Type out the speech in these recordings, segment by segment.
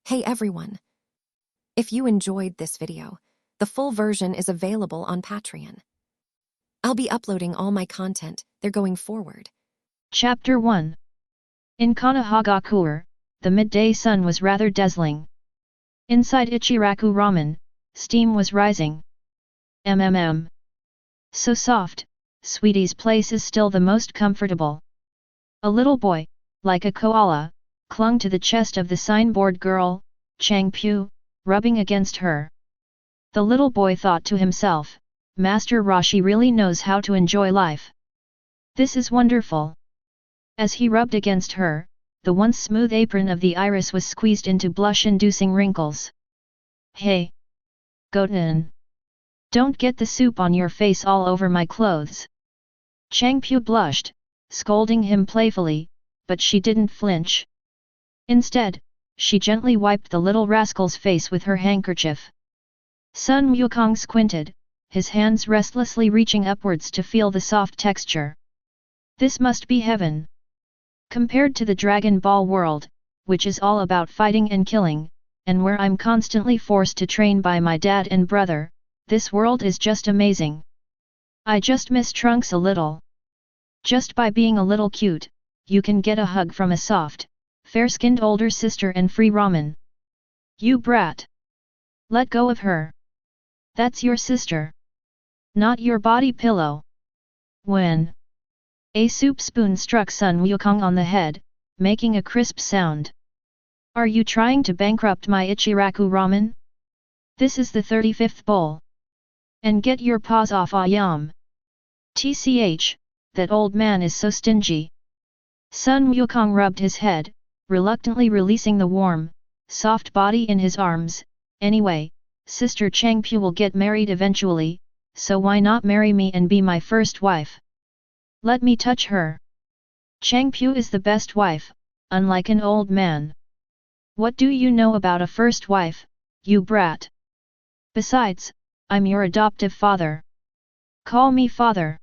Hey everyone! If you enjoyed this video, the full version is available on Patreon. I'll be uploading all my content there going forward. Chapter 1. In Konoha, the midday sun was rather dazzling. Inside Ichiraku Ramen, steam was rising. So soft, Sweetie's place is still the most comfortable. A little boy, like a koala, clung to the chest of the signboard girl, Changpyu, rubbing against her. The little boy thought to himself, Master Rashi really knows how to enjoy life. This is wonderful. As he rubbed against her, the once smooth apron of the iris was squeezed into blush-inducing wrinkles. Hey! Goten! Don't get the soup on your face all over my clothes. Changpyu blushed, scolding him playfully, but she didn't flinch. Instead, she gently wiped the little rascal's face with her handkerchief. Sun Wukong squinted, his hands restlessly reaching upwards to feel the soft texture. This must be heaven. Compared to the Dragon Ball world, which is all about fighting and killing, and where I'm constantly forced to train by my dad and brother, this world is just amazing. I just miss Trunks a little. Just by being a little cute, you can get a hug from a soft, fair-skinned older sister and free ramen. You brat! Let go of her. That's your sister. Not your body pillow. When a soup spoon struck Sun Wukong on the head, making a crisp sound. Are you trying to bankrupt my Ichiraku Ramen? This is the 35th bowl. And get your paws off Ayam. TCH, that old man is so stingy. Sun Wukong rubbed his head, reluctantly releasing the warm, soft body in his arms. Anyway, Sister Changpyu will get married eventually, so why not marry me and be my first wife? Let me touch her. Changpyu is the best wife, unlike an old man. What do you know about a first wife, you brat? Besides, I'm your adoptive father. Call me father.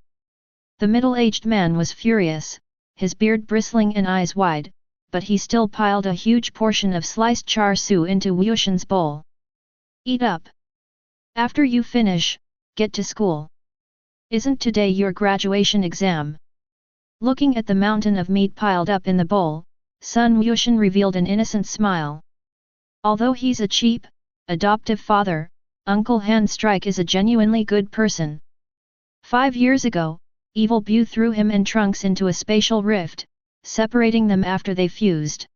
The middle-aged man was furious, his beard bristling and eyes wide, but he still piled a huge portion of sliced char siu into Wushan's bowl. Eat up. After you finish, get to school. Isn't today your graduation exam? Looking at the mountain of meat piled up in the bowl, Sun Wushan revealed an innocent smile. Although he's a cheap, adoptive father, Uncle Han Strike is a genuinely good person. 5 years ago, Evil Bu threw him and Trunks into a spatial rift, separating them after they fused.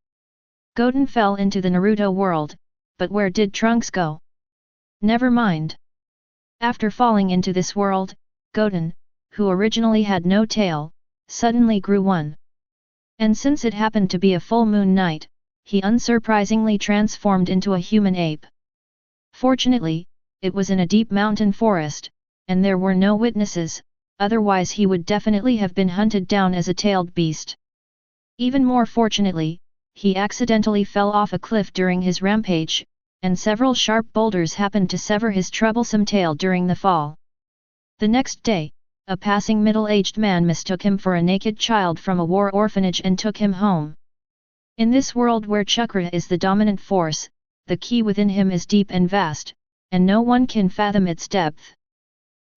Goten fell into the Naruto world, but where did Trunks go? Never mind. After falling into this world, Goten, who originally had no tail, suddenly grew one. And since it happened to be a full moon night, he unsurprisingly transformed into a human ape. Fortunately, it was in a deep mountain forest, and there were no witnesses, otherwise he would definitely have been hunted down as a tailed beast. Even more fortunately, he accidentally fell off a cliff during his rampage, and several sharp boulders happened to sever his troublesome tail during the fall. The next day, a passing middle-aged man mistook him for a naked child from a war orphanage and took him home. In this world where chakra is the dominant force, the key within him is deep and vast, and no one can fathom its depth.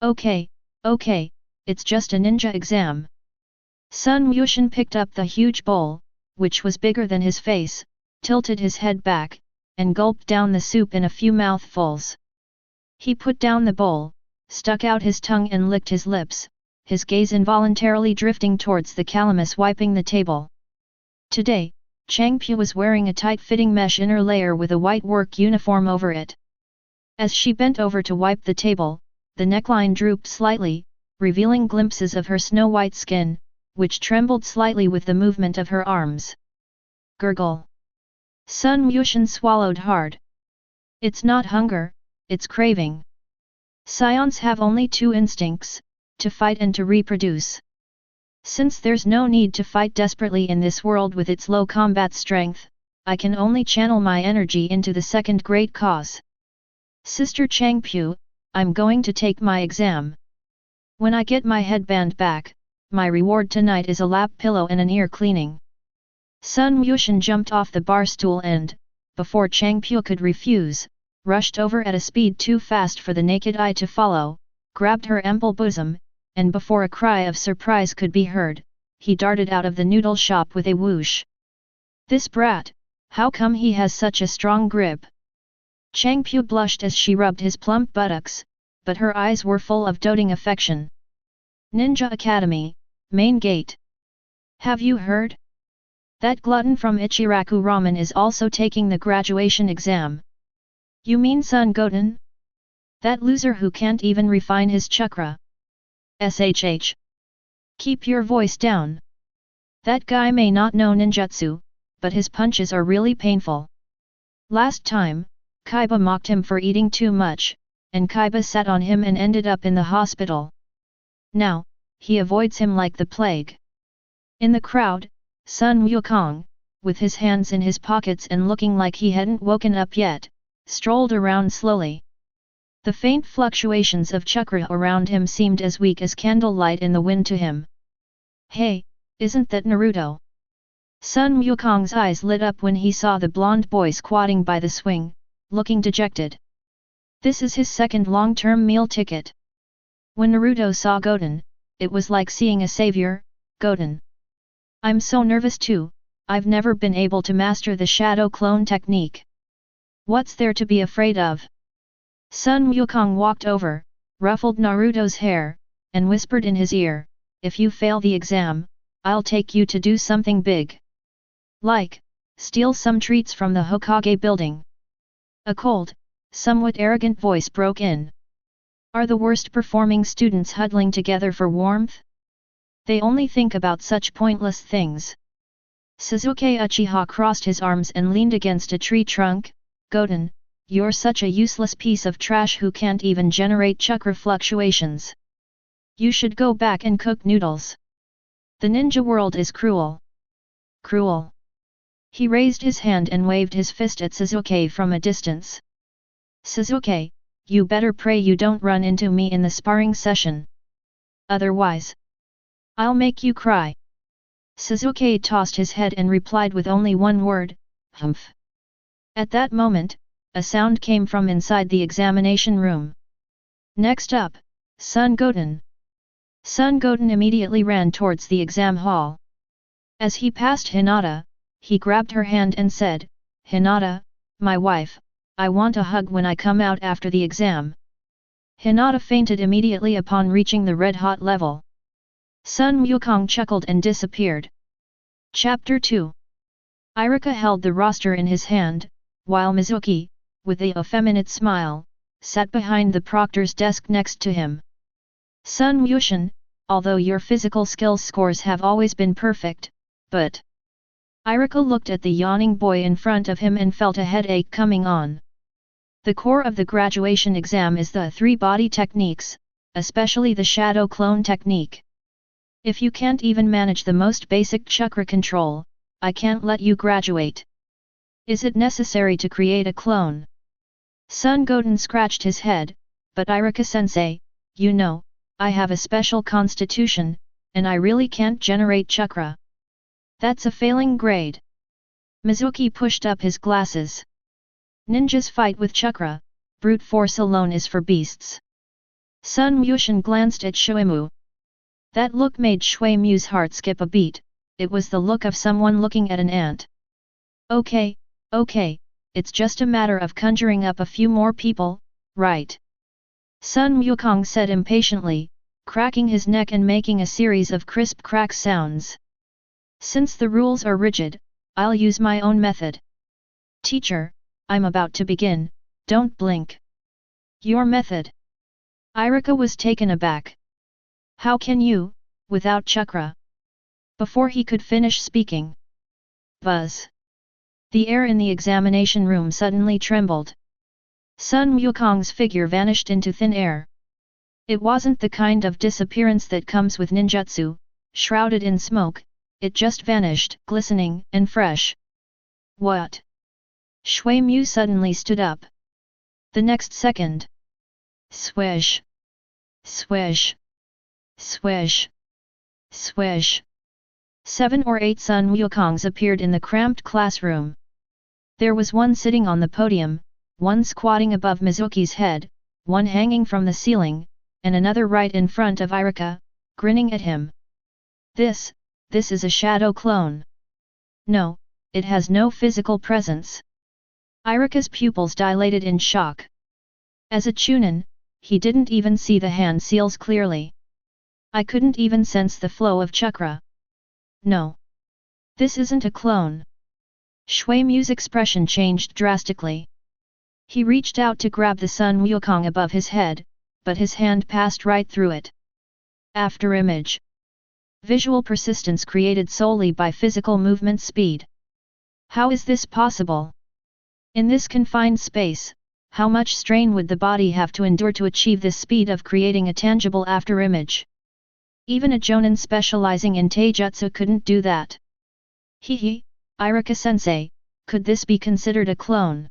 Okay, it's just a ninja exam. Sun Wushan picked up the huge bowl, which was bigger than his face, tilted his head back, and gulped down the soup in a few mouthfuls. He put down the bowl, stuck out his tongue and licked his lips, his gaze involuntarily drifting towards the calamus wiping the table. Today, Changpyu was wearing a tight-fitting mesh inner layer with a white work uniform over it. As she bent over to wipe the table, the neckline drooped slightly, revealing glimpses of her snow-white skin, which trembled slightly with the movement of her arms. Gurgle. Sun Wushan swallowed hard. It's not hunger, it's craving. Saiyans have only 2 instincts, to fight and to reproduce. Since there's no need to fight desperately in this world with its low combat strength, I can only channel my energy into the second great cause. Sister Changpyu, I'm going to take my exam. When I get my headband back, my reward tonight is a lap pillow and an ear cleaning. Sun Wushan jumped off the bar stool and, before Changpyo could refuse, rushed over at a speed too fast for the naked eye to follow, grabbed her ample bosom, and before a cry of surprise could be heard, he darted out of the noodle shop with a whoosh. This brat, how come he has such a strong grip? Changpyo blushed as she rubbed his plump buttocks, but her eyes were full of doting affection. Ninja Academy, main gate. Have you heard? That glutton from Ichiraku Ramen is also taking the graduation exam. You mean Son Goten? That loser who can't even refine his chakra. SHH. Keep your voice down. That guy may not know ninjutsu, but his punches are really painful. Last time, Kaiba mocked him for eating too much, and Kaiba sat on him and ended up in the hospital. Now, he avoids him like the plague. In the crowd, Sun Wukong, with his hands in his pockets and looking like he hadn't woken up yet, strolled around slowly. The faint fluctuations of chakra around him seemed as weak as candlelight in the wind to him. Hey, isn't that Naruto? Sun Wukong's eyes lit up when he saw the blonde boy squatting by the swing, looking dejected. This is his second long-term meal ticket. When Naruto saw Goten, it was like seeing a savior. Goten. I'm so nervous too, I've never been able to master the shadow clone technique. What's there to be afraid of? Sun Wukong walked over, ruffled Naruto's hair, and whispered in his ear, if you fail the exam, I'll take you to do something big. Like, steal some treats from the Hokage building. A cold, somewhat arrogant voice broke in. Are the worst performing students huddling together for warmth? They only think about such pointless things. Sasuke Uchiha crossed his arms and leaned against a tree trunk. Goten, you're such a useless piece of trash who can't even generate chakra fluctuations. You should go back and cook noodles. The ninja world is cruel. Cruel. He raised his hand and waved his fist at Sasuke from a distance. Sasuke, you better pray you don't run into me in the sparring session. Otherwise, I'll make you cry. Sasuke tossed his head and replied with only one word, humph. At that moment, a sound came from inside the examination room. Next up, Son Goten. Son Goten immediately ran towards the exam hall. As he passed Hinata, he grabbed her hand and said, Hinata, my wife, I want a hug when I come out after the exam. Hinata fainted immediately upon reaching the red-hot level. Sun Wukong chuckled and disappeared. Chapter 2. Irika held the roster in his hand, while Mizuki, with a effeminate smile, sat behind the proctor's desk next to him. Sun Wushan, although your physical skills scores have always been perfect, but... Irika looked at the yawning boy in front of him and felt a headache coming on. The core of the graduation exam is the 3 body techniques, especially the shadow clone technique. If you can't even manage the most basic chakra control, I can't let you graduate. Is it necessary to create a clone? Son Goten scratched his head, but Irika-sensei, you know, I have a special constitution, and I really can't generate chakra. That's a failing grade. Mizuki pushed up his glasses. Ninjas fight with chakra, brute force alone is for beasts. Sun Wushan glanced at Shuimu. That look made Shuimu's heart skip a beat, it was the look of someone looking at an ant. Okay, it's just a matter of conjuring up a few more people, right? Sun Wukong said impatiently, cracking his neck and making a series of crisp crack sounds. Since the rules are rigid, I'll use my own method. Teacher, I'm about to begin, don't blink. Your method? Irika was taken aback. How can you, without chakra? Before he could finish speaking. Buzz. The air in the examination room suddenly trembled. Sun Wukong's figure vanished into thin air. It wasn't the kind of disappearance that comes with ninjutsu, shrouded in smoke, it just vanished, glistening and fresh. What? Shuimu suddenly stood up. The next second. Swish. Swish. Swish. Swish. 7 or 8 Sun Wukongs appeared in the cramped classroom. There was one sitting on the podium, one squatting above Mizuki's head, one hanging from the ceiling, and another right in front of Irika, grinning at him. This is a shadow clone. No, it has no physical presence. Irika's pupils dilated in shock. As a Chunin, he didn't even see the hand seals clearly. I couldn't even sense the flow of chakra. No. This isn't a clone. Shui Mu's expression changed drastically. He reached out to grab the Sun Wukong above his head, but his hand passed right through it. After image. Visual persistence created solely by physical movement speed. How is this possible? In this confined space, how much strain would the body have to endure to achieve this speed of creating a tangible afterimage? Even a Jonin specializing in taijutsu couldn't do that. Hehe, Irika-sensei, could this be considered a clone?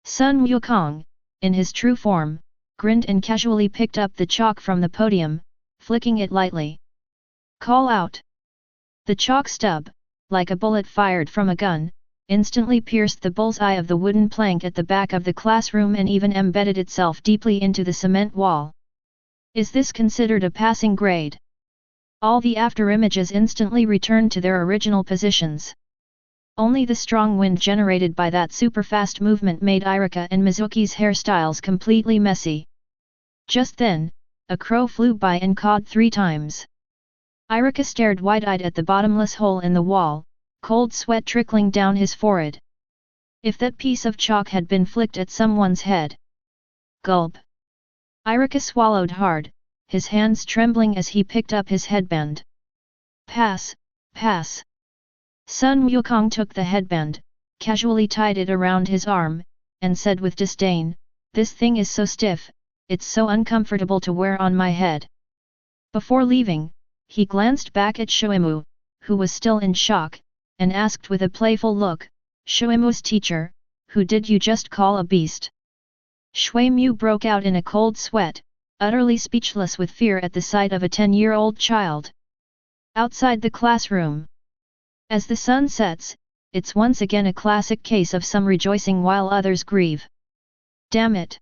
Sun Wukong, in his true form, grinned and casually picked up the chalk from the podium, flicking it lightly. Call out! The chalk stub, like a bullet fired from a gun, instantly pierced the bullseye of the wooden plank at the back of the classroom and even embedded itself deeply into the cement wall. Is this considered a passing grade? All the afterimages instantly returned to their original positions. Only the strong wind generated by that super-fast movement made Irika and Mizuki's hairstyles completely messy. Just then, a crow flew by and cawed 3 times. Irika stared wide-eyed at the bottomless hole in the wall, cold sweat trickling down his forehead. If that piece of chalk had been flicked at someone's head. Gulp. Irika swallowed hard, his hands trembling as he picked up his headband. Pass, pass. Sun Wukong took the headband, casually tied it around his arm, and said with disdain, "This thing is so stiff, it's so uncomfortable to wear on my head." Before leaving, he glanced back at Shuimu, who was still in shock, and asked with a playful look, "Shuimu's teacher, who did you just call a beast?" Shui Mu broke out in a cold sweat, utterly speechless with fear at the sight of a 10-year-old child. Outside the classroom. As the sun sets, it's once again a classic case of some rejoicing while others grieve. Damn it!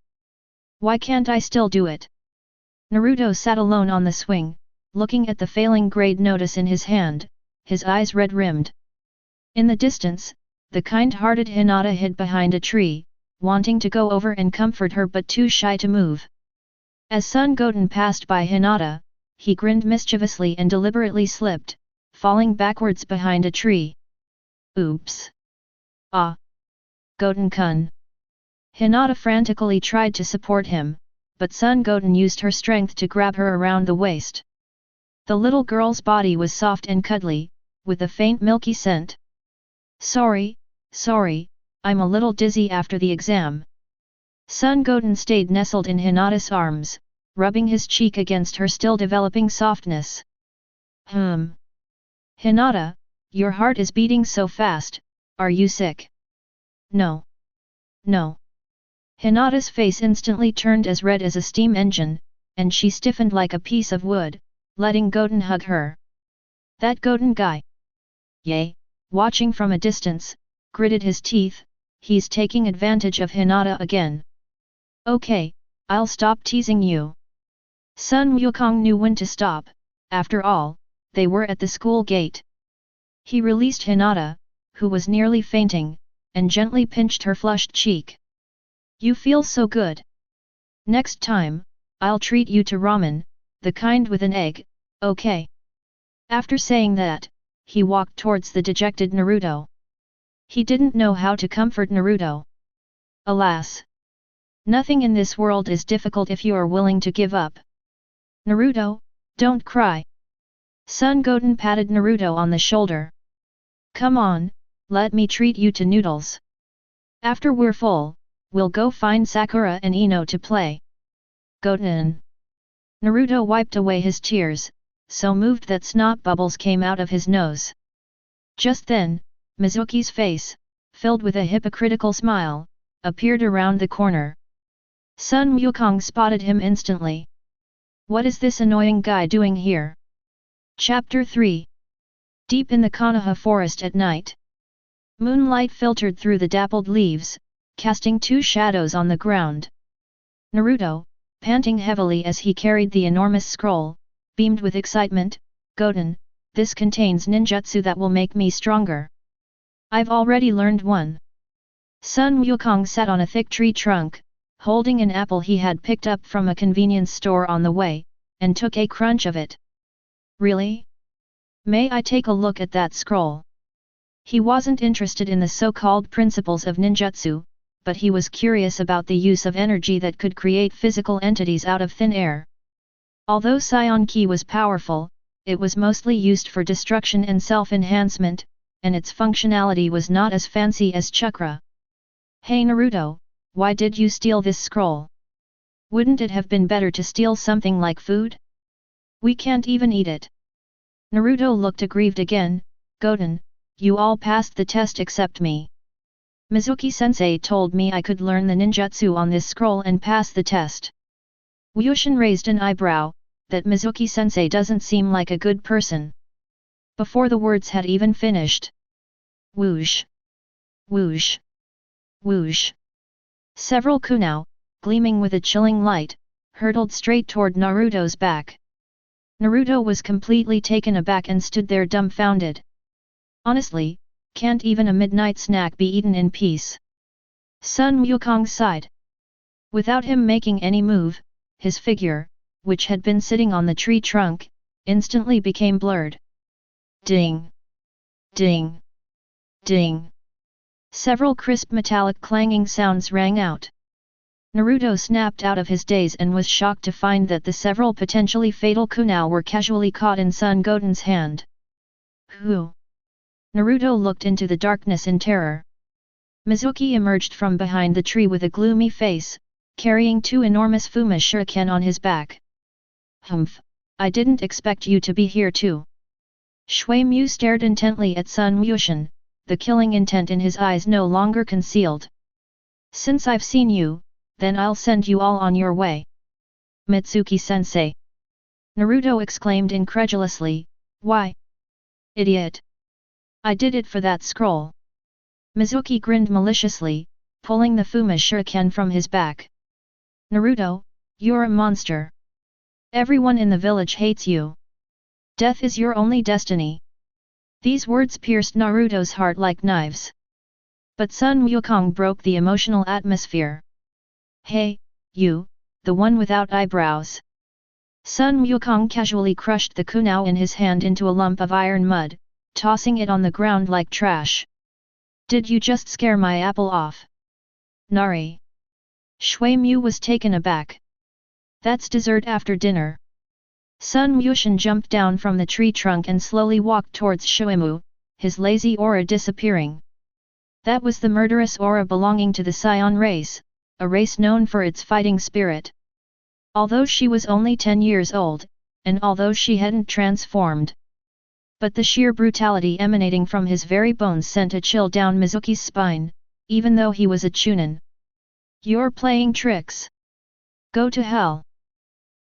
Why can't I still do it? Naruto sat alone on the swing, looking at the failing grade notice in his hand, his eyes red-rimmed. In the distance, the kind-hearted Hinata hid behind a tree, wanting to go over and comfort her but too shy to move. As Son Goten passed by Hinata, he grinned mischievously and deliberately slipped, falling backwards behind a tree. Oops! Ah! Goten-kun! Hinata frantically tried to support him, but Son Goten used her strength to grab her around the waist. The little girl's body was soft and cuddly, with a faint milky scent. Sorry, I'm a little dizzy after the exam. Son Goten stayed nestled in Hinata's arms, rubbing his cheek against her still developing softness. Hinata, your heart is beating so fast, are you sick? No. Hinata's face instantly turned as red as a steam engine, and she stiffened like a piece of wood, letting Goten hug her. That Goten guy. Yay, watching from a distance, gritted his teeth, he's taking advantage of Hinata again. Okay, I'll stop teasing you. Sun Wukong knew when to stop, after all, they were at the school gate. He released Hinata, who was nearly fainting, and gently pinched her flushed cheek. You feel so good. Next time, I'll treat you to ramen, the kind with an egg, okay? After saying that, he walked towards the dejected Naruto. He didn't know how to comfort Naruto. Alas! Nothing in this world is difficult if you are willing to give up. Naruto, don't cry. Son Goten patted Naruto on the shoulder. Come on, let me treat you to noodles. After we're full, we'll go find Sakura and Ino to play. Goten. Naruto wiped away his tears, so moved that snot bubbles came out of his nose. Just then, Mizuki's face, filled with a hypocritical smile, appeared around the corner. Sun Wukong spotted him instantly. What is this annoying guy doing here? Chapter 3. Deep in the Konoha forest at night. Moonlight filtered through the dappled leaves, casting two shadows on the ground. Naruto, panting heavily as he carried the enormous scroll, beamed with excitement. Goten, this contains ninjutsu that will make me stronger. I've already learned one. Sun Wukong sat on a thick tree trunk, holding an apple he had picked up from a convenience store on the way, and took a crunch of it. Really? May I take a look at that scroll? He wasn't interested in the so-called principles of ninjutsu, but he was curious about the use of energy that could create physical entities out of thin air. Although Saiyan Ki was powerful, it was mostly used for destruction and self-enhancement, and its functionality was not as fancy as chakra. Hey Naruto, why did you steal this scroll? Wouldn't it have been better to steal something like food? We can't even eat it. Naruto looked aggrieved again. Goten, you all passed the test except me. Mizuki-sensei told me I could learn the ninjutsu on this scroll and pass the test. Wyushin raised an eyebrow. That Mizuki-sensei doesn't seem like a good person. Before the words had even finished. Whoosh! Whoosh! Whoosh! Several kunai, gleaming with a chilling light, hurtled straight toward Naruto's back. Naruto was completely taken aback and stood there dumbfounded. Honestly, can't even a midnight snack be eaten in peace? Sun Wukong sighed. Without him making any move, his figure, which had been sitting on the tree trunk, instantly became blurred. Ding! Ding! Ding! Several crisp metallic clanging sounds rang out. Naruto snapped out of his daze and was shocked to find that the several potentially fatal kunai were casually caught in Son Goten's hand. Who? Naruto looked into the darkness in terror. Mizuki emerged from behind the tree with a gloomy face, carrying two enormous Fuma shuriken on his back. Humph, I didn't expect you to be here too. Shui Mu stared intently at Sun Wushin, the killing intent in his eyes no longer concealed. Since I've seen you, then I'll send you all on your way. Mitsuki-sensei. Naruto exclaimed incredulously, why? Idiot! I did it for that scroll. Mizuki grinned maliciously, pulling the Fuma shuriken from his back. Naruto, you're a monster. Everyone in the village hates you. Death is your only destiny. These words pierced Naruto's heart like knives. But Sun Wukong broke the emotional atmosphere. Hey, you, the one without eyebrows. Sun Wukong casually crushed the kunai in his hand into a lump of iron mud, tossing it on the ground like trash. Did you just scare my apple off? Nari. Shui Mu was taken aback. That's dessert after dinner. Sun Wushin jumped down from the tree trunk and slowly walked towards Shuimu, his lazy aura disappearing. That was the murderous aura belonging to the Saiyan race, a race known for its fighting spirit. Although she was only 10 years old, and although she hadn't transformed, but the sheer brutality emanating from his very bones sent a chill down Mizuki's spine, even though he was a chunin. You're playing tricks. Go to hell.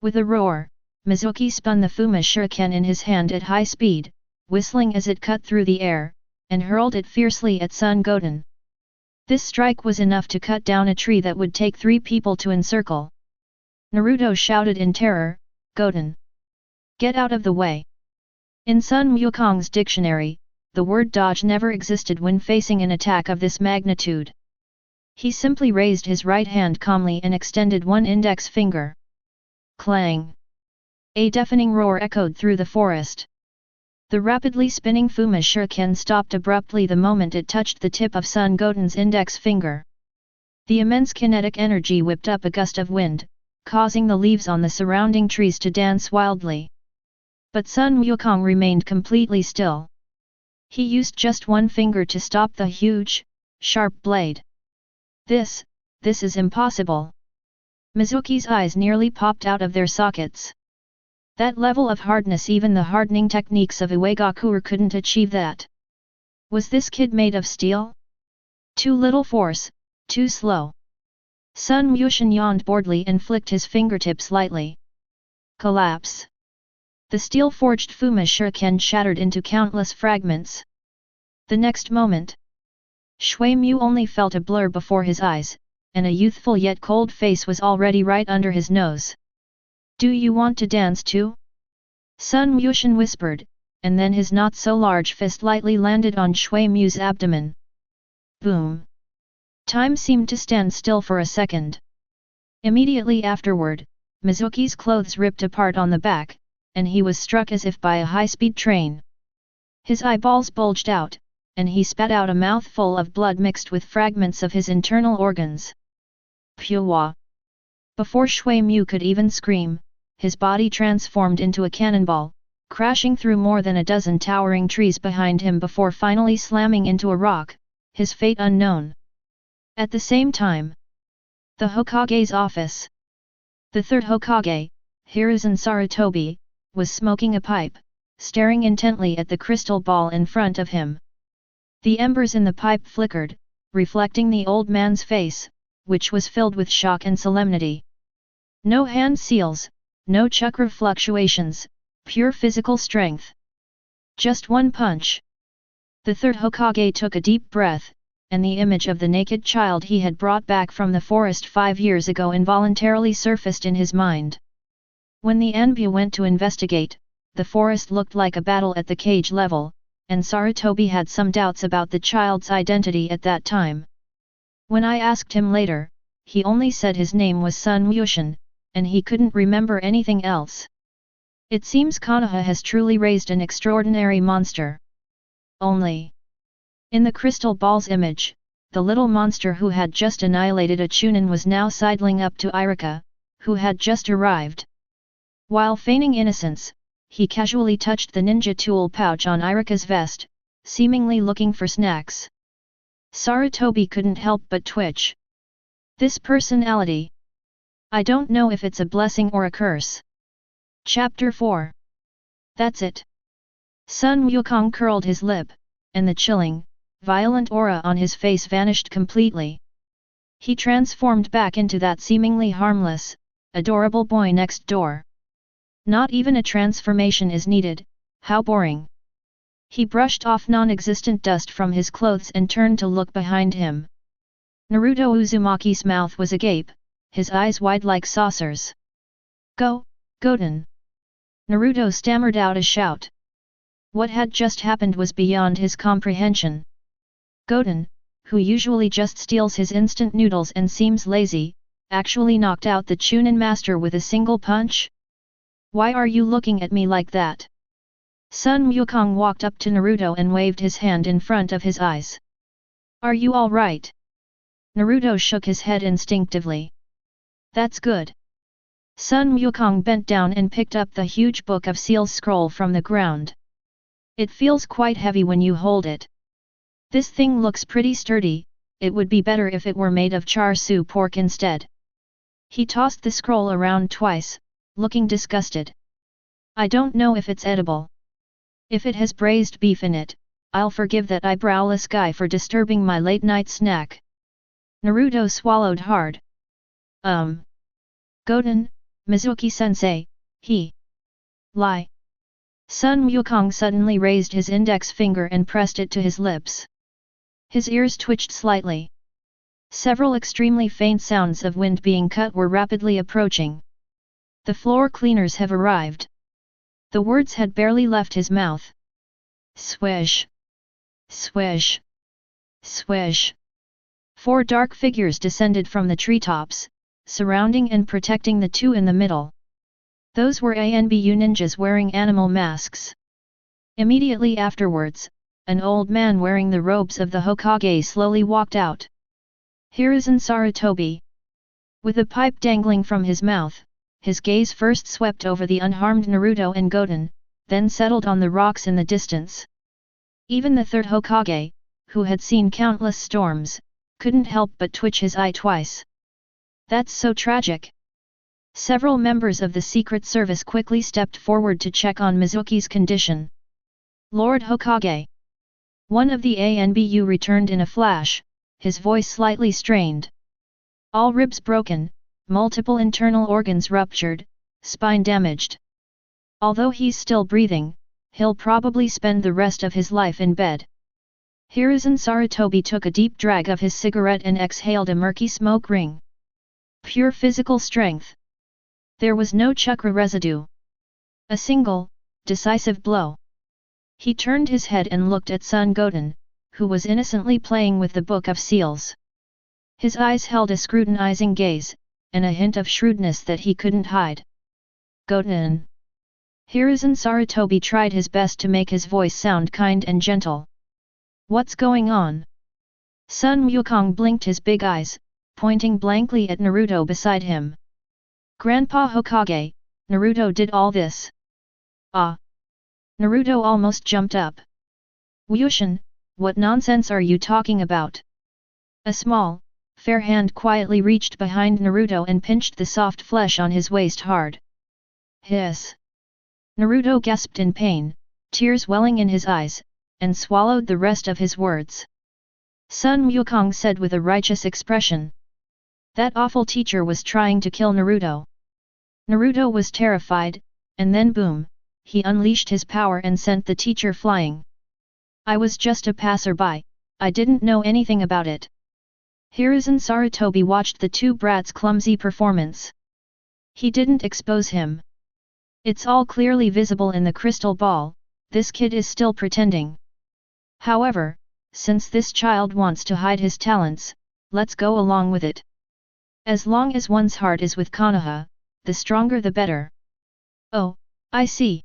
With a roar, Mizuki spun the Fuma shuriken in his hand at high speed, whistling as it cut through the air, and hurled it fiercely at Son Goten. This strike was enough to cut down a tree that would take 3 people to encircle. Naruto shouted in terror, Goten! Get out of the way! In Sun Wukong's dictionary, the word dodge never existed when facing an attack of this magnitude. He simply raised his right hand calmly and extended one index finger. Clang! A deafening roar echoed through the forest. The rapidly spinning Fuma shuriken stopped abruptly the moment it touched the tip of Son Goten's index finger. The immense kinetic energy whipped up a gust of wind, causing the leaves on the surrounding trees to dance wildly. But Sun Wukong remained completely still. He used just one finger to stop the huge, sharp blade. This is impossible. Mizuki's eyes nearly popped out of their sockets. That level of hardness, even the hardening techniques of Uegakure couldn't achieve that. Was this kid made of steel? Too little force, too slow. Sun Wushin yawned boredly and flicked his fingertips lightly. Collapse. The steel-forged Fuma shuriken shattered into countless fragments. The next moment, Shui Mu only felt a blur before his eyes, and a youthful yet cold face was already right under his nose. Do you want to dance too? Sun Yushan whispered, and then his not-so-large fist lightly landed on Shui Mu's abdomen. Boom! Time seemed to stand still for a second. Immediately afterward, Mizuki's clothes ripped apart on the back, and he was struck as if by a high-speed train. His eyeballs bulged out, and he spat out a mouthful of blood mixed with fragments of his internal organs. Pua! Before Shui Mu could even scream, his body transformed into a cannonball, crashing through more than a dozen towering trees behind him before finally slamming into a rock, his fate unknown. At the same time, the Hokage's office. The third Hokage, Hiruzen Sarutobi, was smoking a pipe, staring intently at the crystal ball in front of him. The embers in the pipe flickered, reflecting the old man's face, which was filled with shock and solemnity. No hand seals, no chakra fluctuations, pure physical strength. Just one punch. The third Hokage took a deep breath, and the image of the naked child he had brought back from the forest 5 years ago involuntarily surfaced in his mind. When the Anbu went to investigate, the forest looked like a battle at the cage level, and Sarutobi had some doubts about the child's identity at that time. When I asked him later, he only said his name was Sun Yushan, and he couldn't remember anything else. It seems Konoha has truly raised an extraordinary monster. Only. In the crystal ball's image, the little monster who had just annihilated a Chunin was now sidling up to Irika, who had just arrived. While feigning innocence, he casually touched the ninja tool pouch on Irika's vest, seemingly looking for snacks. Sarutobi couldn't help but twitch. This personality. I don't know if it's a blessing or a curse. Chapter 4. That's it. Sun Wukong curled his lip, and the chilling, violent aura on his face vanished completely. He transformed back into that seemingly harmless, adorable boy next door. Not even a transformation is needed, how boring. He brushed off non-existent dust from his clothes and turned to look behind him. Naruto Uzumaki's mouth was agape, his eyes wide like saucers. Go, Goten! Naruto stammered out a shout. What had just happened was beyond his comprehension. Goten, who usually just steals his instant noodles and seems lazy, actually knocked out the Chunin master with a single punch? Why are you looking at me like that? Sun Wukong walked up to Naruto and waved his hand in front of his eyes. Are you all right? Naruto shook his head instinctively. That's good. Sun Wukong bent down and picked up the huge book of Seal's scroll from the ground. It feels quite heavy when you hold it. This thing looks pretty sturdy, it would be better if it were made of char siu pork instead. He tossed the scroll around twice, looking disgusted. I don't know if it's edible. If it has braised beef in it, I'll forgive that eyebrowless guy for disturbing my late-night snack. Naruto swallowed hard. Goten, Mizuki-sensei, he. Lie. Sun Wukong suddenly raised his index finger and pressed it to his lips. His ears twitched slightly. Several extremely faint sounds of wind being cut were rapidly approaching. The floor cleaners have arrived. The words had barely left his mouth. Swish! Swish! Swish! 4 dark figures descended from the treetops, surrounding and protecting the two in the middle. Those were ANBU ninjas wearing animal masks. Immediately afterwards, an old man wearing the robes of the Hokage slowly walked out. Hiruzen Sarutobi. With a pipe dangling from his mouth, his gaze first swept over the unharmed Naruto and Goten, then settled on the rocks in the distance. Even the third Hokage, who had seen countless storms, couldn't help but twitch his eye twice. That's so tragic. Several members of the Secret Service quickly stepped forward to check on Mizuki's condition. Lord Hokage. One of the ANBU returned in a flash, his voice slightly strained. All ribs broken, multiple internal organs ruptured, spine damaged. Although he's still breathing, he'll probably spend the rest of his life in bed. Hiruzen Sarutobi took a deep drag of his cigarette and exhaled a murky smoke ring. Pure physical strength. There was no chakra residue. A single, decisive blow. He turned his head and looked at son Goten, who was innocently playing with the Book of Seals. His eyes held a scrutinizing gaze, and a hint of shrewdness that he couldn't hide. Goten. Hiruzen Sarutobi tried his best to make his voice sound kind and gentle. What's going on? Sun Wukong blinked his big eyes, pointing blankly at Naruto beside him. Grandpa Hokage, Naruto did all this. Ah! Naruto almost jumped up. Wushin, what nonsense are you talking about? A small, fair hand quietly reached behind Naruto and pinched the soft flesh on his waist hard. Hiss! Naruto gasped in pain, tears welling in his eyes, and swallowed the rest of his words. Sun Wukong said with a righteous expression. That awful teacher was trying to kill Naruto. Naruto was terrified, and then boom, he unleashed his power and sent the teacher flying. I was just a passerby, I didn't know anything about it. Hiruzen Sarutobi watched the two brats' clumsy performance. He didn't expose him. It's all clearly visible in the crystal ball, this kid is still pretending. However, since this child wants to hide his talents, let's go along with it. As long as one's heart is with Konoha, the stronger the better. Oh, I see.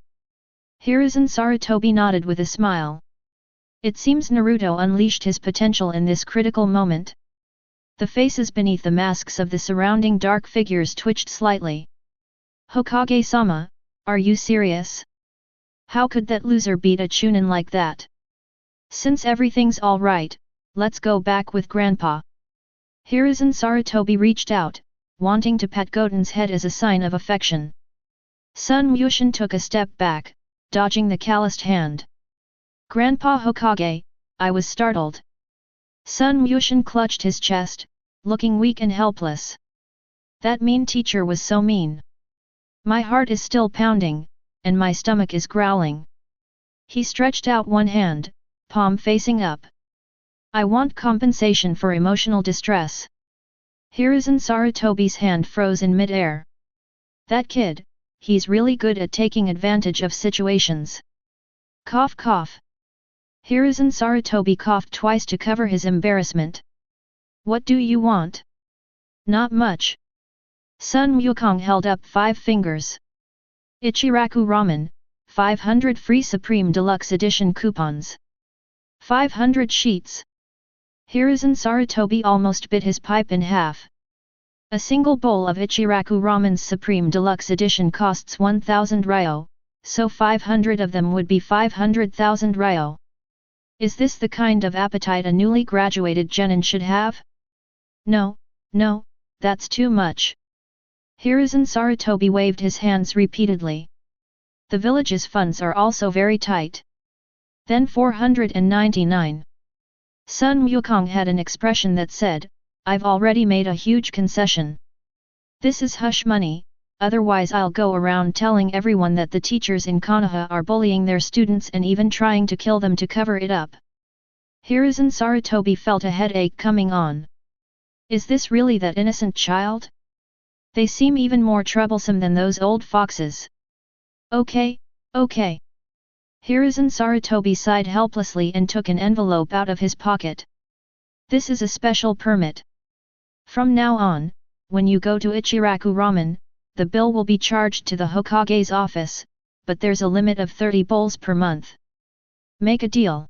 Hiruzen Sarutobi nodded with a smile. It seems Naruto unleashed his potential in this critical moment. The faces beneath the masks of the surrounding dark figures twitched slightly. Hokage-sama, are you serious? How could that loser beat a chunin like that? Since everything's all right, let's go back with Grandpa. Hiruzen Sarutobi reached out, wanting to pat Goten's head as a sign of affection. Sun Wushin took a step back, dodging the calloused hand. Grandpa Hokage, I was startled. Sun Wushin clutched his chest, looking weak and helpless. That mean teacher was so mean. My heart is still pounding, and my stomach is growling. He stretched out one hand, palm facing up. I want compensation for emotional distress. Hiruzen Sarutobi's hand froze in mid-air. That kid, he's really good at taking advantage of situations. Cough cough. Hiruzen Sarutobi coughed twice to cover his embarrassment. What do you want? Not much. Sun Wukong held up 5 fingers. Ichiraku Ramen, 500 free Supreme Deluxe Edition coupons. 500 sheets. Hiruzen Sarutobi almost bit his pipe in half. A single bowl of Ichiraku Ramen's Supreme Deluxe Edition costs 1,000 ryo, so 500 of them would be 500,000 ryo. Is this the kind of appetite a newly graduated genin should have? No, no, that's too much. Hiruzen Sarutobi waved his hands repeatedly. The village's funds are also very tight. Then 499. Sun Wukong had an expression that said, I've already made a huge concession. This is hush money, otherwise I'll go around telling everyone that the teachers in Konoha are bullying their students and even trying to kill them to cover it up. Hiruzen Sarutobi felt a headache coming on. Is this really that innocent child? They seem even more troublesome than those old foxes. Okay, okay. Hiruzen Sarutobi sighed helplessly and took an envelope out of his pocket. This is a special permit. From now on, when you go to Ichiraku Ramen, the bill will be charged to the Hokage's office, but there's a limit of 30 bowls per month. Make a deal.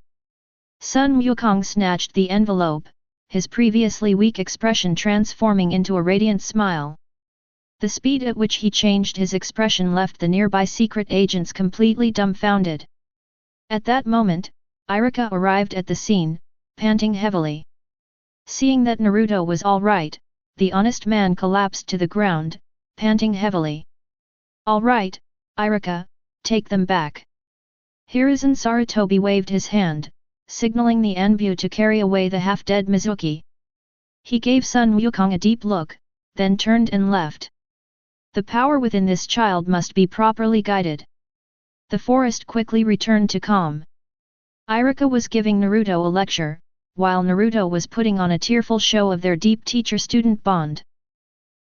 Sun Wukong snatched the envelope, his previously weak expression transforming into a radiant smile. The speed at which he changed his expression left the nearby secret agents completely dumbfounded. At that moment, Irika arrived at the scene, panting heavily. Seeing that Naruto was all right, the honest man collapsed to the ground, panting heavily. All right, Irika, take them back. Hiruzen Sarutobi waved his hand, signaling the Anbu to carry away the half-dead Mizuki. He gave Sun Wukong a deep look, then turned and left. The power within this child must be properly guided. The forest quickly returned to calm. Irika was giving Naruto a lecture, while Naruto was putting on a tearful show of their deep teacher-student bond.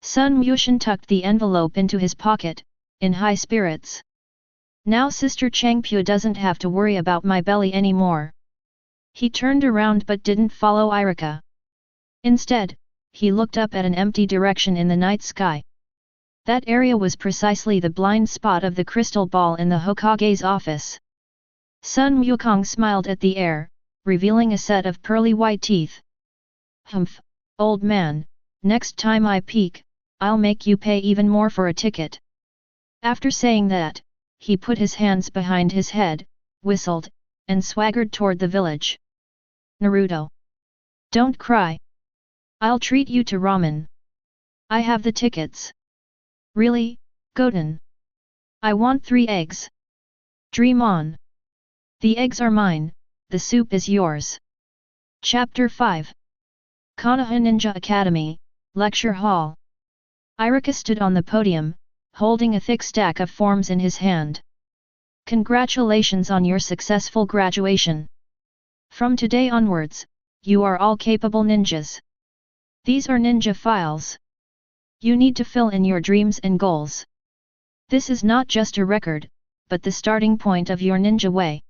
Sun Yushin tucked the envelope into his pocket, in high spirits. Now Sister Changpu doesn't have to worry about my belly anymore. He turned around but didn't follow Irika. Instead, he looked up at an empty direction in the night sky. That area was precisely the blind spot of the crystal ball in the Hokage's office. Sun Wukong smiled at the air, revealing a set of pearly white teeth. Humph, old man, next time I peek, I'll make you pay even more for a ticket. After saying that, he put his hands behind his head, whistled, and swaggered toward the village. Naruto! Don't cry! I'll treat you to ramen. I have the tickets. Really, Goten? I want 3 eggs. Dream on. The eggs are mine, the soup is yours. Chapter 5 Konoha Ninja Academy, Lecture Hall. Irika stood on the podium, holding a thick stack of forms in his hand. Congratulations on your successful graduation. From today onwards, you are all capable ninjas. These are ninja files. You need to fill in your dreams and goals. This is not just a record, but the starting point of your ninja way.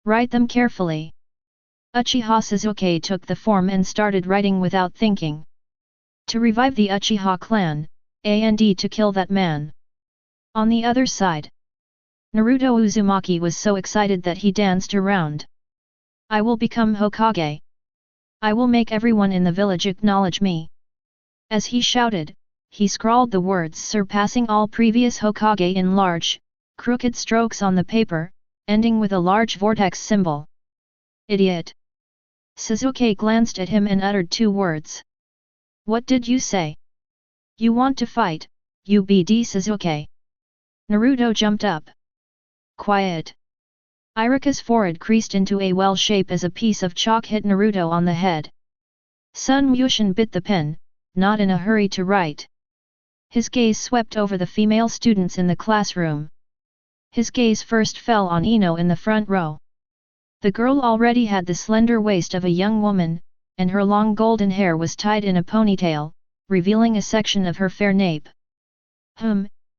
Write them carefully. Uchiha Sasuke took the form and started writing without thinking. To revive the Uchiha clan, and to kill that man. On the other side, Naruto Uzumaki was so excited that he danced around. I will become Hokage. I will make everyone in the village acknowledge me. As he shouted, he scrawled the words surpassing all previous Hokage in large, crooked strokes on the paper, ending with a large vortex symbol. Idiot! Sasuke glanced at him and uttered 2 words. What did you say? You want to fight, UBD Sasuke? Naruto jumped up. Quiet! Irika's forehead creased into a well shape as a piece of chalk hit Naruto on the head. Sun Yushin bit the pen, not in a hurry to write. His gaze swept over the female students in the classroom. His gaze first fell on Ino in the front row. The girl already had the slender waist of a young woman, and her long golden hair was tied in a ponytail, revealing a section of her fair nape.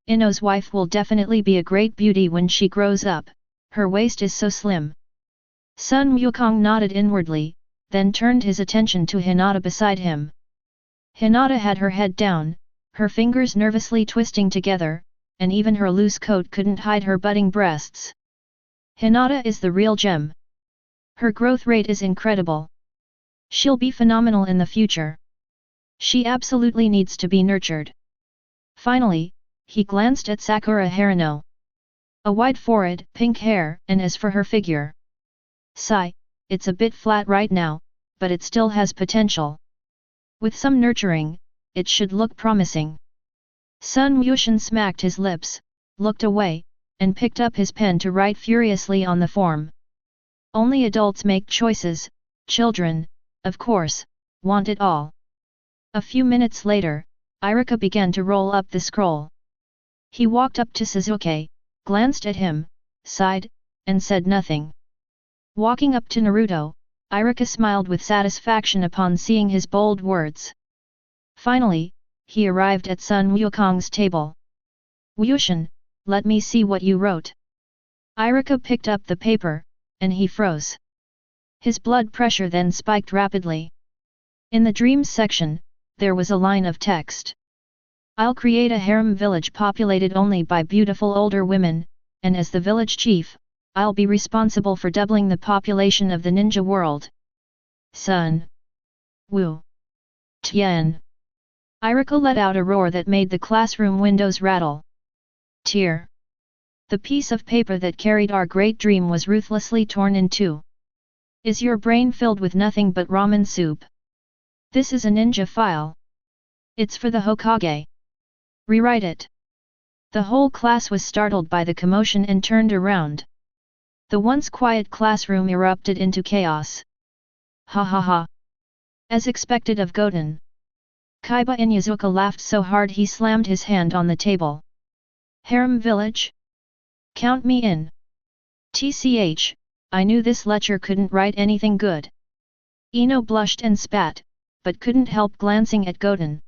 Ino's wife will definitely be a great beauty when she grows up, her waist is so slim. Sun Wukong nodded inwardly, then turned his attention to Hinata beside him. Hinata had her head down, her fingers nervously twisting together, and even her loose coat couldn't hide her budding breasts. Hinata is the real gem. Her growth rate is incredible. She'll be phenomenal in the future. She absolutely needs to be nurtured. Finally, he glanced at Sakura Haruno. A wide forehead, pink hair, and as for her figure. Sigh, it's a bit flat right now, but it still has potential. With some nurturing, it should look promising. Sun Yushin smacked his lips, looked away, and picked up his pen to write furiously on the form. Only adults make choices, children, of course, want it all. A few minutes later, Irika began to roll up the scroll. He walked up to Sasuke, glanced at him, sighed, and said nothing. Walking up to Naruto, Irika smiled with satisfaction upon seeing his bold words. Finally, he arrived at Sun Wukong's table. Yushin, let me see what you wrote. Irika picked up the paper, and he froze. His blood pressure then spiked rapidly. In the dreams section, there was a line of text. I'll create a harem village populated only by beautiful older women, and as the village chief, I'll be responsible for doubling the population of the ninja world. Sun Wu Tian. Irika let out a roar that made the classroom windows rattle. Tear. The piece of paper that carried our great dream was ruthlessly torn in 2. Is your brain filled with nothing but ramen soup? This is a ninja file. It's for the Hokage. Rewrite it. The whole class was startled by the commotion and turned around. The once quiet classroom erupted into chaos. Ha ha ha. As expected of Goten. Kaiba Inyazuka laughed so hard he slammed his hand on the table. Harem village? Count me in. TCH, I knew this lecher couldn't write anything good. Ino blushed and spat, but couldn't help glancing at Goten.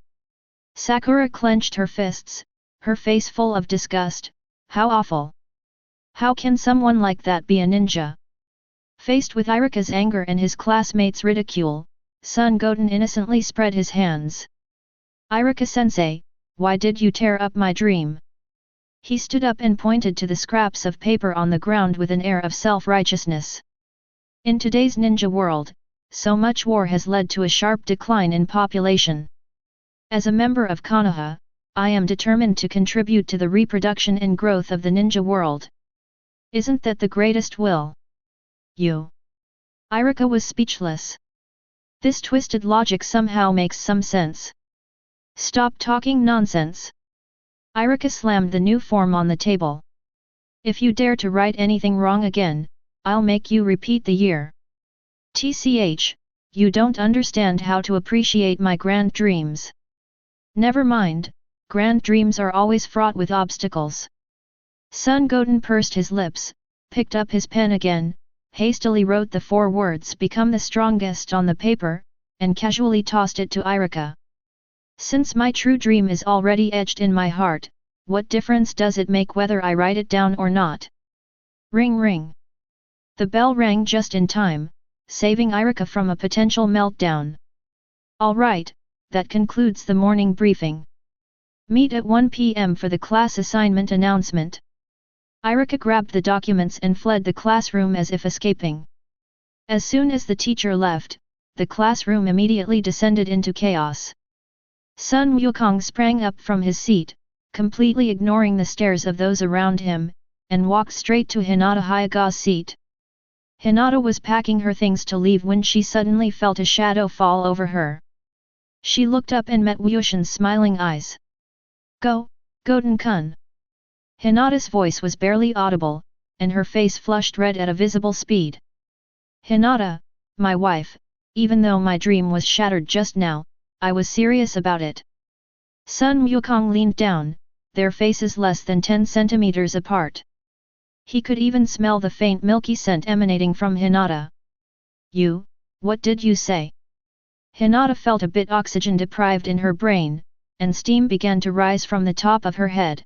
Sakura clenched her fists, her face full of disgust. How awful! How can someone like that be a ninja? Faced with Irika's anger and his classmates' ridicule, son Goten innocently spread his hands. Irika-sensei, why did you tear up my dream? He stood up and pointed to the scraps of paper on the ground with an air of self-righteousness. In today's ninja world, so much war has led to a sharp decline in population. As a member of Konoha, I am determined to contribute to the reproduction and growth of the ninja world. Isn't that the greatest will? You. Irika was speechless. This twisted logic somehow makes some sense. Stop talking nonsense. Irika slammed the new form on the table. If you dare to write anything wrong again, I'll make you repeat the year. TCH, you don't understand how to appreciate my grand dreams. Never mind, grand dreams are always fraught with obstacles. Son Goten pursed his lips, picked up his pen again, hastily wrote the 4 words "become the strongest" on the paper, and casually tossed it to Irika. Since my true dream is already etched in my heart, what difference does it make whether I write it down or not? Ring ring. The bell rang just in time, saving Irika from a potential meltdown. All right, that concludes the morning briefing. Meet at 1 p.m. for the class assignment announcement. Irika grabbed the documents and fled the classroom as if escaping. As soon as the teacher left, the classroom immediately descended into chaos. Sun Wukong sprang up from his seat, completely ignoring the stares of those around him, and walked straight to Hinata Hyaga's seat. Hinata was packing her things to leave when she suddenly felt a shadow fall over her. She looked up and met Wushin's smiling eyes. Go, Goten-kun. Hinata's voice was barely audible, and her face flushed red at a visible speed. Hinata, my wife, even though my dream was shattered just now, I was serious about it. Sun Wukong leaned down, their faces less than 10 centimeters apart. He could even smell the faint milky scent emanating from Hinata. You, what did you say? Hinata felt a bit oxygen deprived in her brain, and steam began to rise from the top of her head.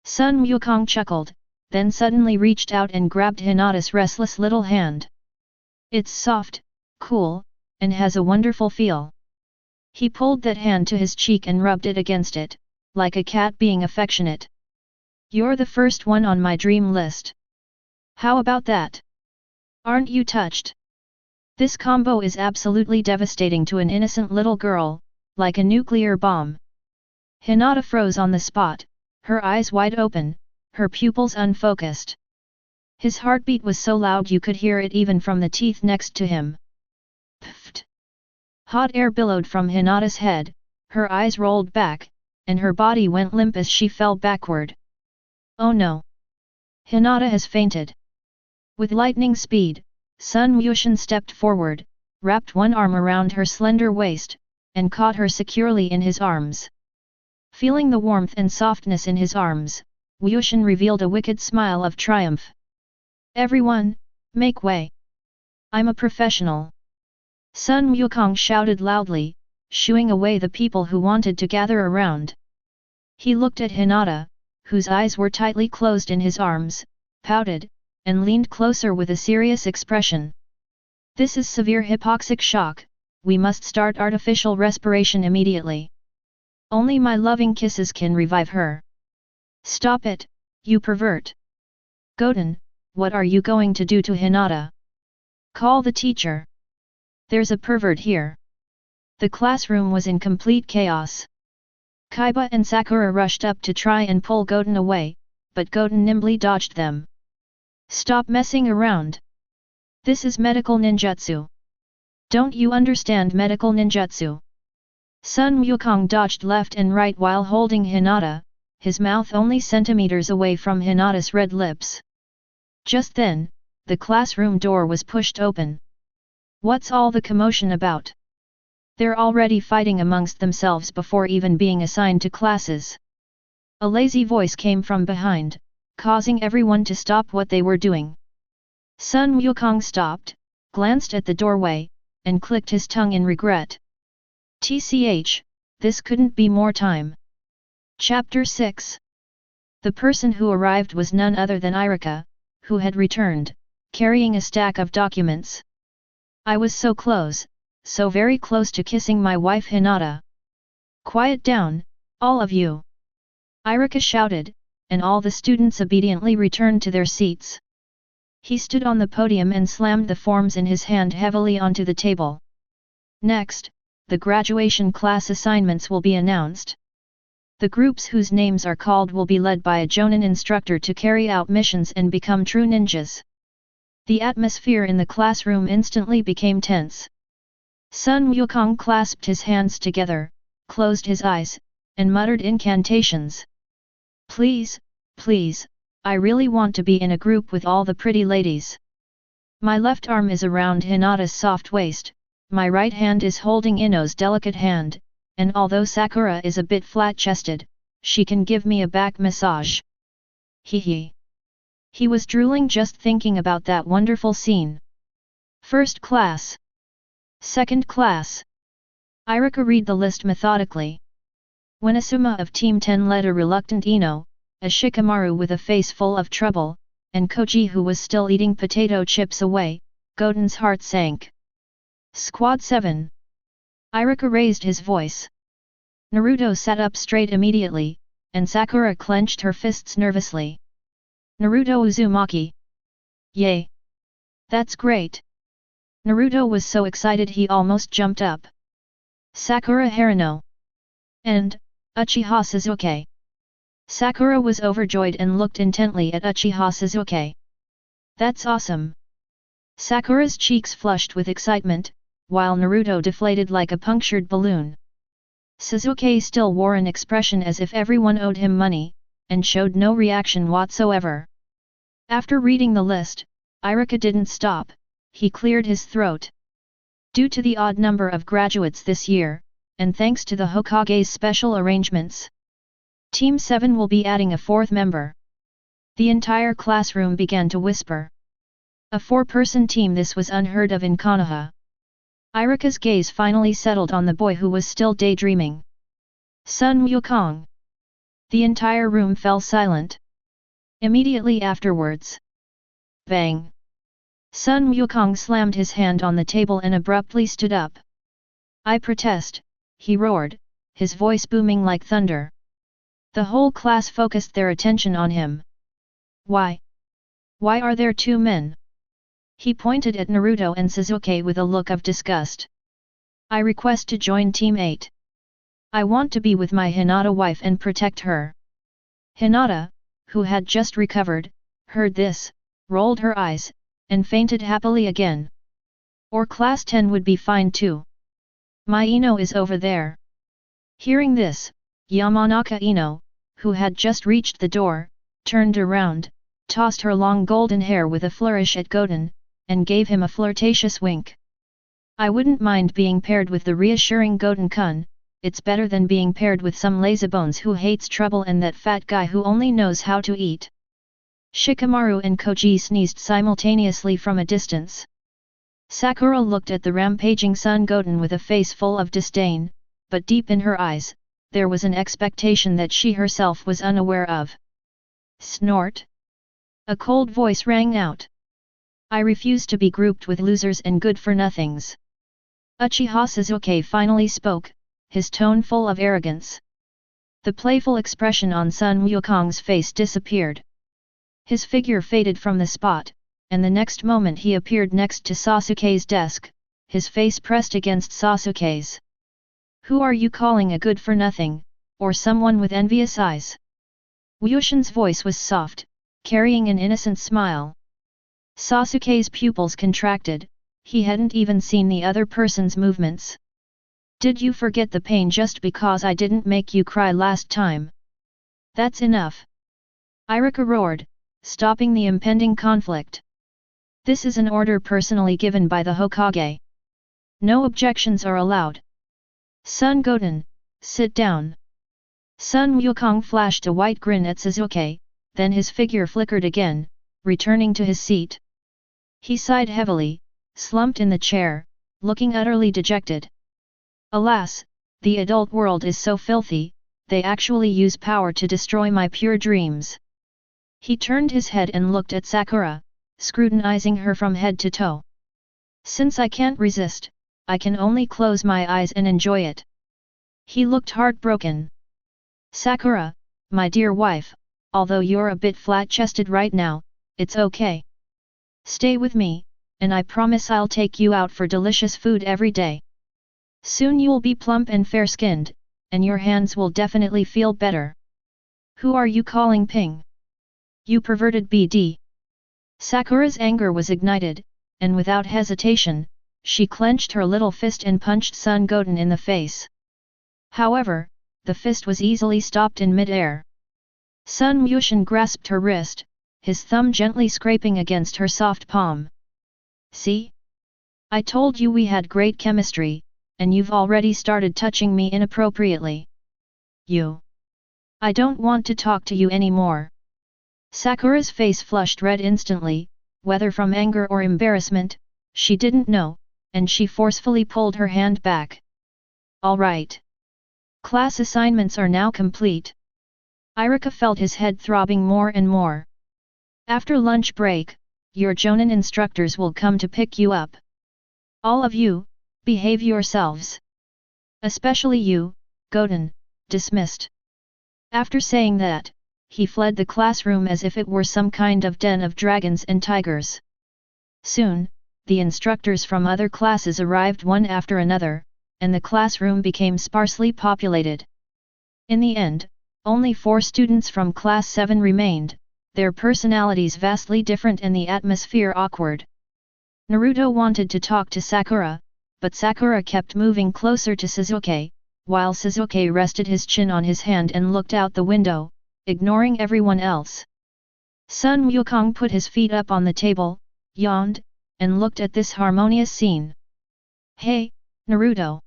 Sun Wukong chuckled, then suddenly reached out and grabbed Hinata's restless little hand. It's soft, cool, and has a wonderful feel. He pulled that hand to his cheek and rubbed it against it, like a cat being affectionate. You're the first one on my dream list. How about that? Aren't you touched? This combo is absolutely devastating to an innocent little girl, like a nuclear bomb. Hinata froze on the spot, her eyes wide open, her pupils unfocused. His heartbeat was so loud you could hear it even from the teeth next to him. Pfft! Hot air billowed from Hinata's head, her eyes rolled back, and her body went limp as she fell backward. Oh no! Hinata has fainted. With lightning speed, Sun Wushin stepped forward, wrapped one arm around her slender waist, and caught her securely in his arms. Feeling the warmth and softness in his arms, Wushin revealed a wicked smile of triumph. Everyone, make way! I'm a professional! Sun Wukong shouted loudly, shooing away the people who wanted to gather around. He looked at Hinata, whose eyes were tightly closed in his arms, pouted, and leaned closer with a serious expression. This is severe hypoxic shock, we must start artificial respiration immediately. Only my loving kisses can revive her. Stop it, you pervert! Goten, what are you going to do to Hinata? Call the teacher. There's a pervert here. The classroom was in complete chaos. Kaiba and Sakura rushed up to try and pull Goten away, but Goten nimbly dodged them. Stop messing around. This is medical ninjutsu. Don't you understand medical ninjutsu? Sun Wukong dodged left and right while holding Hinata, his mouth only centimeters away from Hinata's red lips. Just then, the classroom door was pushed open. What's all the commotion about? They're already fighting amongst themselves before even being assigned to classes. A lazy voice came from behind, causing everyone to stop what they were doing. Sun Wukong stopped, glanced at the doorway, and clicked his tongue in regret. TCH, this couldn't be more time. Chapter 6. The person who arrived was none other than Irika, who had returned, carrying a stack of documents. I was so close, so very close to kissing my wife Hinata. Quiet down, all of you! Irika shouted, and all the students obediently returned to their seats. He stood on the podium and slammed the forms in his hand heavily onto the table. Next, the graduation class assignments will be announced. The groups whose names are called will be led by a Jonin instructor to carry out missions and become true ninjas. The atmosphere in the classroom instantly became tense. Sun Wukong clasped his hands together, closed his eyes, and muttered incantations. Please, please, I really want to be in a group with all the pretty ladies. My left arm is around Hinata's soft waist, my right hand is holding Ino's delicate hand, and although Sakura is a bit flat-chested, she can give me a back massage. Hee. He was drooling just thinking about that wonderful scene. First class. Second class. Irika read the list methodically. When Asuma of Team 10 led a reluctant Ino, a Shikamaru with a face full of trouble, and Koji who was still eating potato chips away, Goten's heart sank. Squad 7. Irika raised his voice. Naruto sat up straight immediately, and Sakura clenched her fists nervously. Naruto Uzumaki. Yay! That's great! Naruto was so excited he almost jumped up. Sakura Harano. And, Uchiha Sasuke. Sakura was overjoyed and looked intently at Uchiha Sasuke. That's awesome! Sakura's cheeks flushed with excitement, while Naruto deflated like a punctured balloon. Sasuke still wore an expression as if everyone owed him money, and showed no reaction whatsoever. After reading the list, Irika didn't stop, he cleared his throat. Due to the odd number of graduates this year, and thanks to the Hokage's special arrangements, Team 7 will be adding a fourth member. The entire classroom began to whisper. A 4-person team, this was unheard of in Konoha. Irika's gaze finally settled on the boy who was still daydreaming. Sun Wukong. The entire room fell silent. Immediately afterwards. Bang! Sun Wukong slammed his hand on the table and abruptly stood up. I protest, he roared, his voice booming like thunder. The whole class focused their attention on him. Why? Why are there 2 men? He pointed at Naruto and Sasuke with a look of disgust. I request to join Team 8. I want to be with my Hinata wife and protect her. Hinata, who had just recovered, heard this, rolled her eyes, and fainted happily again. Or class 10 would be fine too. My Ino is over there. Hearing this, Yamanaka Ino, who had just reached the door, turned around, tossed her long golden hair with a flourish at Goten, and gave him a flirtatious wink. I wouldn't mind being paired with the reassuring Goten-kun, it's better than being paired with some lazybones who hates trouble and that fat guy who only knows how to eat. Shikamaru and Koji sneezed simultaneously from a distance. Sakura looked at the rampaging son Goten with a face full of disdain, but deep in her eyes, there was an expectation that she herself was unaware of. Snort! A cold voice rang out. I refuse to be grouped with losers and good-for-nothings. Uchiha Sasuke finally spoke, his tone full of arrogance. The playful expression on Sun Wukong's face disappeared. His figure faded from the spot, and the next moment he appeared next to Sasuke's desk, his face pressed against Sasuke's. Who are you calling a good-for-nothing, or someone with envious eyes? Wyushin's voice was soft, carrying an innocent smile. Sasuke's pupils contracted, he hadn't even seen the other person's movements. Did you forget the pain just because I didn't make you cry last time? That's enough! Irika roared, stopping the impending conflict. This is an order personally given by the Hokage. No objections are allowed. Son Goten, sit down. Sun Wukong flashed a white grin at Sasuke, then his figure flickered again, returning to his seat. He sighed heavily, slumped in the chair, looking utterly dejected. Alas, the adult world is so filthy, they actually use power to destroy my pure dreams. He turned his head and looked at Sakura, scrutinizing her from head to toe. Since I can't resist, I can only close my eyes and enjoy it. He looked heartbroken. Sakura, my dear wife, although you're a bit flat-chested right now, it's okay. Stay with me, and I promise I'll take you out for delicious food every day. Soon you'll be plump and fair-skinned, and your hands will definitely feel better. Who are you calling Ping? You perverted BD. Sakura's anger was ignited, and without hesitation, she clenched her little fist and punched Son Goten in the face. However, the fist was easily stopped in mid-air. Sun Mushin grasped her wrist, his thumb gently scraping against her soft palm. See? I told you we had great chemistry, and you've already started touching me inappropriately. You. I don't want to talk to you anymore. Sakura's face flushed red instantly, whether from anger or embarrassment, she didn't know, and she forcefully pulled her hand back. All right. Class assignments are now complete. Irika felt his head throbbing more and more. After lunch break, your Jonin instructors will come to pick you up. All of you, behave yourselves. Especially you, Goten, dismissed. After saying that, he fled the classroom as if it were some kind of den of dragons and tigers. Soon, the instructors from other classes arrived one after another, and the classroom became sparsely populated. In the end, only 4 students from Class 7 remained, their personalities vastly different and the atmosphere awkward. Naruto wanted to talk to Sakura, but Sakura kept moving closer to Sasuke, while Sasuke rested his chin on his hand and looked out the window, ignoring everyone else. Sun Wukong put his feet up on the table, yawned, and looked at this harmonious scene. Hey, Naruto!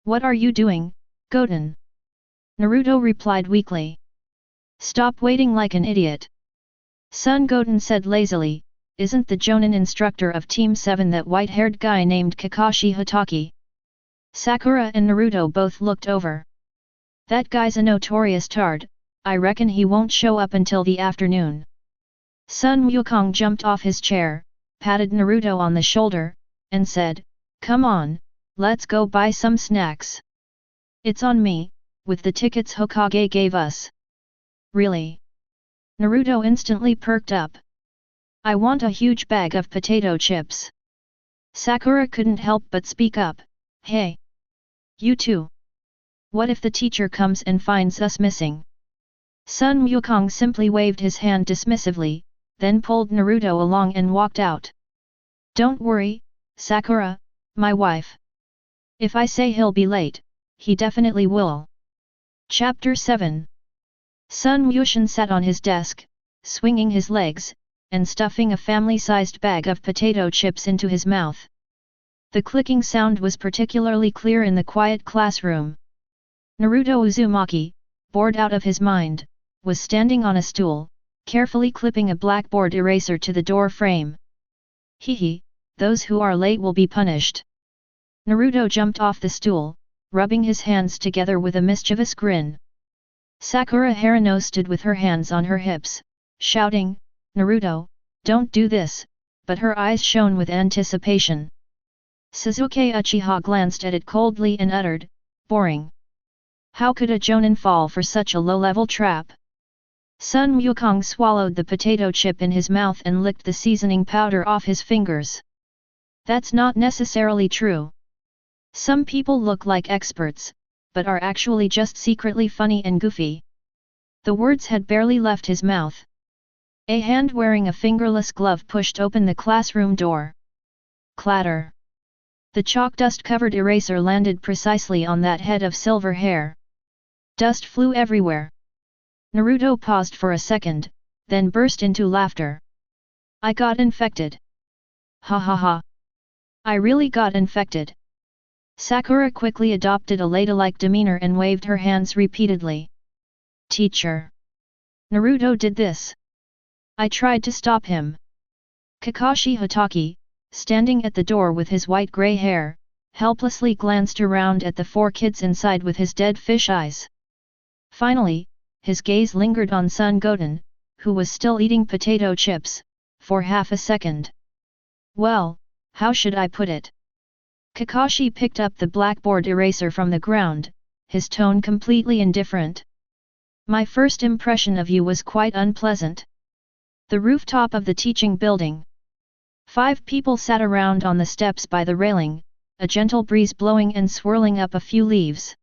What are you doing, Goten? Naruto replied weakly. Stop waiting like an idiot. Son Goten said lazily, isn't the Jonin instructor of Team 7 that white-haired guy named Kakashi Hatake? Sakura and Naruto both looked over. That guy's a notorious tard, I reckon he won't show up until the afternoon. Sun Wukong jumped off his chair, patted Naruto on the shoulder, and said, come on, let's go buy some snacks. It's on me, with the tickets Hokage gave us. Really? Naruto instantly perked up. I want a huge bag of potato chips. Sakura couldn't help but speak up, hey! You too! What if the teacher comes and finds us missing? Sun Wukong simply waved his hand dismissively, then pulled Naruto along and walked out. Don't worry, Sakura, my wife. If I say he'll be late, he definitely will. Chapter 7. Sun Wushan sat on his desk, swinging his legs, and stuffing a family-sized bag of potato chips into his mouth. The clicking sound was particularly clear in the quiet classroom. Naruto Uzumaki, bored out of his mind, was standing on a stool, carefully clipping a blackboard eraser to the door frame. Hee, those who are late will be punished. Naruto jumped off the stool, rubbing his hands together with a mischievous grin. Sakura Haruno stood with her hands on her hips, shouting, Naruto, don't do this, but her eyes shone with anticipation. Sasuke Uchiha glanced at it coldly and uttered, boring. How could a Jonin fall for such a low-level trap? Sun Wukong swallowed the potato chip in his mouth and licked the seasoning powder off his fingers. That's not necessarily true. Some people look like experts, but are actually just secretly funny and goofy. The words had barely left his mouth. A hand wearing a fingerless glove pushed open the classroom door. Clatter. The chalk dust-covered eraser landed precisely on that head of silver hair. Dust flew everywhere. Naruto paused for a second, then burst into laughter. I got infected. Ha ha ha. I really got infected. Sakura quickly adopted a ladylike demeanor and waved her hands repeatedly. Teacher. Naruto did this. I tried to stop him. Kakashi Hatake, standing at the door with his white-gray hair, helplessly glanced around at the four kids inside with his dead fish eyes. Finally, his gaze lingered on son Goten, who was still eating potato chips, for half a second. Well, how should I put it? Kakashi picked up the blackboard eraser from the ground, his tone completely indifferent. My first impression of you was quite unpleasant. The rooftop of the teaching building. 5 people sat around on the steps by the railing, a gentle breeze blowing and swirling up a few leaves.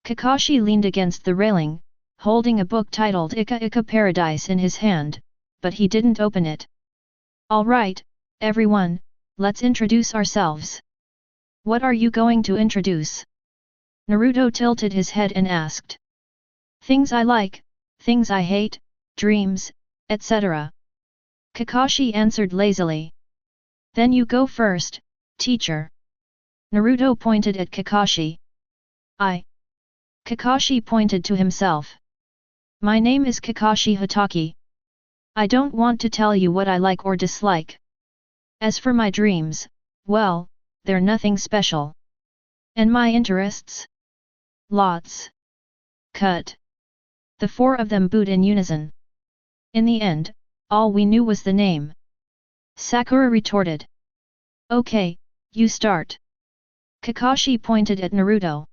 Kakashi leaned against the railing, holding a book titled Ika Ika Paradise in his hand, but he didn't open it. All right, everyone, let's introduce ourselves. What are you going to introduce? Naruto tilted his head and asked. Things I like, things I hate, dreams, etc. Kakashi answered lazily. Then you go first, teacher. Naruto pointed at Kakashi. Kakashi pointed to himself. My name is Kakashi Hatake. I don't want to tell you what I like or dislike. As for my dreams, well, they're nothing special. And my interests? Lots. Cut. The 4 of them booed in unison. In the end, all we knew was the name. Sakura retorted. Okay, you start. Kakashi pointed at Naruto.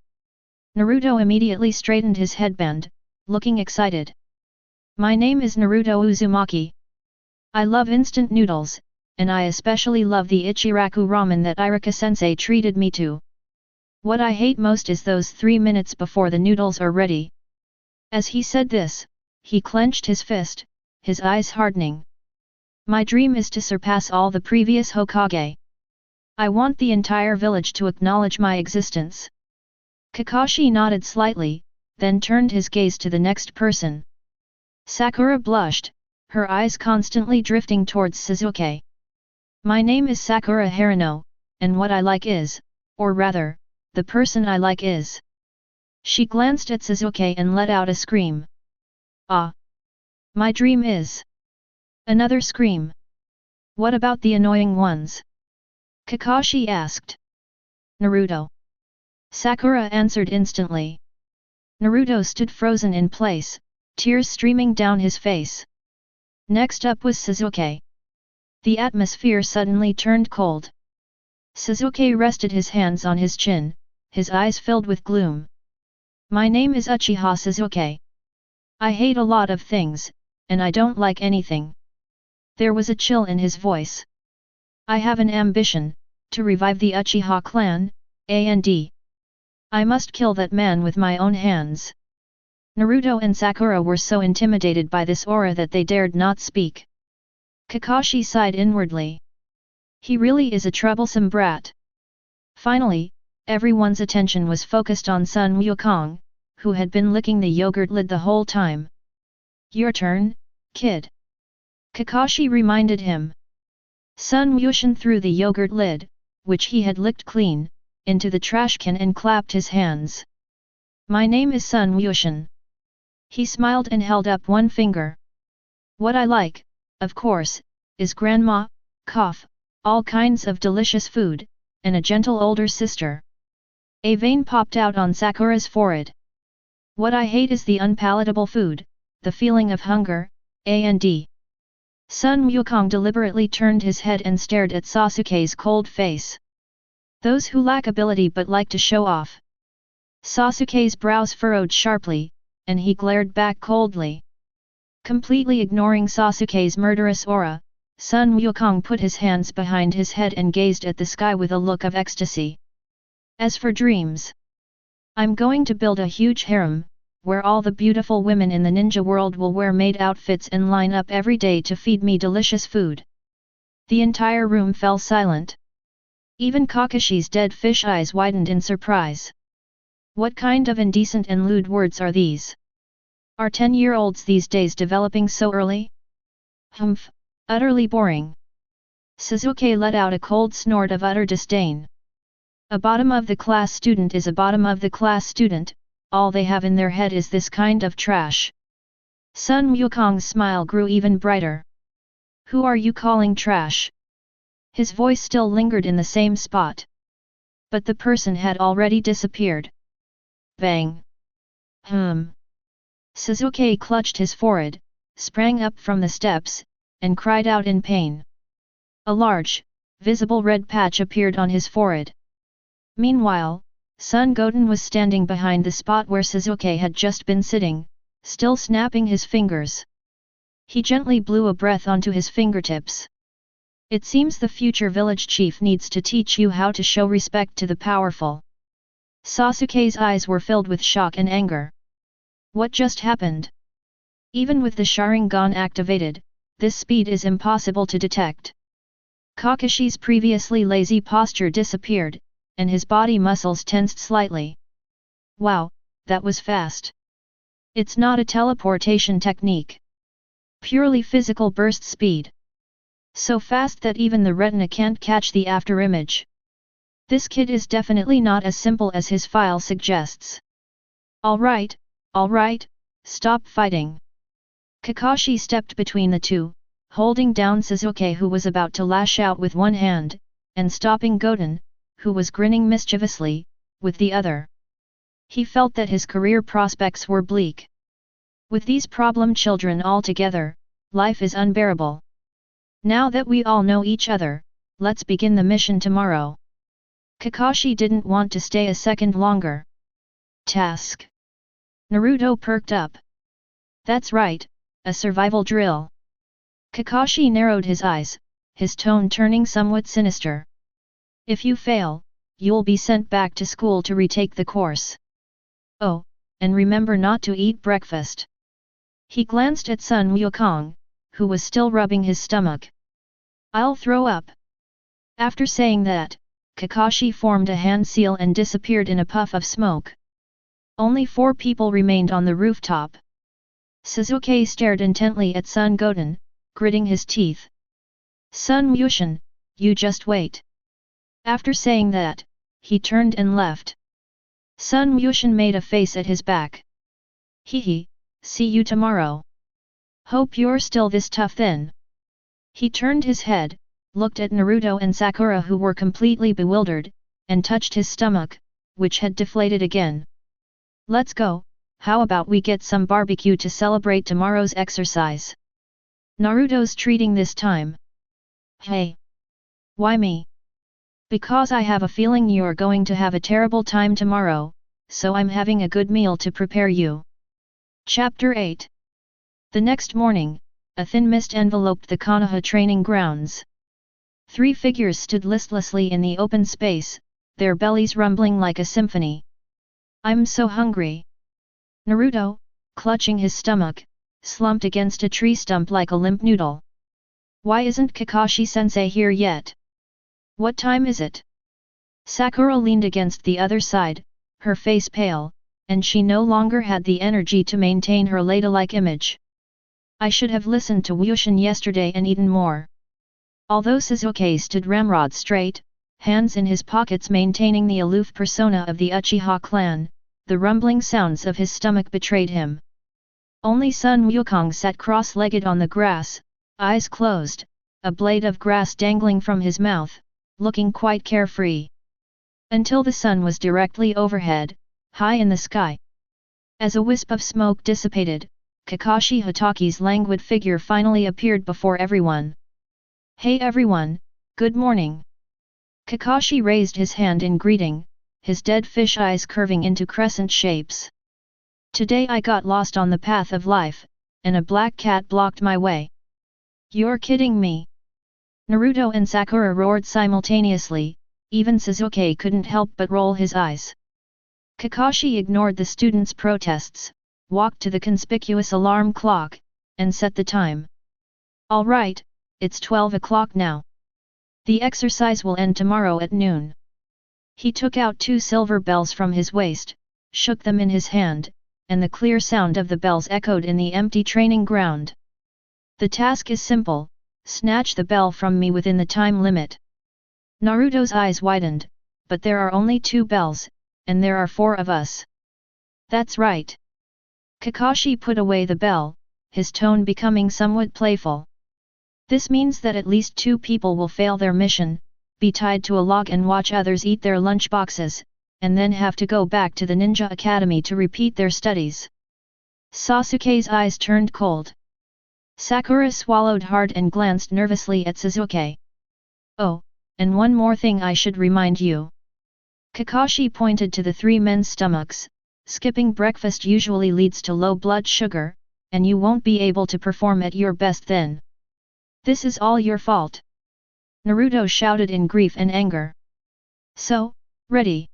Naruto immediately straightened his headband, looking excited. My name is Naruto Uzumaki. I love instant noodles, and I especially love the Ichiraku ramen that Irika-sensei treated me to. What I hate most is those 3 minutes before the noodles are ready. As he said this, he clenched his fist, his eyes hardening. My dream is to surpass all the previous Hokage. I want the entire village to acknowledge my existence. Kakashi nodded slightly, then turned his gaze to the next person. Sakura blushed, her eyes constantly drifting towards Sasuke. My name is Sakura Harino, and what I like is, or rather, the person I like is. She glanced at Sasuke and let out a scream. Ah! My dream is. Another scream. What about the annoying ones? Kakashi asked. Naruto. Sakura answered instantly. Naruto stood frozen in place, tears streaming down his face. Next up was Sasuke. The atmosphere suddenly turned cold. Sasuke rested his hands on his chin, his eyes filled with gloom. My name is Uchiha Sasuke. I hate a lot of things, and I don't like anything. There was a chill in his voice. I have an ambition, to revive the Uchiha clan, and I must kill that man with my own hands. Naruto and Sakura were so intimidated by this aura that they dared not speak. Kakashi sighed inwardly. He really is a troublesome brat. Finally, everyone's attention was focused on Sun Wukong, who had been licking the yogurt lid the whole time. Your turn, kid. Kakashi reminded him. Sun Wukong threw the yogurt lid, which he had licked clean, into the trash can and clapped his hands. My name is Sun Wukong. He smiled and held up one finger. What I like, of course, is grandma, cough, all kinds of delicious food, and a gentle older sister. A vein popped out on Sakura's forehead. What I hate is the unpalatable food, the feeling of hunger, and Sun Wukong deliberately turned his head and stared at Sasuke's cold face. Those who lack ability but like to show off. Sasuke's brows furrowed sharply, and he glared back coldly. Completely ignoring Sasuke's murderous aura, Sun Wukong put his hands behind his head and gazed at the sky with a look of ecstasy. As for dreams, I'm going to build a huge harem, where all the beautiful women in the ninja world will wear maid outfits and line up every day to feed me delicious food. The entire room fell silent. Even Kakashi's dead fish eyes widened in surprise. What kind of indecent and lewd words are these? Are 10-year-olds these days developing so early? Humph, utterly boring. Sasuke let out a cold snort of utter disdain. A bottom-of-the-class student is a bottom-of-the-class student, all they have in their head is this kind of trash. Sun Wukong's smile grew even brighter. Who are you calling trash? His voice still lingered in the same spot. But the person had already disappeared. Bang! Sasuke clutched his forehead, sprang up from the steps, and cried out in pain. A large, visible red patch appeared on his forehead. Meanwhile, Son Goten was standing behind the spot where Sasuke had just been sitting, still snapping his fingers. He gently blew a breath onto his fingertips. It seems the future village chief needs to teach you how to show respect to the powerful. Sasuke's eyes were filled with shock and anger. What just happened? Even with the Sharingan activated, this speed is impossible to detect. Kakashi's previously lazy posture disappeared, and his body muscles tensed slightly. Wow, that was fast. It's not a teleportation technique. Purely physical burst speed. So fast that even the retina can't catch the afterimage. This kid is definitely not as simple as his file suggests. Alright, stop fighting. Kakashi stepped between the two, holding down Sasuke who was about to lash out with one hand, and stopping Goten, who was grinning mischievously, with the other. He felt that his career prospects were bleak. With these problem children all together, life is unbearable. Now that we all know each other, let's begin the mission tomorrow. Kakashi didn't want to stay a second longer. Task. Naruto perked up. That's right, a survival drill. Kakashi narrowed his eyes, his tone turning somewhat sinister. If you fail, you'll be sent back to school to retake the course. Oh, and remember not to eat breakfast. He glanced at Sun Wukong, who was still rubbing his stomach. I'll throw up. After saying that, Kakashi formed a hand seal and disappeared in a puff of smoke. Only 4 people remained on the rooftop. Sasuke stared intently at Son Goten, gritting his teeth. Sun Wushan, you just wait. After saying that, he turned and left. Sun Wushan made a face at his back. Hehe, see you tomorrow. Hope you're still this tough then. He turned his head, looked at Naruto and Sakura who were completely bewildered, and touched his stomach, which had deflated again. Let's go, how about we get some barbecue to celebrate tomorrow's exercise? Naruto's treating this time. Hey! Why me? Because I have a feeling you're going to have a terrible time tomorrow, so I'm having a good meal to prepare you. Chapter 8. The next morning, a thin mist enveloped the Konoha training grounds. 3 figures stood listlessly in the open space, their bellies rumbling like a symphony. I'm so hungry. Naruto, clutching his stomach, slumped against a tree stump like a limp noodle. Why isn't Kakashi-sensei here yet? What time is it? Sakura leaned against the other side, her face pale, and she no longer had the energy to maintain her ladylike image. I should have listened to Wushin yesterday and eaten more. Although Sasuke stood ramrod straight, hands in his pockets maintaining the aloof persona of the Uchiha clan, the rumbling sounds of his stomach betrayed him. Only Sun Wukong sat cross-legged on the grass, eyes closed, a blade of grass dangling from his mouth, looking quite carefree. Until the sun was directly overhead, high in the sky. As a wisp of smoke dissipated, Kakashi Hataki's languid figure finally appeared before everyone. Hey everyone, good morning. Kakashi raised his hand in greeting, his dead fish eyes curving into crescent shapes. Today I got lost on the path of life, and a black cat blocked my way. You're kidding me? Naruto and Sakura roared simultaneously, even Sasuke couldn't help but roll his eyes. Kakashi ignored the students' protests, walked to the conspicuous alarm clock, and set the time. Alright, it's 12 o'clock now. The exercise will end tomorrow at noon. He took out 2 silver bells from his waist, shook them in his hand, and the clear sound of the bells echoed in the empty training ground. The task is simple, snatch the bell from me within the time limit. Naruto's eyes widened, but there are only 2 bells, and there are 4 of us. That's right. Kakashi put away the bell, his tone becoming somewhat playful. This means that at least 2 people will fail their mission, be tied to a log and watch others eat their lunchboxes, and then have to go back to the ninja academy to repeat their studies. Sasuke's eyes turned cold. Sakura swallowed hard and glanced nervously at Sasuke. Oh, and one more thing I should remind you. Kakashi pointed to the 3 men's stomachs. Skipping breakfast usually leads to low blood sugar, and you won't be able to perform at your best then. This is all your fault. Naruto shouted in grief and anger. So, ready.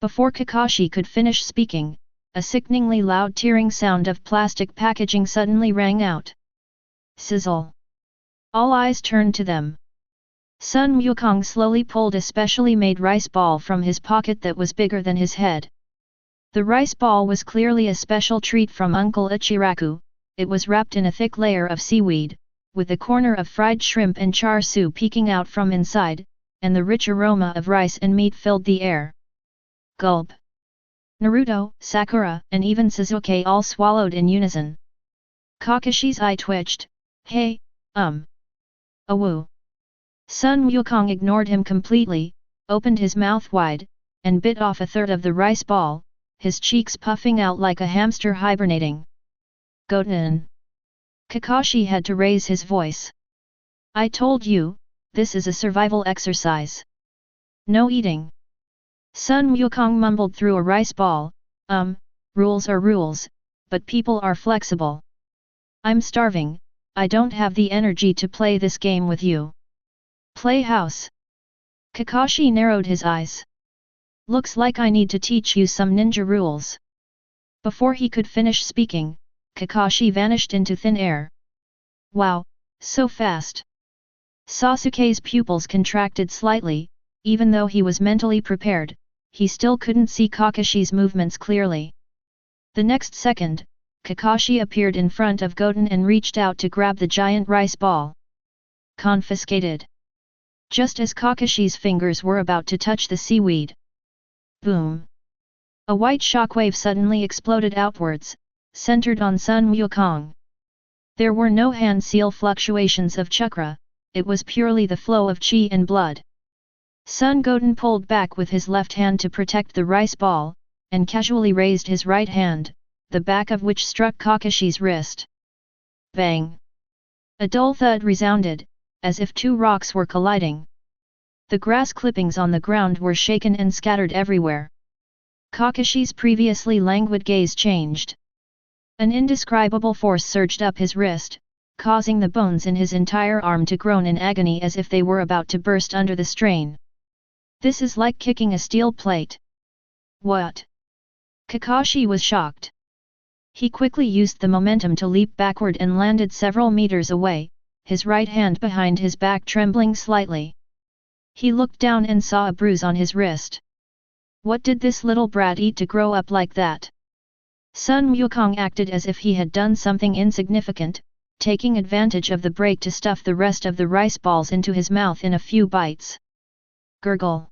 Before Kakashi could finish speaking, a sickeningly loud tearing sound of plastic packaging suddenly rang out. Sizzle. All eyes turned to them. Sun Wukong slowly pulled a specially made rice ball from his pocket that was bigger than his head. The rice ball was clearly a special treat from Uncle Ichiraku. It was wrapped in a thick layer of seaweed, with a corner of fried shrimp and char siu peeking out from inside, and the rich aroma of rice and meat filled the air. Gulp. Naruto, Sakura, and even Sasuke all swallowed in unison. Kakashi's eye twitched. Hey, awoo. Sun Wukong ignored him completely, opened his mouth wide, and bit off a third of the rice ball, his cheeks puffing out like a hamster hibernating. Goten. Kakashi had to raise his voice. I told you, this is a survival exercise. No eating. Sun Wukong mumbled through a rice ball, rules are rules, but people are flexible. I'm starving, I don't have the energy to play this game with you. Play house. Kakashi narrowed his eyes. Looks like I need to teach you some ninja rules. Before he could finish speaking, Kakashi vanished into thin air. Wow, so fast. Sasuke's pupils contracted slightly, even though he was mentally prepared, he still couldn't see Kakashi's movements clearly. The next second, Kakashi appeared in front of Goten and reached out to grab the giant rice ball. Confiscated. Just as Kakashi's fingers were about to touch the seaweed. Boom! A white shockwave suddenly exploded outwards, centered on Sun Wukong. There were no hand-seal fluctuations of chakra, it was purely the flow of chi and blood. Sun Goten pulled back with his left hand to protect the rice ball, and casually raised his right hand, the back of which struck Kakashi's wrist. Bang! A dull thud resounded, as if 2 rocks were colliding. The grass clippings on the ground were shaken and scattered everywhere. Kakashi's previously languid gaze changed. An indescribable force surged up his wrist, causing the bones in his entire arm to groan in agony as if they were about to burst under the strain. This is like kicking a steel plate. What? Kakashi was shocked. He quickly used the momentum to leap backward and landed several meters away, his right hand behind his back trembling slightly. He looked down and saw a bruise on his wrist. What did this little brat eat to grow up like that? Sun Wukong acted as if he had done something insignificant, taking advantage of the break to stuff the rest of the rice balls into his mouth in a few bites. Gurgle.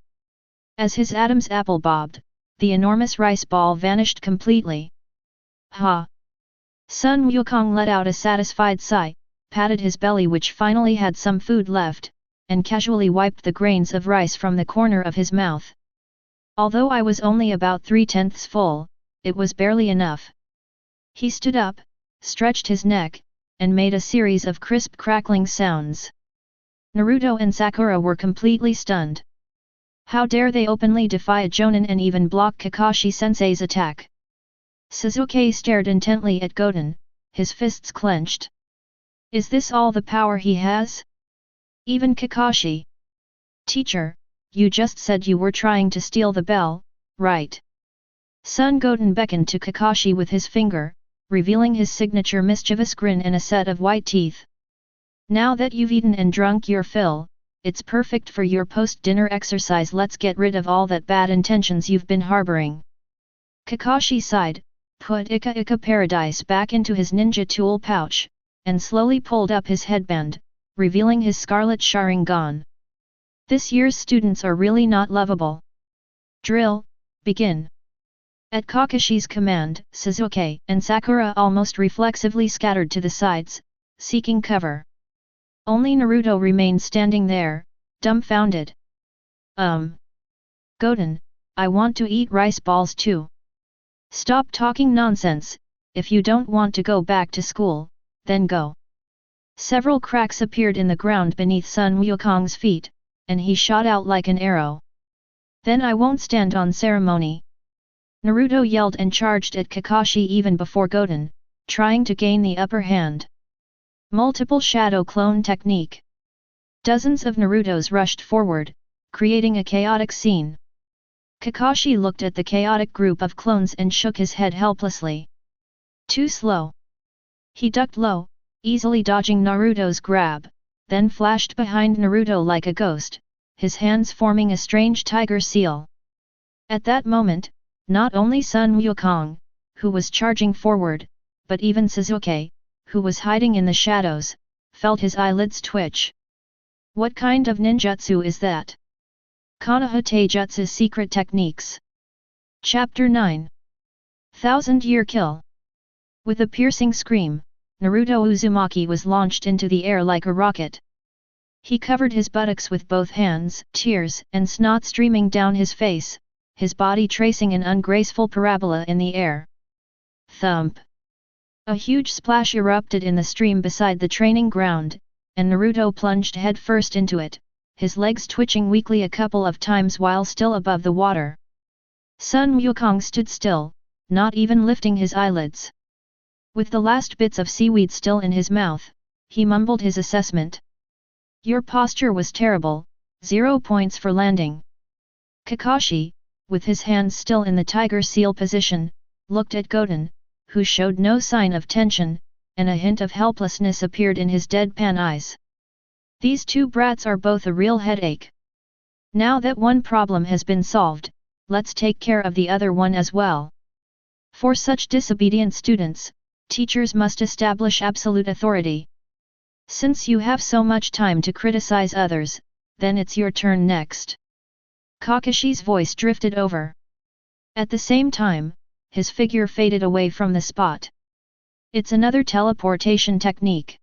As his Adam's apple bobbed, the enormous rice ball vanished completely. Ha! Sun Wukong let out a satisfied sigh, patted his belly which finally had some food left, and casually wiped the grains of rice from the corner of his mouth. Although I was only about 3/10 full, it was barely enough. He stood up, stretched his neck, and made a series of crisp crackling sounds. Naruto and Sakura were completely stunned. How dare they openly defy a Jonin and even block Kakashi-sensei's attack? Sasuke stared intently at Goten, his fists clenched. Is this all the power he has? Even Kakashi? Teacher, you just said you were trying to steal the bell, right? Sun Goten beckoned to Kakashi with his finger, revealing his signature mischievous grin and a set of white teeth. Now that you've eaten and drunk your fill, it's perfect for your post-dinner exercise. Let's get rid of all that bad intentions you've been harboring. Kakashi sighed, put Ika Ika Paradise back into his ninja tool pouch, and slowly pulled up his headband, revealing his scarlet Sharingan. This year's students are really not lovable. Drill, begin. At Kakashi's command, Sasuke and Sakura almost reflexively scattered to the sides, seeking cover. Only Naruto remained standing there, dumbfounded. Goten, I want to eat rice balls too. Stop talking nonsense, if you don't want to go back to school, then go. Several cracks appeared in the ground beneath Sun Wukong's feet, and he shot out like an arrow. Then I won't stand on ceremony. Naruto yelled and charged at Kakashi even before Goten, trying to gain the upper hand. Multiple shadow clone technique. Dozens of Narutos rushed forward, creating a chaotic scene. Kakashi looked at the chaotic group of clones and shook his head helplessly. Too slow. He ducked low, easily dodging Naruto's grab, then flashed behind Naruto like a ghost, his hands forming a strange tiger seal. At that moment, not only Sun Wukong, who was charging forward, but even Sasuke, who was hiding in the shadows, felt his eyelids twitch. What kind of ninjutsu is that? Konoha Taijutsu's secret techniques. Chapter 9. Thousand-Year Kill. With a piercing scream, Naruto Uzumaki was launched into the air like a rocket. He covered his buttocks with both hands, tears and snot streaming down his face, his body tracing an ungraceful parabola in the air. Thump! A huge splash erupted in the stream beside the training ground, and Naruto plunged headfirst into it, his legs twitching weakly a couple of times while still above the water. Sun Wukong stood still, not even lifting his eyelids. With the last bits of seaweed still in his mouth, he mumbled his assessment. Your posture was terrible, 0 points for landing. Kakashi, with his hands still in the tiger seal position, looked at Goten, who showed no sign of tension, and a hint of helplessness appeared in his deadpan eyes. These two brats are both a real headache. Now that one problem has been solved, let's take care of the other one as well. For such disobedient students, teachers must establish absolute authority. Since you have so much time to criticize others, then it's your turn next. Kakashi's voice drifted over. At the same time, his figure faded away from the spot. It's another teleportation technique.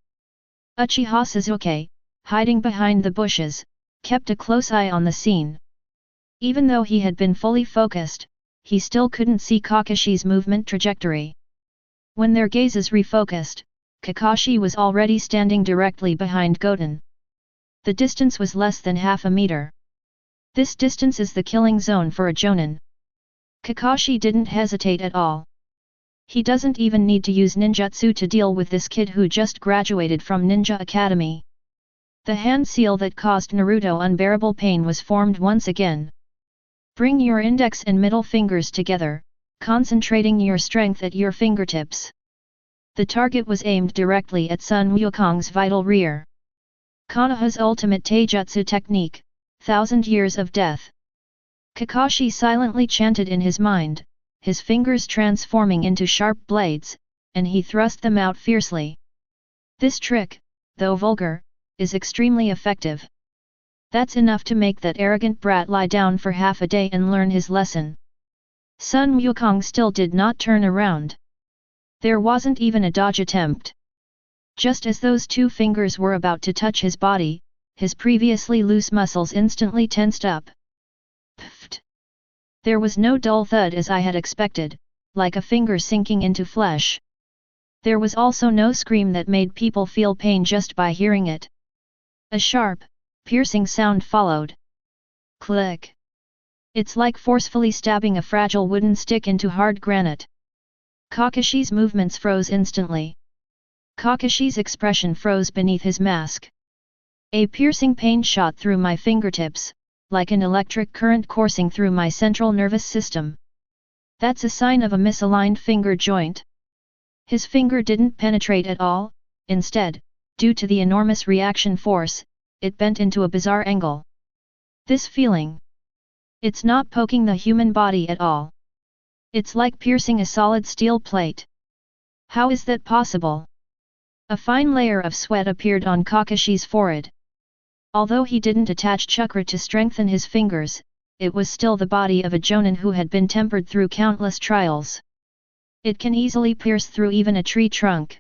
Uchiha Sasuke, hiding behind the bushes, kept a close eye on the scene. Even though he had been fully focused, he still couldn't see Kakashi's movement trajectory. When their gazes refocused, Kakashi was already standing directly behind Goten. The distance was less than half a meter. This distance is the killing zone for a Jonin. Kakashi didn't hesitate at all. He doesn't even need to use ninjutsu to deal with this kid who just graduated from Ninja Academy. The hand seal that caused Naruto unbearable pain was formed once again. Bring your index and middle fingers together, concentrating your strength at your fingertips. The target was aimed directly at Sun Wukong's vital rear. Konoha's ultimate taijutsu technique, 1000 Years of Death. Kakashi silently chanted in his mind, his fingers transforming into sharp blades, and he thrust them out fiercely. This trick, though vulgar, is extremely effective. That's enough to make that arrogant brat lie down for half a day and learn his lesson. Sun Wukong still did not turn around. There wasn't even a dodge attempt. Just as those two fingers were about to touch his body, his previously loose muscles instantly tensed up. Pfft! There was no dull thud as I had expected, like a finger sinking into flesh. There was also no scream that made people feel pain just by hearing it. A sharp, piercing sound followed. Click! It's like forcefully stabbing a fragile wooden stick into hard granite. Kakashi's movements froze instantly. Kakashi's expression froze beneath his mask. A piercing pain shot through my fingertips, like an electric current coursing through my central nervous system. That's a sign of a misaligned finger joint. His finger didn't penetrate at all, instead, due to the enormous reaction force, it bent into a bizarre angle. This feeling. It's not poking the human body at all. It's like piercing a solid steel plate. How is that possible? A fine layer of sweat appeared on Kakashi's forehead. Although he didn't attach chakra to strengthen his fingers, it was still the body of a Jonin who had been tempered through countless trials. It can easily pierce through even a tree trunk.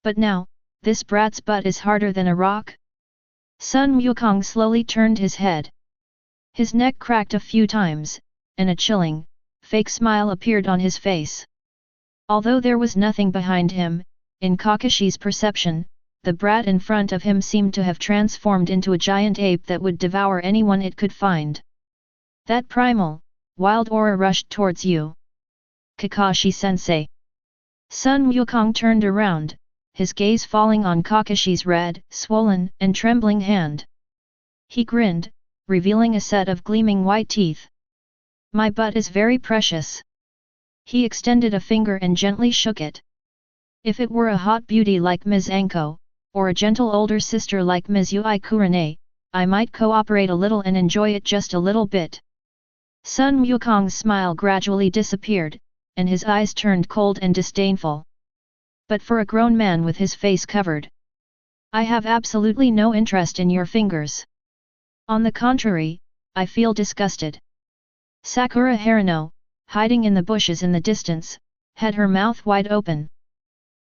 But now, This brat's butt is harder than a rock? Sun Wukong slowly turned his head. His neck cracked a few times, and a chilling, fake smile appeared on his face. Although there was nothing behind him, in Kakashi's perception, the brat in front of him seemed to have transformed into a giant ape that would devour anyone it could find. That primal, wild aura rushed towards you. Kakashi-sensei. Sun Wukong turned around, his gaze falling on Kakashi's red, swollen, and trembling hand. He grinned, revealing a set of gleaming white teeth. My butt is very precious. He extended a finger and gently shook it. If it were a hot beauty like Ms. Anko, or a gentle older sister like Ms. Yui Kurane, I might cooperate a little and enjoy it just a little bit. Sun Wukong's smile gradually disappeared, and his eyes turned cold and disdainful. But for a grown man with his face covered, I have absolutely no interest in your fingers. On the contrary, I feel disgusted. Sakura Harino, hiding in the bushes in the distance, had her mouth wide open.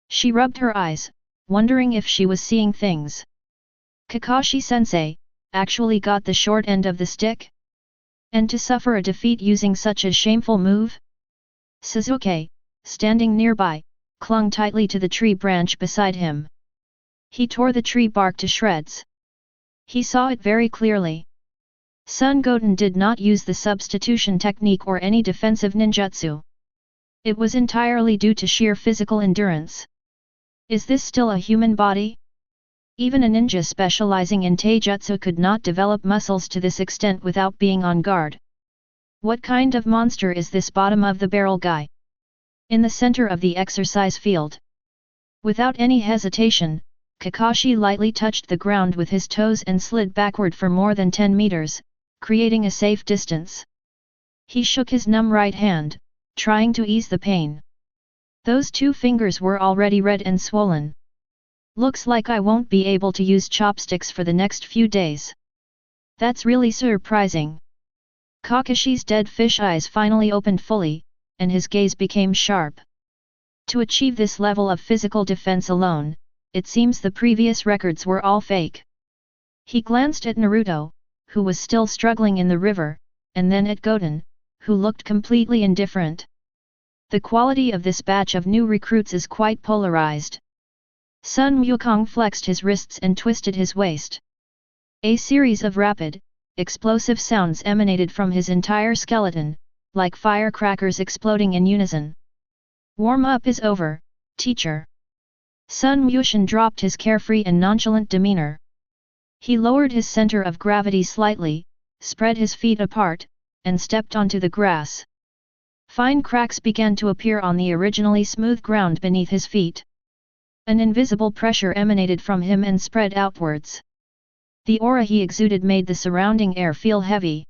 She rubbed her eyes, wondering if she was seeing things. Kakashi-sensei, actually got the short end of the stick? And to suffer a defeat using such a shameful move? Suzuki, standing nearby, clung tightly to the tree branch beside him. He tore the tree bark to shreds. He saw it very clearly. Son Goten did not use the substitution technique or any defensive ninjutsu. It was entirely due to sheer physical endurance. Is this still a human body? Even a ninja specializing in taijutsu could not develop muscles to this extent without being on guard. What kind of monster is this bottom-of-the-barrel guy? In the center of the exercise field. Without any hesitation, Kakashi lightly touched the ground with his toes and slid backward for more than 10 meters, creating a safe distance. He shook his numb right hand, trying to ease the pain. Those 2 fingers were already red and swollen. Looks like I won't be able to use chopsticks for the next few days. That's really surprising. Kakashi's dead fish eyes finally opened fully, and his gaze became sharp. To achieve this level of physical defense alone, it seems the previous records were all fake. He glanced at Naruto, who was still struggling in the river, and then at Goten, who looked completely indifferent. The quality of this batch of new recruits is quite polarized. Sun Wukong flexed his wrists and twisted his waist. A series of rapid, explosive sounds emanated from his entire skeleton, like firecrackers exploding in unison. Warm-up is over, teacher. Sun Wushan dropped his carefree and nonchalant demeanor. He lowered his center of gravity slightly, spread his feet apart, and stepped onto the grass. Fine cracks began to appear on the originally smooth ground beneath his feet. An invisible pressure emanated from him and spread outwards. The aura he exuded made the surrounding air feel heavy.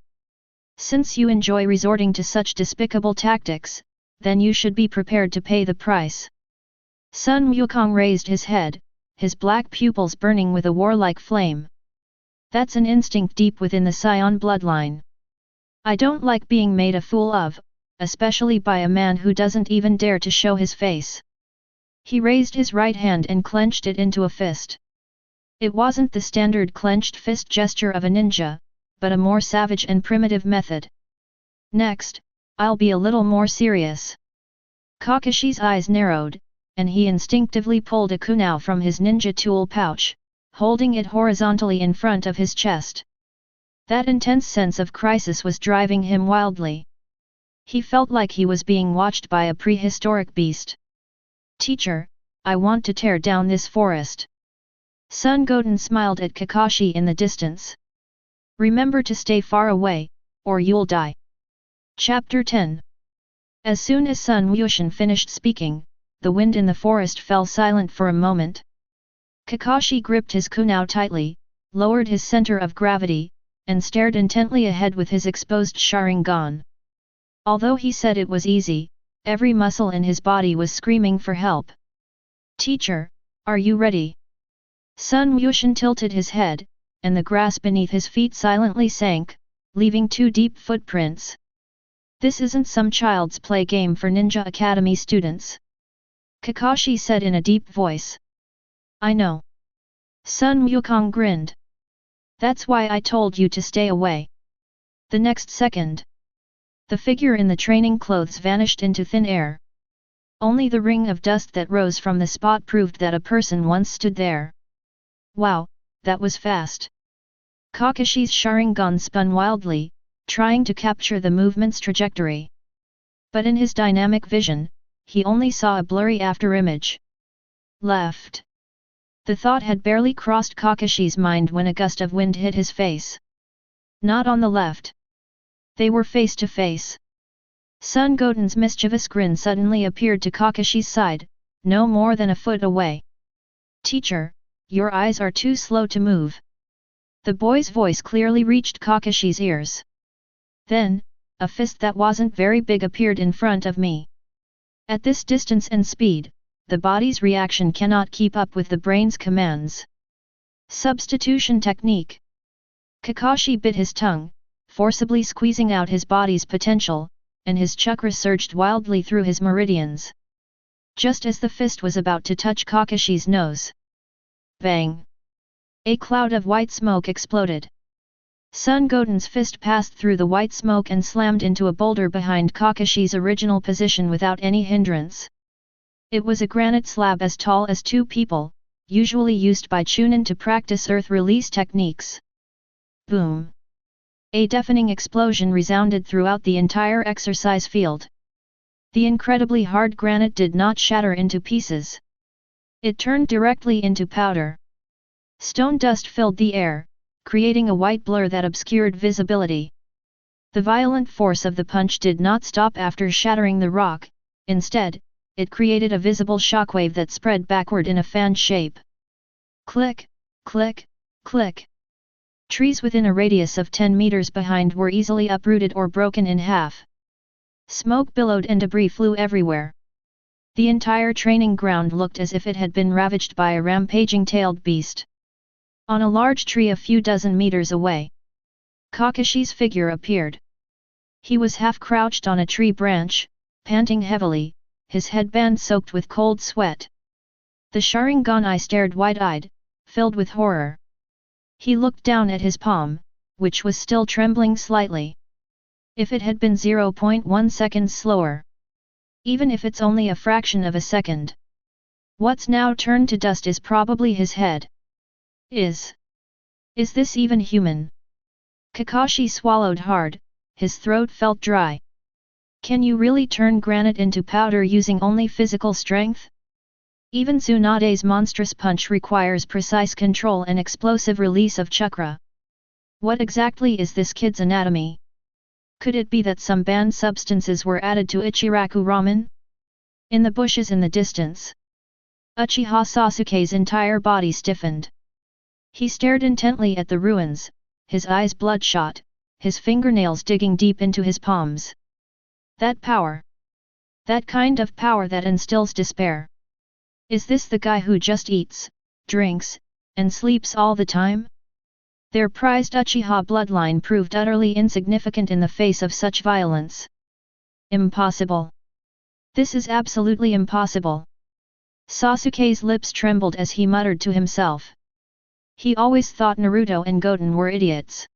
Since you enjoy resorting to such despicable tactics, then you should be prepared to pay the price. Sun Wukong raised his head, his black pupils burning with a warlike flame. That's an instinct deep within the Saiyan bloodline. I don't like being made a fool of, especially by a man who doesn't even dare to show his face. He raised his right hand and clenched it into a fist. It wasn't the standard clenched fist gesture of a ninja, but a more savage and primitive method. Next, I'll be a little more serious. Kakashi's eyes narrowed, and he instinctively pulled a kunai from his ninja tool pouch, holding it horizontally in front of his chest. That intense sense of crisis was driving him wildly. He felt like he was being watched by a prehistoric beast. Teacher, I want to tear down this forest. Sun Goten smiled at Kakashi in the distance. Remember to stay far away, or you'll die. Chapter 10. As soon as Sun Wushan finished speaking, the wind in the forest fell silent for a moment. Kakashi gripped his kunai tightly, lowered his center of gravity, and stared intently ahead with his exposed Sharingan. Although he said it was easy, every muscle in his body was screaming for help. Teacher, are you ready? Sun Wushan tilted his head, and the grass beneath his feet silently sank, leaving 2 deep footprints. This isn't some child's play game for Ninja Academy students. Kakashi said in a deep voice. I know. Sun Wukong grinned. That's why I told you to stay away. The next second, the figure in the training clothes vanished into thin air. Only the ring of dust that rose from the spot proved that a person once stood there. Wow, that was fast. Kakashi's Sharingan spun wildly, trying to capture the movement's trajectory. But in his dynamic vision, he only saw a blurry afterimage. Left. The thought had barely crossed Kakashi's mind when a gust of wind hit his face. Not on the left. They were face to face. Sun Goten's mischievous grin suddenly appeared to Kakashi's side, no more than a foot away. Teacher, your eyes are too slow to move. The boy's voice clearly reached Kakashi's ears. Then, a fist that wasn't very big appeared in front of me. At this distance and speed, the body's reaction cannot keep up with the brain's commands. Substitution technique. Kakashi bit his tongue, forcibly squeezing out his body's potential, and his chakra surged wildly through his meridians. Just as the fist was about to touch Kakashi's nose. Bang! A cloud of white smoke exploded. Sun Goten's fist passed through the white smoke and slammed into a boulder behind Kakashi's original position without any hindrance. It was a granite slab as tall as two people, usually used by Chunin to practice earth release techniques. Boom! A deafening explosion resounded throughout the entire exercise field. The incredibly hard granite did not shatter into pieces. It turned directly into powder. Stone dust filled the air, creating a white blur that obscured visibility. The violent force of the punch did not stop after shattering the rock, instead, it created a visible shockwave that spread backward in a fan shape. Click, click, click. Trees within a radius of 10 meters behind were easily uprooted or broken in half. Smoke billowed and debris flew everywhere. The entire training ground looked as if it had been ravaged by a rampaging tailed beast. On a large tree a few dozen meters away, Kakashi's figure appeared. He was half crouched on a tree branch, panting heavily, his headband soaked with cold sweat. The Sharingan eye stared wide-eyed, filled with horror. He looked down at his palm, which was still trembling slightly. If it had been 0.1 seconds slower. Even if it's only a fraction of a second. What's now turned to dust is probably his head. Is this even human? Kakashi swallowed hard, his throat felt dry. Can you really turn granite into powder using only physical strength? Even Tsunade's monstrous punch requires precise control and explosive release of chakra. What exactly is this kid's anatomy? Could it be that some banned substances were added to Ichiraku ramen? In the bushes in the distance, Uchiha Sasuke's entire body stiffened. He stared intently at the ruins, his eyes bloodshot, his fingernails digging deep into his palms. That power! That kind of power that instills despair. Is this the guy who just eats, drinks, and sleeps all the time? Their prized Uchiha bloodline proved utterly insignificant in the face of such violence. Impossible. This is absolutely impossible. Sasuke's lips trembled as he muttered to himself. He always thought Naruto and Goten were idiots.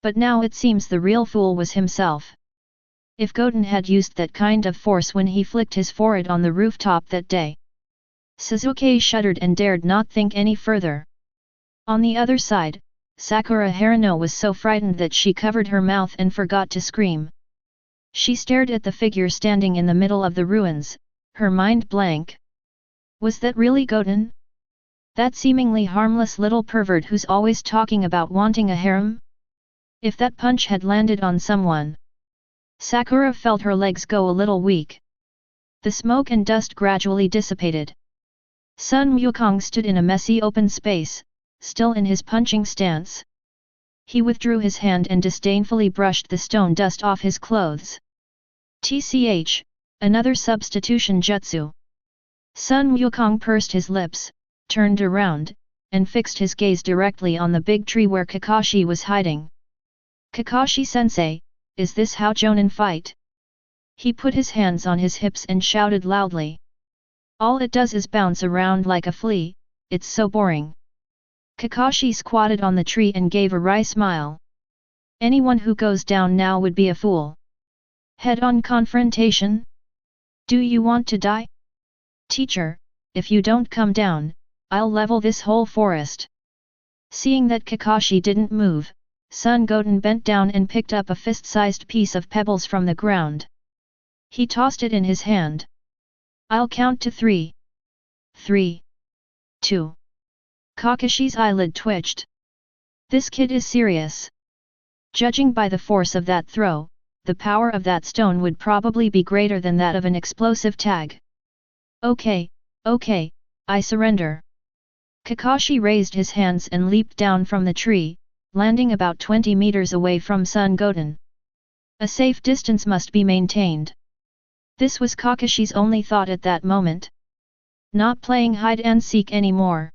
But now it seems the real fool was himself. If Goten had used that kind of force when he flicked his forehead on the rooftop that day. Sasuke shuddered and dared not think any further. On the other side, Sakura Haruno was so frightened that she covered her mouth and forgot to scream. She stared at the figure standing in the middle of the ruins, her mind blank. Was that really Goten? That seemingly harmless little pervert who's always talking about wanting a harem? If that punch had landed on someone. Sakura felt her legs go a little weak. The smoke and dust gradually dissipated. Sun Wukong stood in a messy open space, still in his punching stance. He withdrew his hand and disdainfully brushed the stone dust off his clothes. TCH, another substitution jutsu. Sun Wukong pursed his lips, turned around, and fixed his gaze directly on the big tree where Kakashi was hiding. Kakashi-sensei, is this how Jonin fight? He put his hands on his hips and shouted loudly. All it does is bounce around like a flea, it's so boring. Kakashi squatted on the tree and gave a wry smile. Anyone who goes down now would be a fool. Head-on confrontation? Do you want to die? Teacher, if you don't come down, I'll level this whole forest. Seeing that Kakashi didn't move, Son Goten bent down and picked up a fist-sized piece of pebbles from the ground. He tossed it in his hand. I'll count to 3. 3. 2. Kakashi's eyelid twitched. This kid is serious. Judging by the force of that throw, the power of that stone would probably be greater than that of an explosive tag. Okay, I surrender. Kakashi raised his hands and leaped down from the tree, landing about 20 meters away from Son Goten. A safe distance must be maintained. This was Kakashi's only thought at that moment. Not playing hide-and-seek anymore.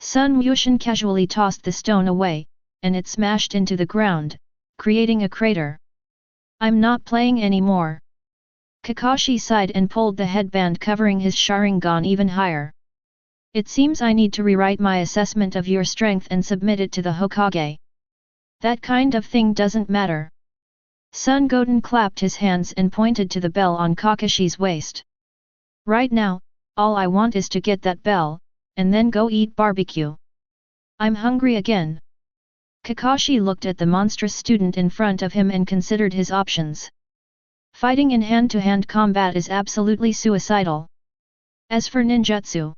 Sun Wushan casually tossed the stone away, and it smashed into the ground, creating a crater. I'm not playing anymore. Kakashi sighed and pulled the headband covering his Sharingan even higher. It seems I need to rewrite my assessment of your strength and submit it to the Hokage. That kind of thing doesn't matter. Son Goten clapped his hands and pointed to the bell on Kakashi's waist. Right now, all I want is to get that bell, and then go eat barbecue. I'm hungry again. Kakashi looked at the monstrous student in front of him and considered his options. Fighting in hand-to-hand combat is absolutely suicidal. As for ninjutsu,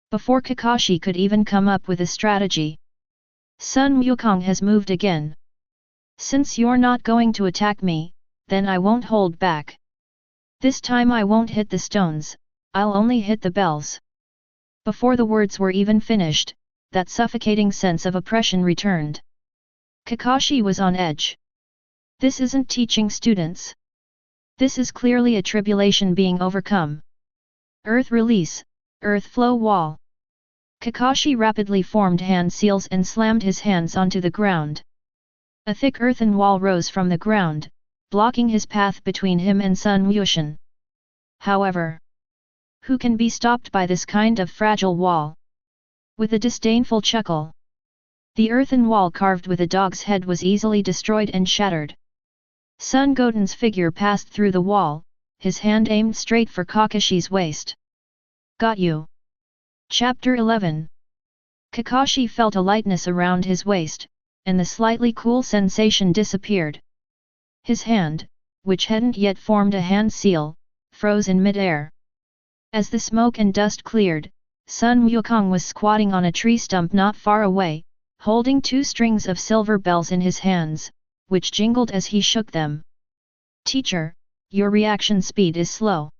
before Kakashi could even come up with a strategy, Sun Wukong has moved again. Since you're not going to attack me, then I won't hold back. This time I won't hit the stones, I'll only hit the bells. Before the words were even finished, that suffocating sense of oppression returned. Kakashi was on edge. This isn't teaching students. This is clearly a tribulation being overcome. Earth release, earth flow wall. Kakashi rapidly formed hand seals and slammed his hands onto the ground. A thick earthen wall rose from the ground, blocking his path between him and Sun Wushan. However, who can be stopped by this kind of fragile wall? With a disdainful chuckle, the earthen wall carved with a dog's head was easily destroyed and shattered. Son Goten's figure passed through the wall, his hand aimed straight for Kakashi's waist. Got you. Chapter 11. Kakashi felt a lightness around his waist, and the slightly cool sensation disappeared. His hand, which hadn't yet formed a hand seal, froze in mid-air. As the smoke and dust cleared, Sun Wukong was squatting on a tree stump not far away, holding 2 strings of silver bells in his hands, which jingled as he shook them. Teacher, your reaction speed is slow.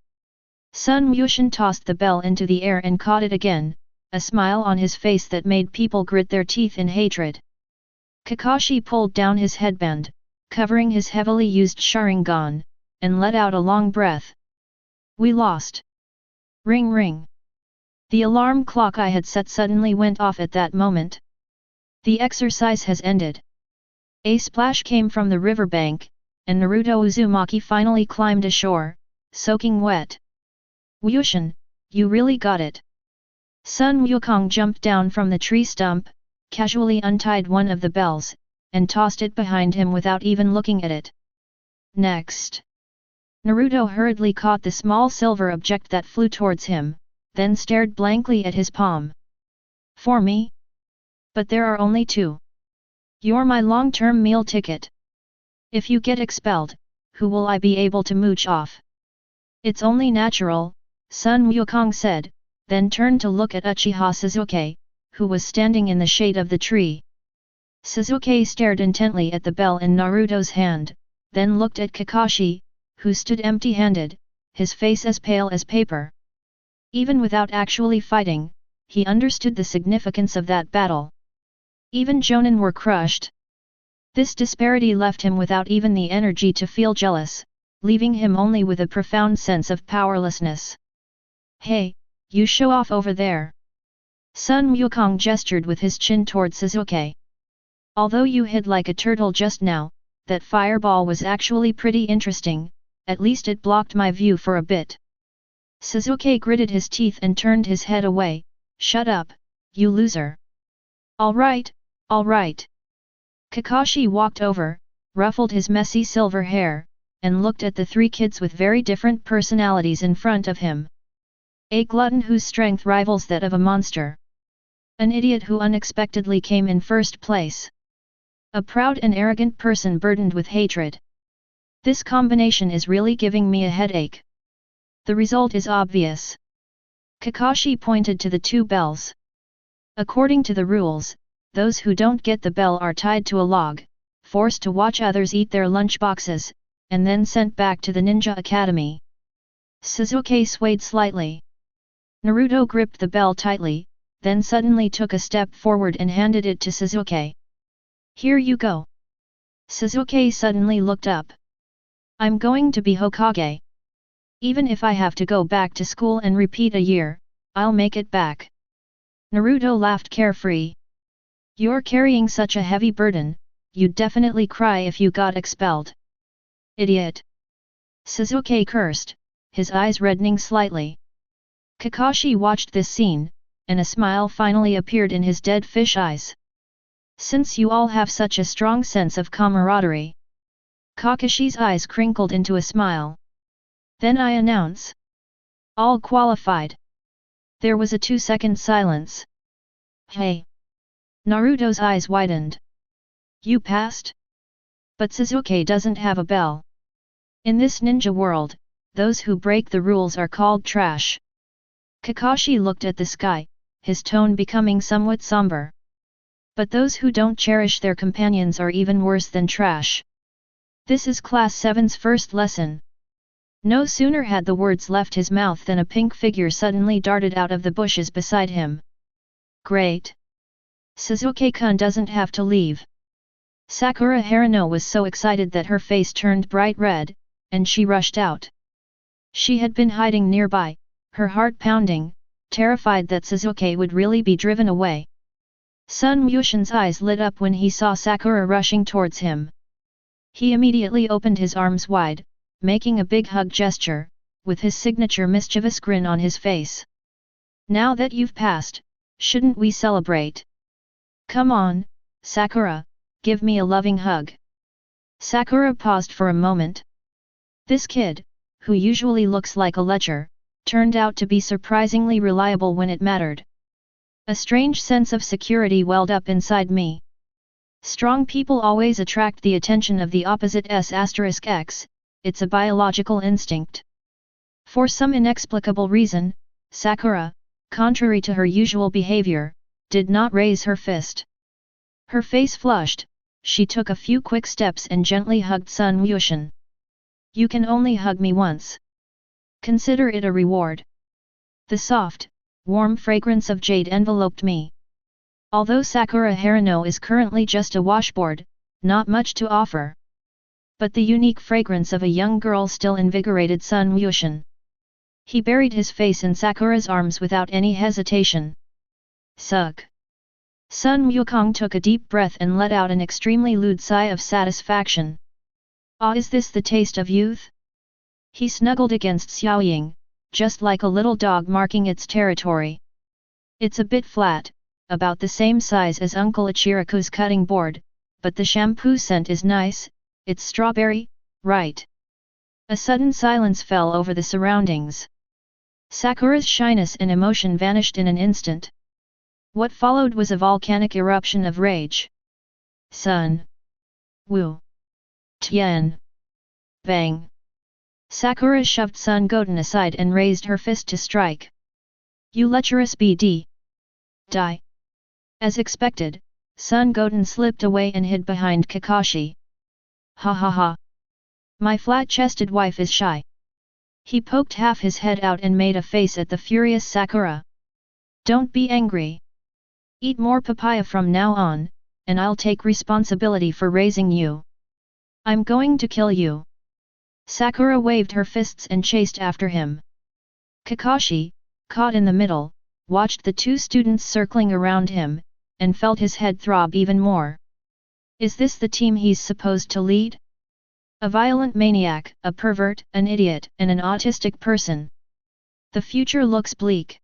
Sun Wushan tossed the bell into the air and caught it again, a smile on his face that made people grit their teeth in hatred. Kakashi pulled down his headband, covering his heavily used Sharingan, and let out a long breath. We lost. Ring ring. The alarm clock I had set suddenly went off at that moment. The exercise has ended. A splash came from the riverbank, and Naruto Uzumaki finally climbed ashore, soaking wet. Wushan, you really got it. Sun Wukong jumped down from the tree stump, casually untied one of the bells, and tossed it behind him without even looking at it. Next, Naruto hurriedly caught the small silver object that flew towards him, then stared blankly at his palm. For me? But there are only 2. You're my long-term meal ticket. If you get expelled, who will I be able to mooch off? It's only natural, Sun Wukong said, then turned to look at Uchiha Sasuke, who was standing in the shade of the tree. Sasuke stared intently at the bell in Naruto's hand, then looked at Kakashi, who stood empty-handed, his face as pale as paper. Even without actually fighting, he understood the significance of that battle. Even Jonin were crushed. This disparity left him without even the energy to feel jealous, leaving him only with a profound sense of powerlessness. Hey, you show off over there. Sun Wukong gestured with his chin toward Sasuke. Although you hid like a turtle just now, that fireball was actually pretty interesting, at least it blocked my view for a bit. Sasuke gritted his teeth and turned his head away. Shut up, you loser. Alright, alright. Kakashi walked over, ruffled his messy silver hair, and looked at the three kids with very different personalities in front of him. A glutton whose strength rivals that of a monster. An idiot who unexpectedly came in first place. A proud and arrogant person burdened with hatred. This combination is really giving me a headache. The result is obvious. Kakashi pointed to the two bells. According to the rules, those who don't get the bell are tied to a log, forced to watch others eat their lunchboxes, and then sent back to the ninja academy. Sasuke swayed slightly. Naruto gripped the bell tightly, then suddenly took a step forward and handed it to Sasuke. Here you go. Sasuke suddenly looked up. I'm going to be Hokage. Even if I have to go back to school and repeat a year, I'll make it back. Naruto laughed carefree. You're carrying such a heavy burden, you'd definitely cry if you got expelled. Idiot. Sasuke cursed, his eyes reddening slightly. Kakashi watched this scene, and a smile finally appeared in his dead fish eyes. Since you all have such a strong sense of camaraderie. Kakashi's eyes crinkled into a smile. Then I announce. All qualified. There was a 2-second silence. Hey! Naruto's eyes widened. You passed? But Sasuke doesn't have a bell. In this ninja world, those who break the rules are called trash. Kakashi looked at the sky, his tone becoming somewhat somber. But those who don't cherish their companions are even worse than trash. This is Class 7's first lesson. No sooner had the words left his mouth than a pink figure suddenly darted out of the bushes beside him. Great! Sasuke-kun doesn't have to leave. Sakura Haruno was so excited that her face turned bright red, and she rushed out. She had been hiding nearby, her heart pounding, terrified that Sasuke would really be driven away. Sun Mushin's eyes lit up when he saw Sakura rushing towards him. He immediately opened his arms wide, making a big hug gesture, with his signature mischievous grin on his face. Now that you've passed, shouldn't we celebrate? Come on, Sakura, give me a loving hug. Sakura paused for a moment. This kid, who usually looks like a lecher, turned out to be surprisingly reliable when it mattered. A strange sense of security welled up inside me. Strong people always attract the attention of the opposite s*x, it's a biological instinct. For some inexplicable reason, Sakura, contrary to her usual behavior, did not raise her fist. Her face flushed, she took a few quick steps and gently hugged Sun Mushin. You can only hug me once. Consider it a reward. The soft, warm fragrance of jade enveloped me. Although Sakura Haruno is currently just a washboard, not much to offer. But the unique fragrance of a young girl still invigorated Sun Mushin. He buried his face in Sakura's arms without any hesitation. Sugh. Sun Wukong took a deep breath and let out an extremely lewd sigh of satisfaction. Ah, is this the taste of youth? He snuggled against Xiaoying, just like a little dog marking its territory. It's a bit flat, about the same size as Uncle Ichiraku's cutting board, but the shampoo scent is nice, it's strawberry, right? A sudden silence fell over the surroundings. Sakura's shyness and emotion vanished in an instant. What followed was a volcanic eruption of rage. Sun. Wu. Tian. Bang. Sakura shoved Sun Goten aside and raised her fist to strike. You lecherous BD. Die. As expected, Sun Goten slipped away and hid behind Kakashi. Ha ha ha. My flat-chested wife is shy. He poked half his head out and made a face at the furious Sakura. Don't be angry. Eat more papaya from now on, and I'll take responsibility for raising you. I'm going to kill you. Sakura waved her fists and chased after him. Kakashi, caught in the middle, watched the two students circling around him, and felt his head throb even more. Is this the team he's supposed to lead? A violent maniac, a pervert, an idiot, and an autistic person. The future looks bleak.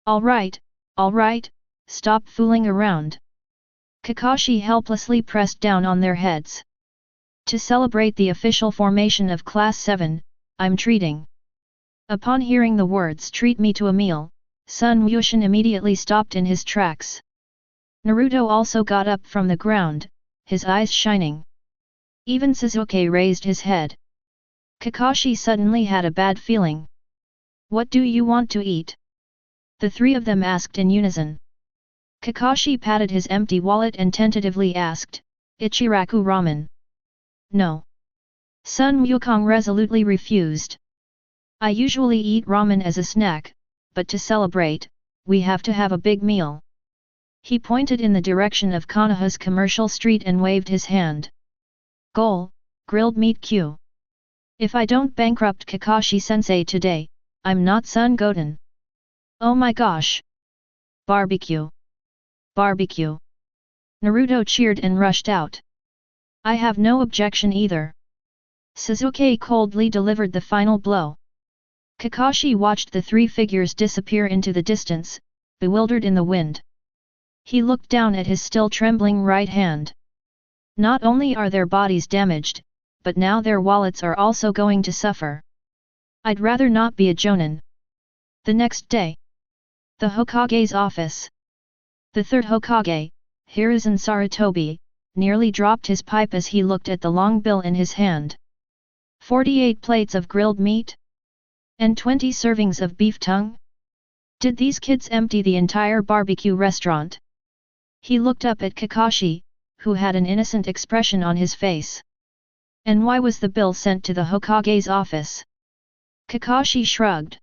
All right, stop fooling around. Kakashi helplessly pressed down on their heads. To celebrate the official formation of Class 7, I'm treating. Upon hearing the words treat me to a meal, Sun Wushan immediately stopped in his tracks. Naruto also got up from the ground, his eyes shining. Even Sasuke raised his head. Kakashi suddenly had a bad feeling. What do you want to eat? The three of them asked in unison. Kakashi patted his empty wallet and tentatively asked, Ichiraku ramen. No. Sun Wukong resolutely refused. I usually eat ramen as a snack, but to celebrate, we have to have a big meal. He pointed in the direction of Konoha's commercial street and waved his hand. Goal, grilled meat Q. If I don't bankrupt Kakashi-sensei today, I'm not Son Goten. Oh my gosh! Barbecue! Barbecue! Naruto cheered and rushed out. I have no objection either. Sasuke coldly delivered the final blow. Kakashi watched the three figures disappear into the distance, bewildered in the wind. He looked down at his still trembling right hand. Not only are their bodies damaged, but now their wallets are also going to suffer. I'd rather not be a jonin. The next day. The Hokage's office. The third Hokage, Hiruzen Sarutobi, nearly dropped his pipe as he looked at the long bill in his hand. 48 plates of grilled meat? And 20 servings of beef tongue? Did these kids empty the entire barbecue restaurant? He looked up at Kakashi, who had an innocent expression on his face. And why was the bill sent to the Hokage's office? Kakashi shrugged.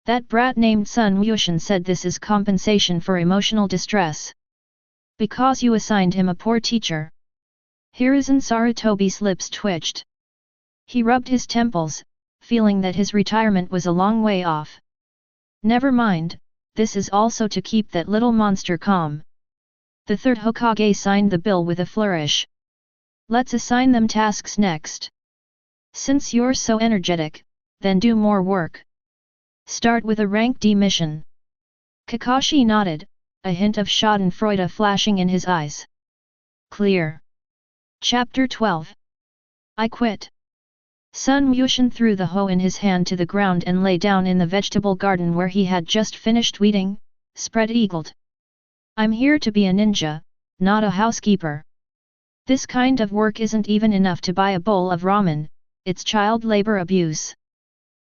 That brat named Sun Wushan said this is compensation for emotional distress. Because you assigned him a poor teacher. Hiruzen Sarutobi's lips twitched. He rubbed his temples, feeling that his retirement was a long way off. Never mind, this is also to keep that little monster calm. The third Hokage signed the bill with a flourish. Let's assign them tasks next. Since you're so energetic, then do more work. Start with a rank D mission. Kakashi nodded, a hint of schadenfreude flashing in his eyes. Clear. Chapter 12. I quit. Sun Wushan threw the hoe in his hand to the ground and lay down in the vegetable garden where he had just finished weeding, spread-eagled. I'm here to be a ninja, not a housekeeper. This kind of work isn't even enough to buy a bowl of ramen, it's child labor abuse.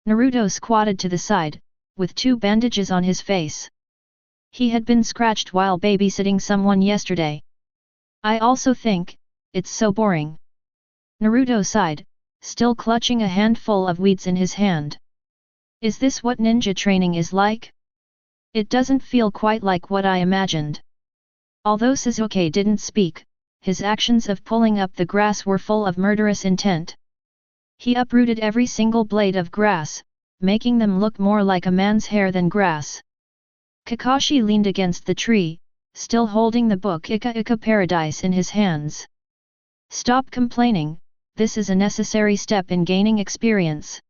Naruto squatted to the side, with 2 bandages on his face. He had been scratched while babysitting someone yesterday. I also think, it's so boring. Naruto sighed, still clutching a handful of weeds in his hand. Is this what ninja training is like? It doesn't feel quite like what I imagined. Although Sasuke didn't speak, his actions of pulling up the grass were full of murderous intent. He uprooted every single blade of grass, making them look more like a man's hair than grass. Kakashi leaned against the tree, still holding the book Ika Ika Paradise in his hands. Stop complaining, this is a necessary step in gaining experience.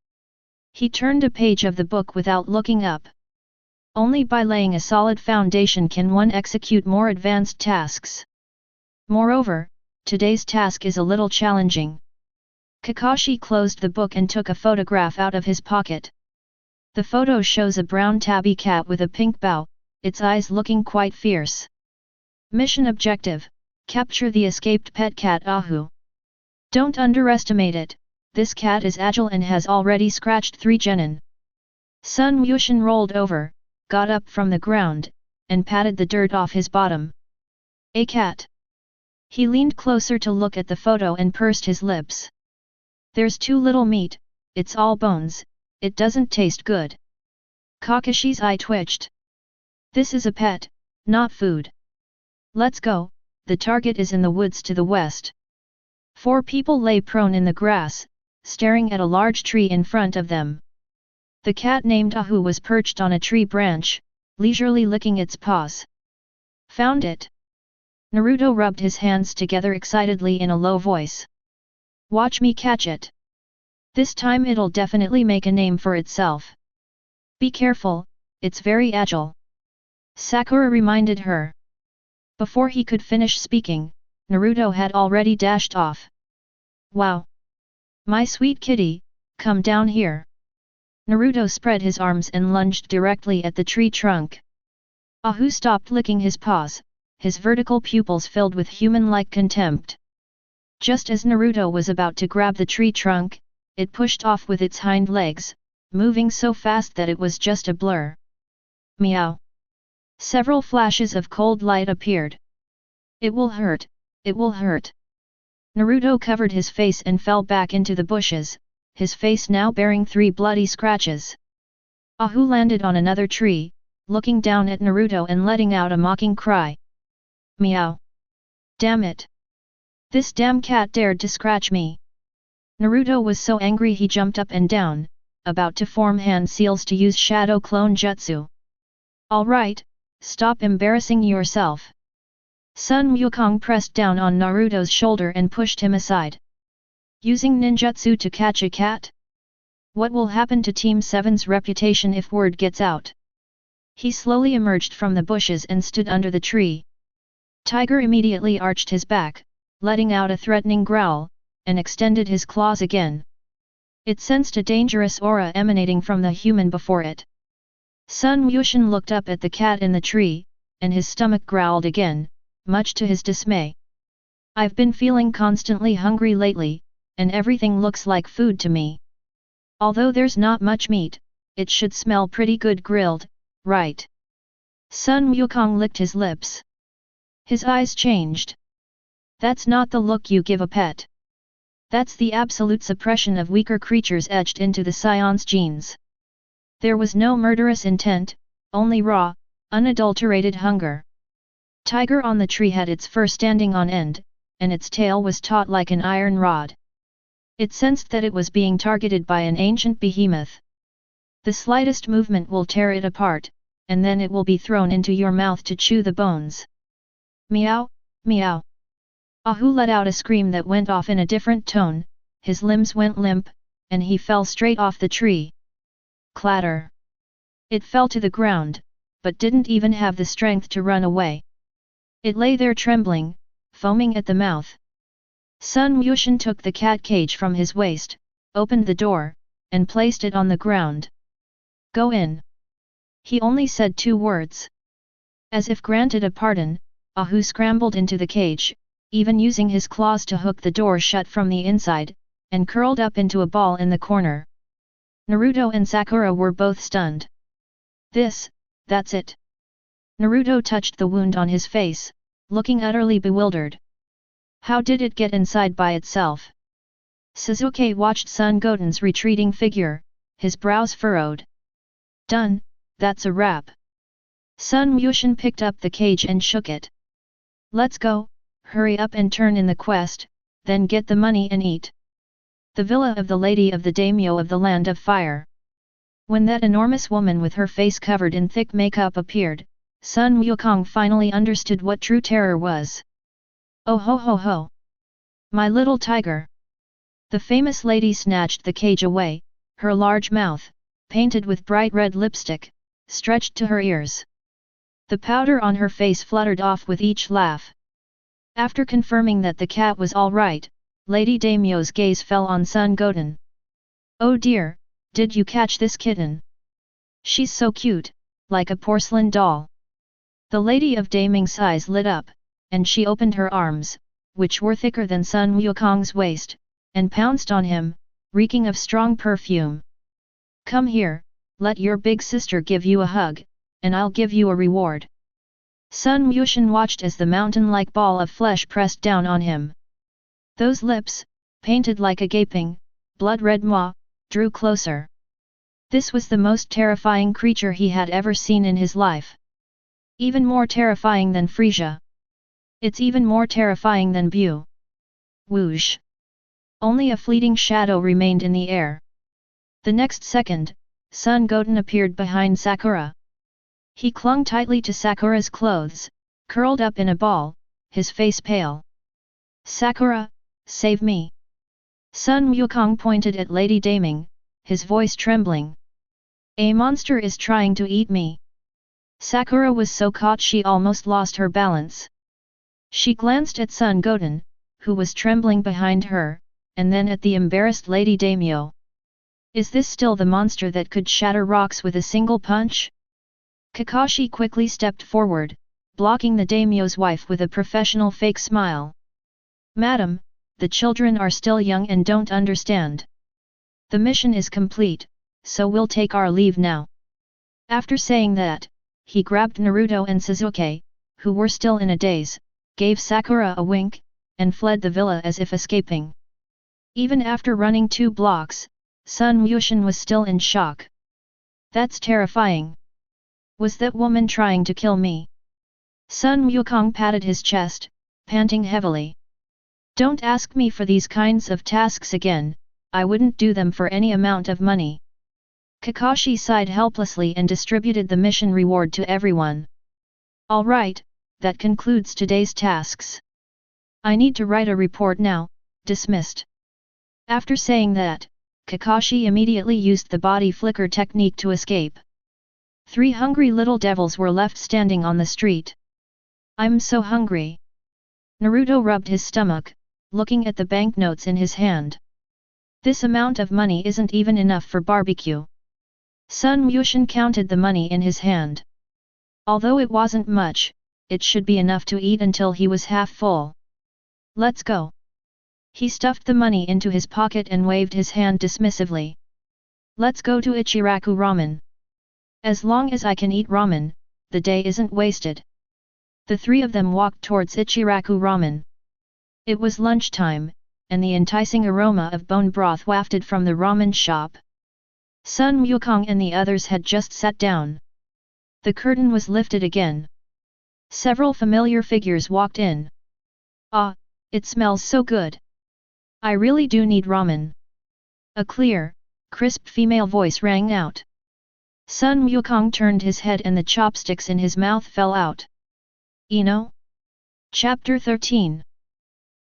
He turned a page of the book without looking up. Only by laying a solid foundation can one execute more advanced tasks. Moreover, today's task is a little challenging. Kakashi closed the book and took a photograph out of his pocket. The photo shows a brown tabby cat with a pink bow, its eyes looking quite fierce. Mission objective: capture the escaped pet cat Ahu. Don't underestimate it, this cat is agile and has already scratched 3 genin. Sun Wushan rolled over, got up from the ground, and patted the dirt off his bottom. A cat. He leaned closer to look at the photo and pursed his lips. There's too little meat, it's all bones, it doesn't taste good. Kakashi's eye twitched. This is a pet, not food. Let's go, the target is in the woods to the west. 4 people lay prone in the grass, staring at a large tree in front of them. The cat named Ahu was perched on a tree branch, leisurely licking its paws. Found it. Naruto rubbed his hands together excitedly in a low voice. Watch me catch it. This time it'll definitely make a name for itself. Be careful, it's very agile. Sakura reminded her. Before he could finish speaking, Naruto had already dashed off. Wow! My sweet kitty, come down here. Naruto spread his arms and lunged directly at the tree trunk. Ahu stopped licking his paws, his vertical pupils filled with human-like contempt. Just as Naruto was about to grab the tree trunk, it pushed off with its hind legs, moving so fast that it was just a blur. Meow! Several flashes of cold light appeared. It will hurt, it will hurt. Naruto covered his face and fell back into the bushes, his face now bearing 3 bloody scratches. Ahu landed on another tree, looking down at Naruto and letting out a mocking cry. Meow! Damn it! This damn cat dared to scratch me! Naruto was so angry he jumped up and down, about to form hand seals to use Shadow Clone Jutsu. Alright, stop embarrassing yourself. Sun Wukong pressed down on Naruto's shoulder and pushed him aside. Using ninjutsu to catch a cat? What will happen to Team 7's reputation if word gets out? He slowly emerged from the bushes and stood under the tree. Tiger immediately arched his back, letting out a threatening growl, and extended his claws again. It sensed a dangerous aura emanating from the human before it. Sun Wushan looked up at the cat in the tree, and his stomach growled again, much to his dismay. I've been feeling constantly hungry lately, and everything looks like food to me. Although there's not much meat, it should smell pretty good grilled, right? Sun Wukong licked his lips. His eyes changed. That's not the look you give a pet. That's the absolute suppression of weaker creatures etched into the Saiyan's genes. There was no murderous intent, only raw, unadulterated hunger. Tiger on the tree had its fur standing on end, and its tail was taut like an iron rod. It sensed that it was being targeted by an ancient behemoth. The slightest movement will tear it apart, and then it will be thrown into your mouth to chew the bones. Meow, meow. Ahu let out a scream that went off in a different tone, his limbs went limp, and he fell straight off the tree. Clatter. It fell to the ground, but didn't even have the strength to run away. It lay there trembling, foaming at the mouth. Sun Wushan took the cat cage from his waist, opened the door, and placed it on the ground. Go in. He only said 2 words. As if granted a pardon, Ahu scrambled into the cage, even using his claws to hook the door shut from the inside, and curled up into a ball in the corner. Naruto and Sakura were both stunned. That's it. Naruto touched the wound on his face, looking utterly bewildered. How did it get inside by itself? Sasuke watched Son Goten's retreating figure, his brows furrowed. Done, that's a wrap. Sun Wushan picked up the cage and shook it. Let's go, hurry up and turn in the quest, then get the money and eat. The villa of the Lady of the Daimyo of the Land of Fire. When that enormous woman with her face covered in thick makeup appeared, Sun Wukong finally understood what true terror was. Oh ho ho ho! My little tiger! The famous lady snatched the cage away, her large mouth, painted with bright red lipstick, stretched to her ears. The powder on her face fluttered off with each laugh. After confirming that the cat was all right, Lady Daimyo's gaze fell on Son Goten. Oh dear, did you catch this kitten? She's so cute, like a porcelain doll. The Lady of Daiming's eyes lit up, and she opened her arms, which were thicker than Sun Wukong's waist, and pounced on him, reeking of strong perfume. Come here, let your big sister give you a hug, and I'll give you a reward. Sun Wushan watched as the mountain-like ball of flesh pressed down on him. Those lips, painted like a gaping, blood-red maw, drew closer. This was the most terrifying creature he had ever seen in his life. Even more terrifying than Frisia. It's even more terrifying than Bu. Whoosh! Only a fleeting shadow remained in the air. The next second, Son Goten appeared behind Sakura. He clung tightly to Sakura's clothes, curled up in a ball, his face pale. Sakura, save me! Sun Wukong pointed at Lady Daiming, his voice trembling. A monster is trying to eat me. Sakura was so caught she almost lost her balance. She glanced at son Goten, who was trembling behind her, and then at the embarrassed Lady Daimyo. Is this still the monster that could shatter rocks with a single punch? Kakashi quickly stepped forward, blocking the daimyo's wife with a professional fake smile. Madam, the children are still young and don't understand. The mission is complete, so we'll take our leave now. After saying that, he grabbed Naruto and Sasuke, who were still in a daze, gave Sakura a wink, and fled the villa as if escaping. Even after running 2 blocks, Sun Wushan was still in shock. That's terrifying. Was that woman trying to kill me? Sun Wukong patted his chest, panting heavily. Don't ask me for these kinds of tasks again, I wouldn't do them for any amount of money. Kakashi sighed helplessly and distributed the mission reward to everyone. Alright, that concludes today's tasks. I need to write a report now, dismissed. After saying that, Kakashi immediately used the body flicker technique to escape. 3 hungry little devils were left standing on the street. I'm so hungry. Naruto rubbed his stomach, looking at the banknotes in his hand. This amount of money isn't even enough for barbecue. Sun Wushan counted the money in his hand. Although it wasn't much, it should be enough to eat until he was half full. Let's go. He stuffed the money into his pocket and waved his hand dismissively. Let's go to Ichiraku Ramen. As long as I can eat ramen, the day isn't wasted. The 3 of them walked towards Ichiraku Ramen. It was lunchtime, and the enticing aroma of bone broth wafted from the ramen shop. Sun Wukong and the others had just sat down. The curtain was lifted again. Several familiar figures walked in. Ah, it smells so good. I really do need ramen. A clear, crisp female voice rang out. Sun Wukong turned his head and the chopsticks in his mouth fell out. Ino? Chapter 13.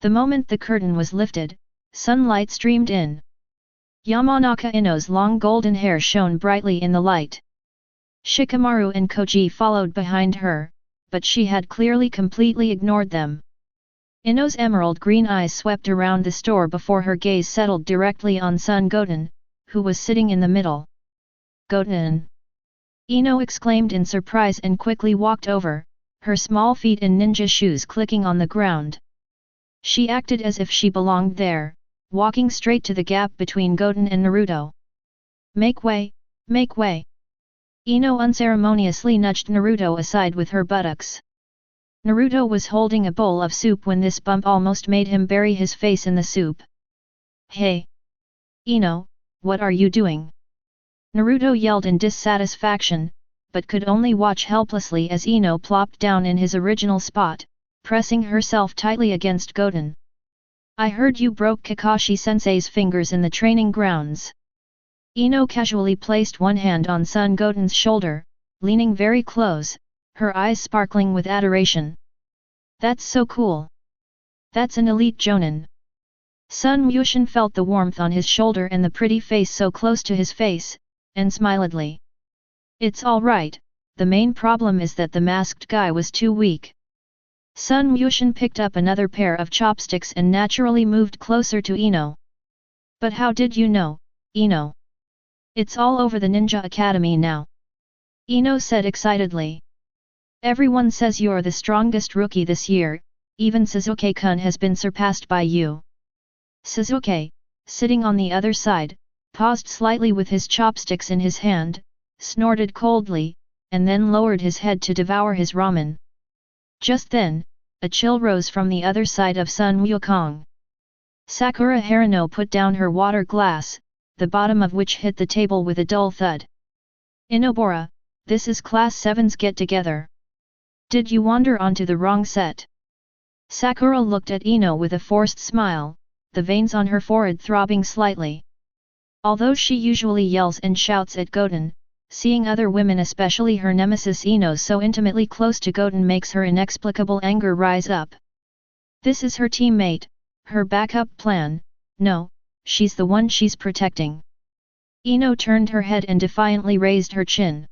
The moment the curtain was lifted, sunlight streamed in. Yamanaka Ino's long golden hair shone brightly in the light. Shikamaru and Koji followed behind her, but she had clearly completely ignored them. Ino's emerald green eyes swept around the store before her gaze settled directly on son Goten, who was sitting in the middle. Goten! Ino exclaimed in surprise and quickly walked over, her small feet in ninja shoes clicking on the ground. She acted as if she belonged there, walking straight to the gap between Goten and Naruto. Make way, make way! Ino unceremoniously nudged Naruto aside with her buttocks. Naruto was holding a bowl of soup when this bump almost made him bury his face in the soup. Hey! Ino, what are you doing? Naruto yelled in dissatisfaction, but could only watch helplessly as Ino plopped down in his original spot, pressing herself tightly against Goten. I heard you broke Kakashi-sensei's fingers in the training grounds. Ino casually placed one hand on son Goten's shoulder, leaning very close, her eyes sparkling with adoration. That's so cool. That's an elite jonin. Sun Wushan felt the warmth on his shoulder and the pretty face so close to his face, and smiledly. It's alright, the main problem is that the masked guy was too weak. Sun Wushan picked up another pair of chopsticks and naturally moved closer to Ino. But how did you know, Ino? It's all over the Ninja Academy now. Ino said excitedly. Everyone says you're the strongest rookie this year, even Sasuke-kun has been surpassed by you. Sasuke, sitting on the other side, paused slightly with his chopsticks in his hand, snorted coldly, and then lowered his head to devour his ramen. Just then, a chill rose from the other side of Sun Wukong. Sakura Harino put down her water glass, the bottom of which hit the table with a dull thud. Inobora, this is Class 7's get-together. Did you wander onto the wrong set? Sakura looked at Ino with a forced smile, the veins on her forehead throbbing slightly. Although she usually yells and shouts at Goten, seeing other women, especially her nemesis Ino, so intimately close to Goten makes her inexplicable anger rise up. This is her teammate, her backup plan. No, she's the one she's protecting. Ino turned her head and defiantly raised her chin.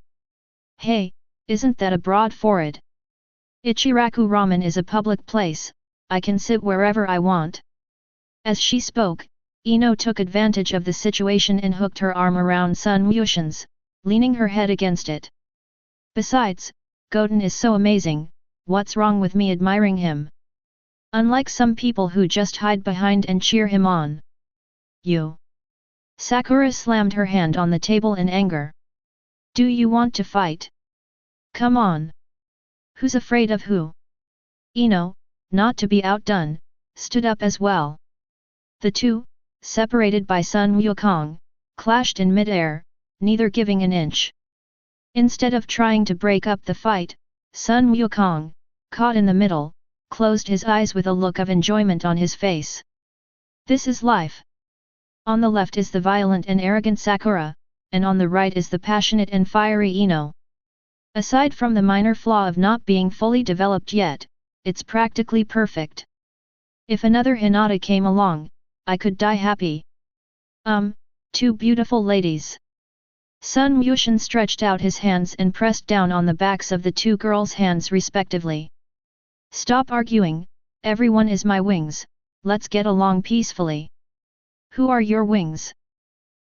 Hey, Isn't that a broad forehead? Ichiraku Ramen is a public place, I can sit wherever I want. As she spoke, Ino took advantage of the situation and hooked her arm around Sun Wuxian's, leaning her head against it. Besides, Goten is so amazing, what's wrong with me admiring him? Unlike some people who just hide behind and cheer him on. You. Sakura slammed her hand on the table in anger. Do you want to fight? Come on. Who's afraid of who? Ino, not to be outdone, stood up as well. The two, separated by Sun Wukong, clashed in mid-air, neither giving an inch. Instead of trying to break up the fight, Sun Wukong, caught in the middle, closed his eyes with a look of enjoyment on his face. This is life. On the left is the violent and arrogant Sakura, and on the right is the passionate and fiery Ino. Aside from the minor flaw of not being fully developed yet, it's practically perfect. If another Hinata came along, I could die happy. Two beautiful ladies. Sun Wuxian stretched out his hands and pressed down on the backs of the two girls' hands respectively. Stop arguing, everyone is my wings, let's get along peacefully. Who are your wings?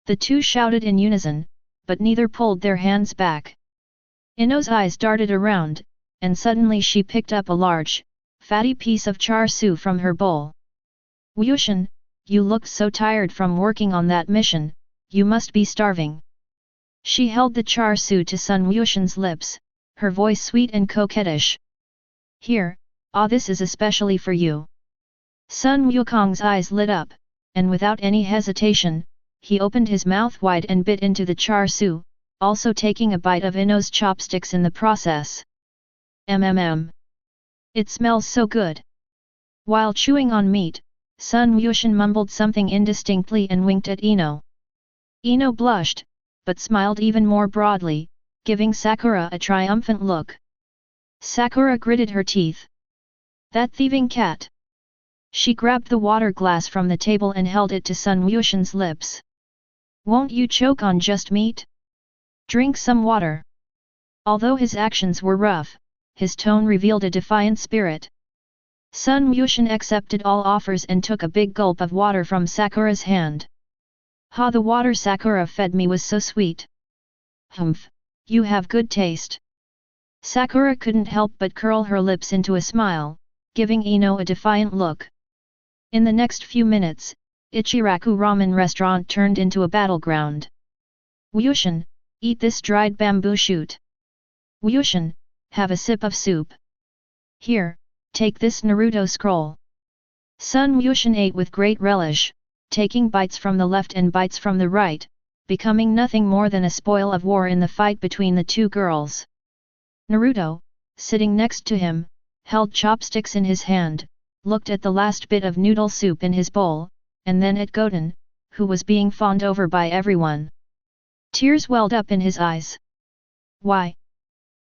The two shouted in unison, but neither pulled their hands back. Ino's eyes darted around, and suddenly she picked up a large, fatty piece of char siu from her bowl. Wuxian, you looked so tired from working on that mission, you must be starving. She held the char siu to Sun Wuxian's lips, her voice sweet and coquettish. Here, this is especially for you. Sun Wukong's eyes lit up, and without any hesitation, he opened his mouth wide and bit into the char siu, also taking a bite of Ino's chopsticks in the process. It smells so good. While chewing on meat, Sun Wuxian mumbled something indistinctly and winked at Ino. Ino blushed, but smiled even more broadly, giving Sakura a triumphant look. Sakura gritted her teeth. That thieving cat! She grabbed the water glass from the table and held it to Sun Wuxian's lips. Won't you choke on just meat? Drink some water. Although his actions were rough, his tone revealed a defiant spirit. Sun Wuxian accepted all offers and took a big gulp of water from Sakura's hand. Ha, the water Sakura fed me was so sweet. Humph, you have good taste. Sakura couldn't help but curl her lips into a smile, giving Ino a defiant look. In the next few minutes, Ichiraku Ramen restaurant turned into a battleground. Wuxian, eat this dried bamboo shoot. Wuxian, have a sip of soup. Here, take this Naruto scroll. Sun Wuxian ate with great relish, taking bites from the left and bites from the right, becoming nothing more than a spoil of war in the fight between the two girls. Naruto, sitting next to him, held chopsticks in his hand, looked at the last bit of noodle soup in his bowl, and then at Goten, who was being fawned over by everyone. Tears welled up in his eyes. Why?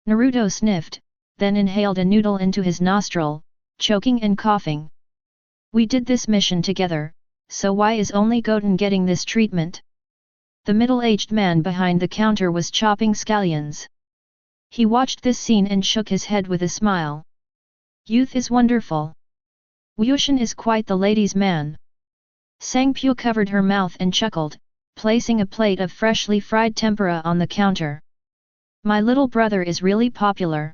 Naruto sniffed, then inhaled a noodle into his nostril, choking and coughing. We did this mission together, so why is only Goten getting this treatment? The middle-aged man behind the counter was chopping scallions. He watched this scene and shook his head with a smile. Youth is wonderful. Wuxian is quite the ladies' man. Sangpyo covered her mouth and chuckled, placing a plate of freshly fried tempura on the counter. My little brother is really popular.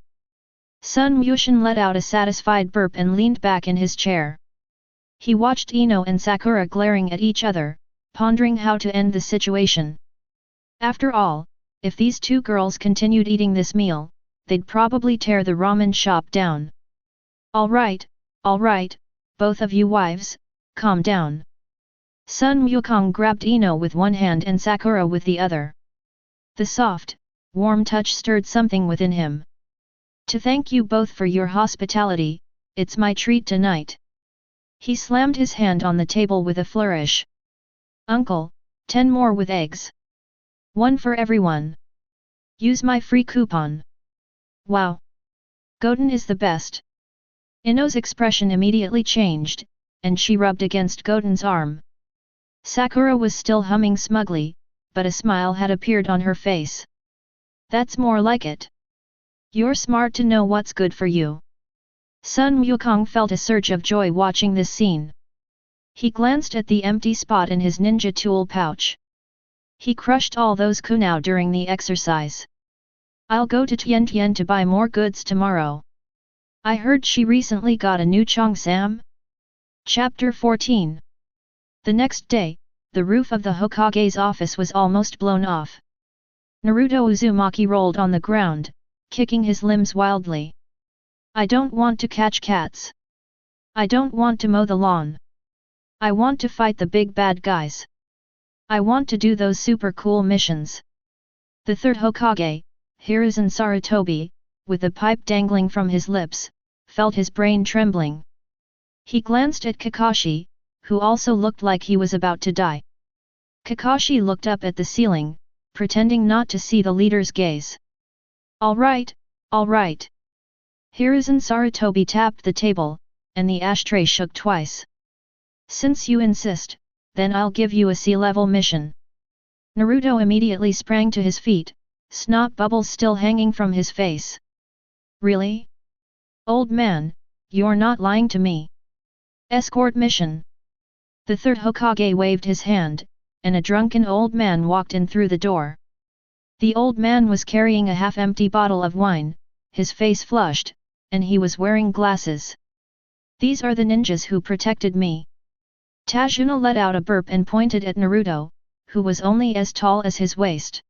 Sun Wuxian let out a satisfied burp and leaned back in his chair. He watched Ino and Sakura glaring at each other, pondering how to end the situation. After all, if these two girls continued eating this meal, they'd probably tear the ramen shop down. All right, both of you wives, calm down. Sun Wukong grabbed Ino with one hand and Sakura with the other. The soft, warm touch stirred something within him. To thank you both for your hospitality, it's my treat tonight. He slammed his hand on the table with a flourish. Uncle, 10 more with eggs. One for everyone. Use my free coupon. Wow! Goten is the best. Ino's expression immediately changed, and she rubbed against Goten's arm. Sakura was still humming smugly, but a smile had appeared on her face. That's more like it. You're smart to know what's good for you. Sun Wukong felt a surge of joy watching this scene. He glanced at the empty spot in his ninja tool pouch. He crushed all those kunao during the exercise. I'll go to Tian to buy more goods tomorrow. I heard she recently got a new cheongsam. Chapter 14. The next day, the roof of the Hokage's office was almost blown off. Naruto Uzumaki rolled on the ground, kicking his limbs wildly. I don't want to catch cats. I don't want to mow the lawn. I want to fight the big bad guys. I want to do those super cool missions. The third Hokage, Hiruzen Sarutobi, with the pipe dangling from his lips, felt his brain trembling. He glanced at Kakashi, who also looked like he was about to die. Kakashi looked up at the ceiling, pretending not to see the leader's gaze. All right, all right. Hiruzen Sarutobi tapped the table, and the ashtray shook twice. Since you insist, then I'll give you a sea-level mission. Naruto immediately sprang to his feet, snot bubbles still hanging from his face. Really? Old man, you're not lying to me. Escort mission. The third Hokage waved his hand, and a drunken old man walked in through the door. The old man was carrying a half-empty bottle of wine, his face flushed, and he was wearing glasses. These are the ninjas who protected me. Tajuna let out a burp and pointed at Naruto, who was only as tall as his waist.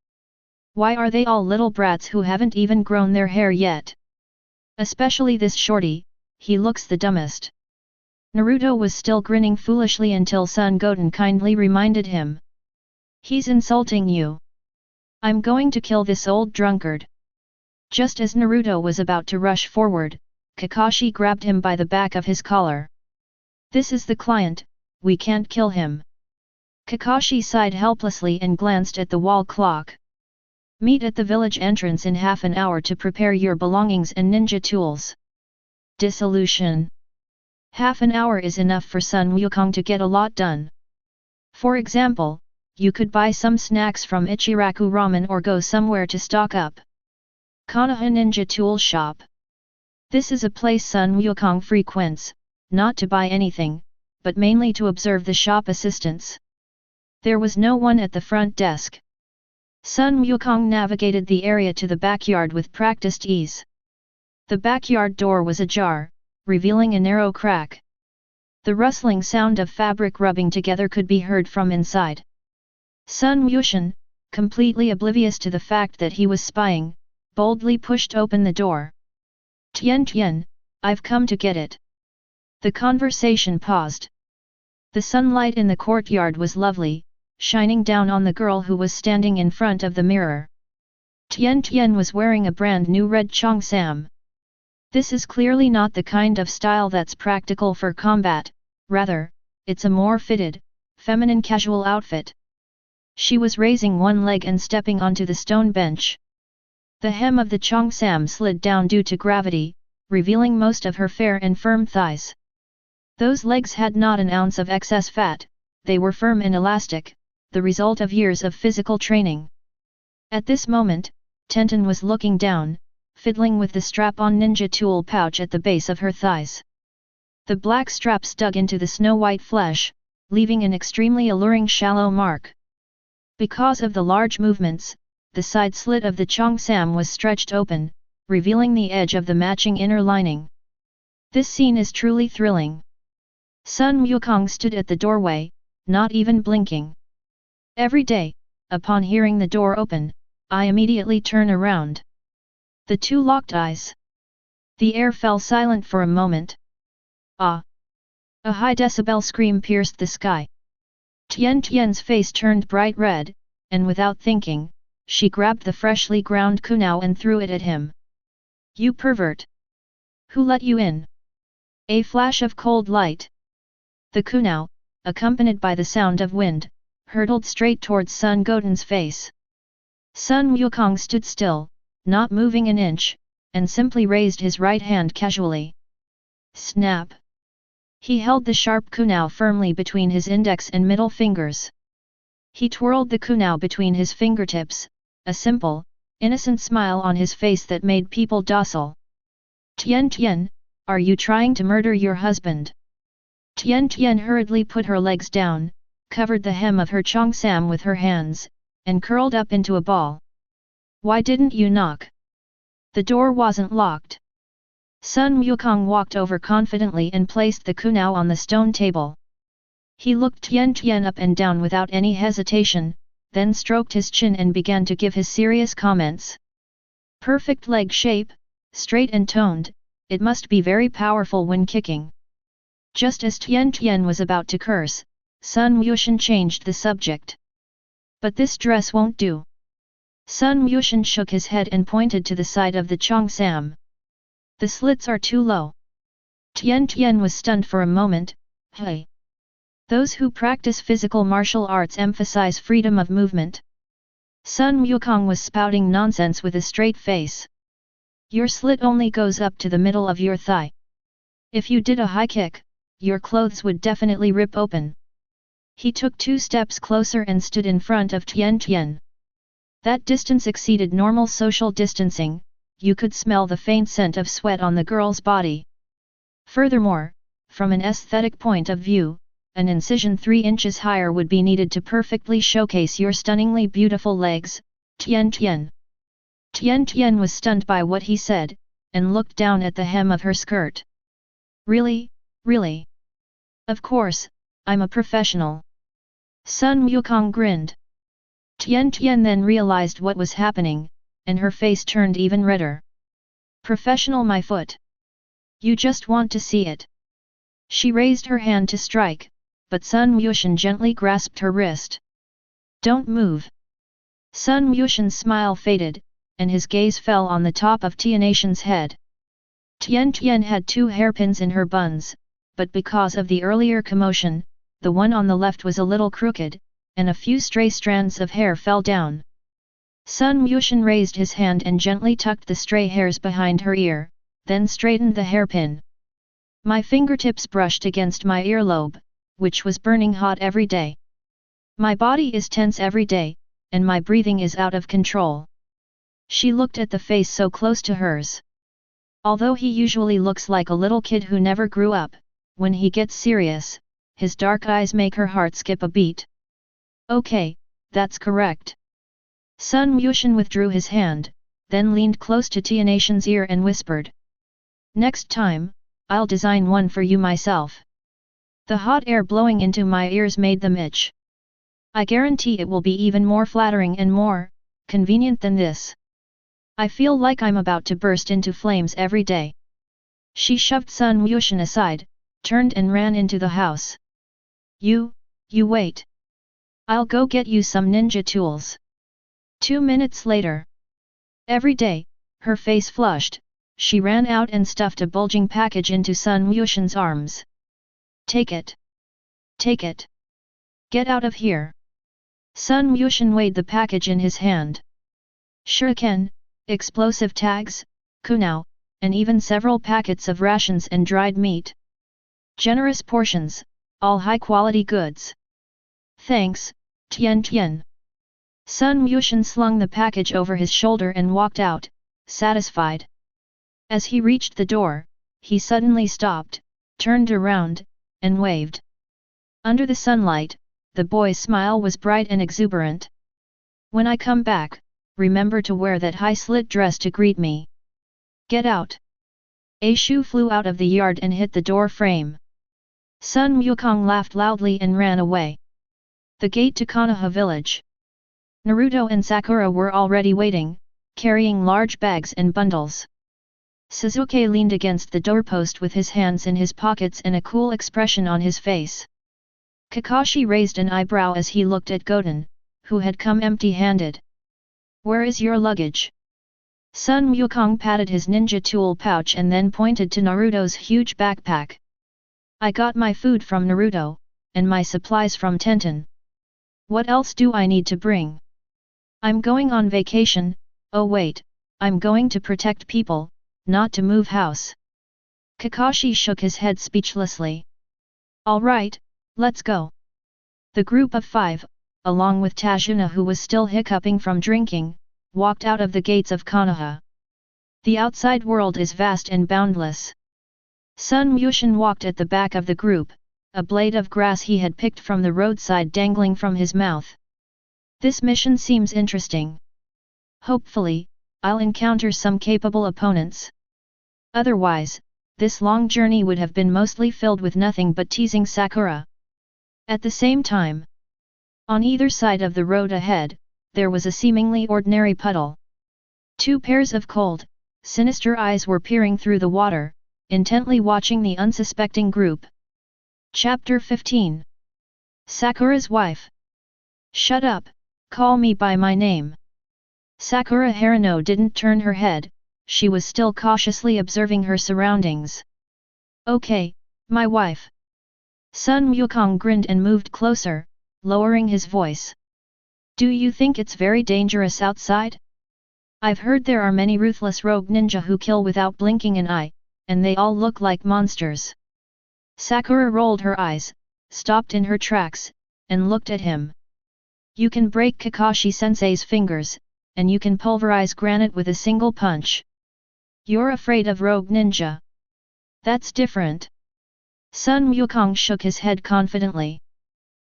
Why are they all little brats who haven't even grown their hair yet? Especially this shorty, he looks the dumbest. Naruto was still grinning foolishly until Son Goten kindly reminded him. He's insulting you. I'm going to kill this old drunkard. Just as Naruto was about to rush forward, Kakashi grabbed him by the back of his collar. This is the client, we can't kill him. Kakashi sighed helplessly and glanced at the wall clock. Meet at the village entrance in half an hour to prepare your belongings and ninja tools. Dissolution. Half an hour is enough for Sun Wukong to get a lot done. For example, you could buy some snacks from Ichiraku Ramen or go somewhere to stock up. Konoha Ninja Tool Shop. This is a place Sun Wukong frequents, not to buy anything, but mainly to observe the shop assistants. There was no one at the front desk. Sun Wukong navigated the area to the backyard with practiced ease. The backyard door was ajar, revealing a narrow crack. The rustling sound of fabric rubbing together could be heard from inside. Sun Wushan, completely oblivious to the fact that he was spying, boldly pushed open the door. Tian, I've come to get it. The conversation paused. The sunlight in the courtyard was lovely, shining down on the girl who was standing in front of the mirror. Tian was wearing a brand new red cheongsam. This is clearly not the kind of style that's practical for combat, rather, it's a more fitted, feminine casual outfit. She was raising one leg and stepping onto the stone bench. The hem of the cheongsam slid down due to gravity, revealing most of her fair and firm thighs. Those legs had not an ounce of excess fat, they were firm and elastic, the result of years of physical training. At this moment, Tenten was looking down, fiddling with the strap-on ninja tool pouch at the base of her thighs. The black straps dug into the snow-white flesh, leaving an extremely alluring shallow mark. Because of the large movements, the side slit of the cheongsam was stretched open, revealing the edge of the matching inner lining. This scene is truly thrilling. Sun Wukong stood at the doorway, not even blinking. Every day, upon hearing the door open, I immediately turn around. The two locked eyes. The air fell silent for a moment. Ah! A high decibel scream pierced the sky. Tian's face turned bright red, and without thinking, she grabbed the freshly ground kunao and threw it at him. You pervert! Who let you in? A flash of cold light. The kunao, accompanied by the sound of wind, hurtled straight towards Sun Goten's face. Sun Wukong stood still, not moving an inch, and simply raised his right hand casually. Snap! He held the sharp kunao firmly between his index and middle fingers. He twirled the kunao between his fingertips, a simple, innocent smile on his face that made people docile. Tian Tian, are you trying to murder your husband? Tian Tian hurriedly put her legs down, covered the hem of her cheongsam with her hands, and curled up into a ball. Why didn't you knock? The door wasn't locked. Sun Wukong walked over confidently and placed the kunao on the stone table. He looked Tian Tian up and down without any hesitation, then stroked his chin and began to give his serious comments. Perfect leg shape, straight and toned, it must be very powerful when kicking. Just as Tian Tian was about to curse, Sun Wushan changed the subject. But this dress won't do. Sun Wushan shook his head and pointed to the side of the cheongsam. The slits are too low. Tian Tian was stunned for a moment. Hey! Those who practice physical martial arts emphasize freedom of movement. Sun Wukong was spouting nonsense with a straight face. Your slit only goes up to the middle of your thigh. If you did a high kick, your clothes would definitely rip open. He took 2 steps closer and stood in front of Tian Tian. That distance exceeded normal social distancing, you could smell the faint scent of sweat on the girl's body. Furthermore, from an aesthetic point of view, an incision 3 inches higher would be needed to perfectly showcase your stunningly beautiful legs, Tian Tian. Tian Tian was stunned by what he said, and looked down at the hem of her skirt. Really, really? Of course, I'm a professional. Sun Wukong grinned. Tian Tian then realized what was happening, and her face turned even redder. Professional my foot. You just want to see it. She raised her hand to strike, but Sun Wushan gently grasped her wrist. Don't move. Sun Wushan's smile faded, and his gaze fell on the top of Tianatian's head. Tian Tian had 2 hairpins in her buns, but because of the earlier commotion, the one on the left was a little crooked, and a few stray strands of hair fell down. Sun Wushan raised his hand and gently tucked the stray hairs behind her ear, then straightened the hairpin. My fingertips brushed against my earlobe, which was burning hot every day. My body is tense every day, and my breathing is out of control. She looked at the face so close to hers. Although he usually looks like a little kid who never grew up, when he gets serious, his dark eyes make her heart skip a beat. Okay, that's correct. Sun Wushan withdrew his hand, then leaned close to Tianatian's ear and whispered. Next time, I'll design one for you myself. The hot air blowing into my ears made them itch. I guarantee it will be even more flattering and more convenient than this. I feel like I'm about to burst into flames every day. She shoved Sun Wushan aside, turned and ran into the house. You wait. I'll go get you some ninja tools. 2 minutes later. Every day, her face flushed, she ran out and stuffed a bulging package into Sun Wushan's arms. Take it. Take it. Get out of here. Sun Wushan weighed the package in his hand. Shuriken, explosive tags, kunao, and even several packets of rations and dried meat. Generous portions, all high-quality goods. Thanks, Tian Tian. Sun Wushan slung the package over his shoulder and walked out, satisfied. As he reached the door, he suddenly stopped, turned around, and waved. Under the sunlight, the boy's smile was bright and exuberant. When I come back, remember to wear that high-slit dress to greet me. Get out. A shoe flew out of the yard and hit the door frame. Sun Wukong laughed loudly and ran away. The gate to Konoha village. Naruto and Sakura were already waiting, carrying large bags and bundles. Sasuke leaned against the doorpost with his hands in his pockets and a cool expression on his face. Kakashi raised an eyebrow as he looked at Goten, who had come empty-handed. Where is your luggage? Sun Wukong patted his ninja tool pouch and then pointed to Naruto's huge backpack. I got my food from Naruto, and my supplies from Tenten. What else do I need to bring? I'm going on vacation, oh wait, I'm going to protect people, not to move house. Kakashi shook his head speechlessly. Alright, let's go. The group of 5, along with Tajuna who was still hiccuping from drinking, walked out of the gates of Konoha. The outside world is vast and boundless. Sun Yushin walked at the back of the group, a blade of grass he had picked from the roadside dangling from his mouth. This mission seems interesting. Hopefully, I'll encounter some capable opponents. Otherwise, this long journey would have been mostly filled with nothing but teasing Sakura. At the same time, on either side of the road ahead, there was a seemingly ordinary puddle. Two pairs of cold, sinister eyes were peering through the water, intently watching the unsuspecting group. Chapter 15. Sakura's wife. Shut up, call me by my name. Sakura Haruno didn't turn her head, she was still cautiously observing her surroundings. Okay, my wife. Sun Wukong grinned and moved closer, lowering his voice. Do you think it's very dangerous outside? I've heard there are many ruthless rogue ninja who kill without blinking an eye, and they all look like monsters. Sakura rolled her eyes, stopped in her tracks, and looked at him. You can break Kakashi-sensei's fingers, and you can pulverize granite with a single punch. You're afraid of rogue ninja. That's different. Sun Wukong shook his head confidently.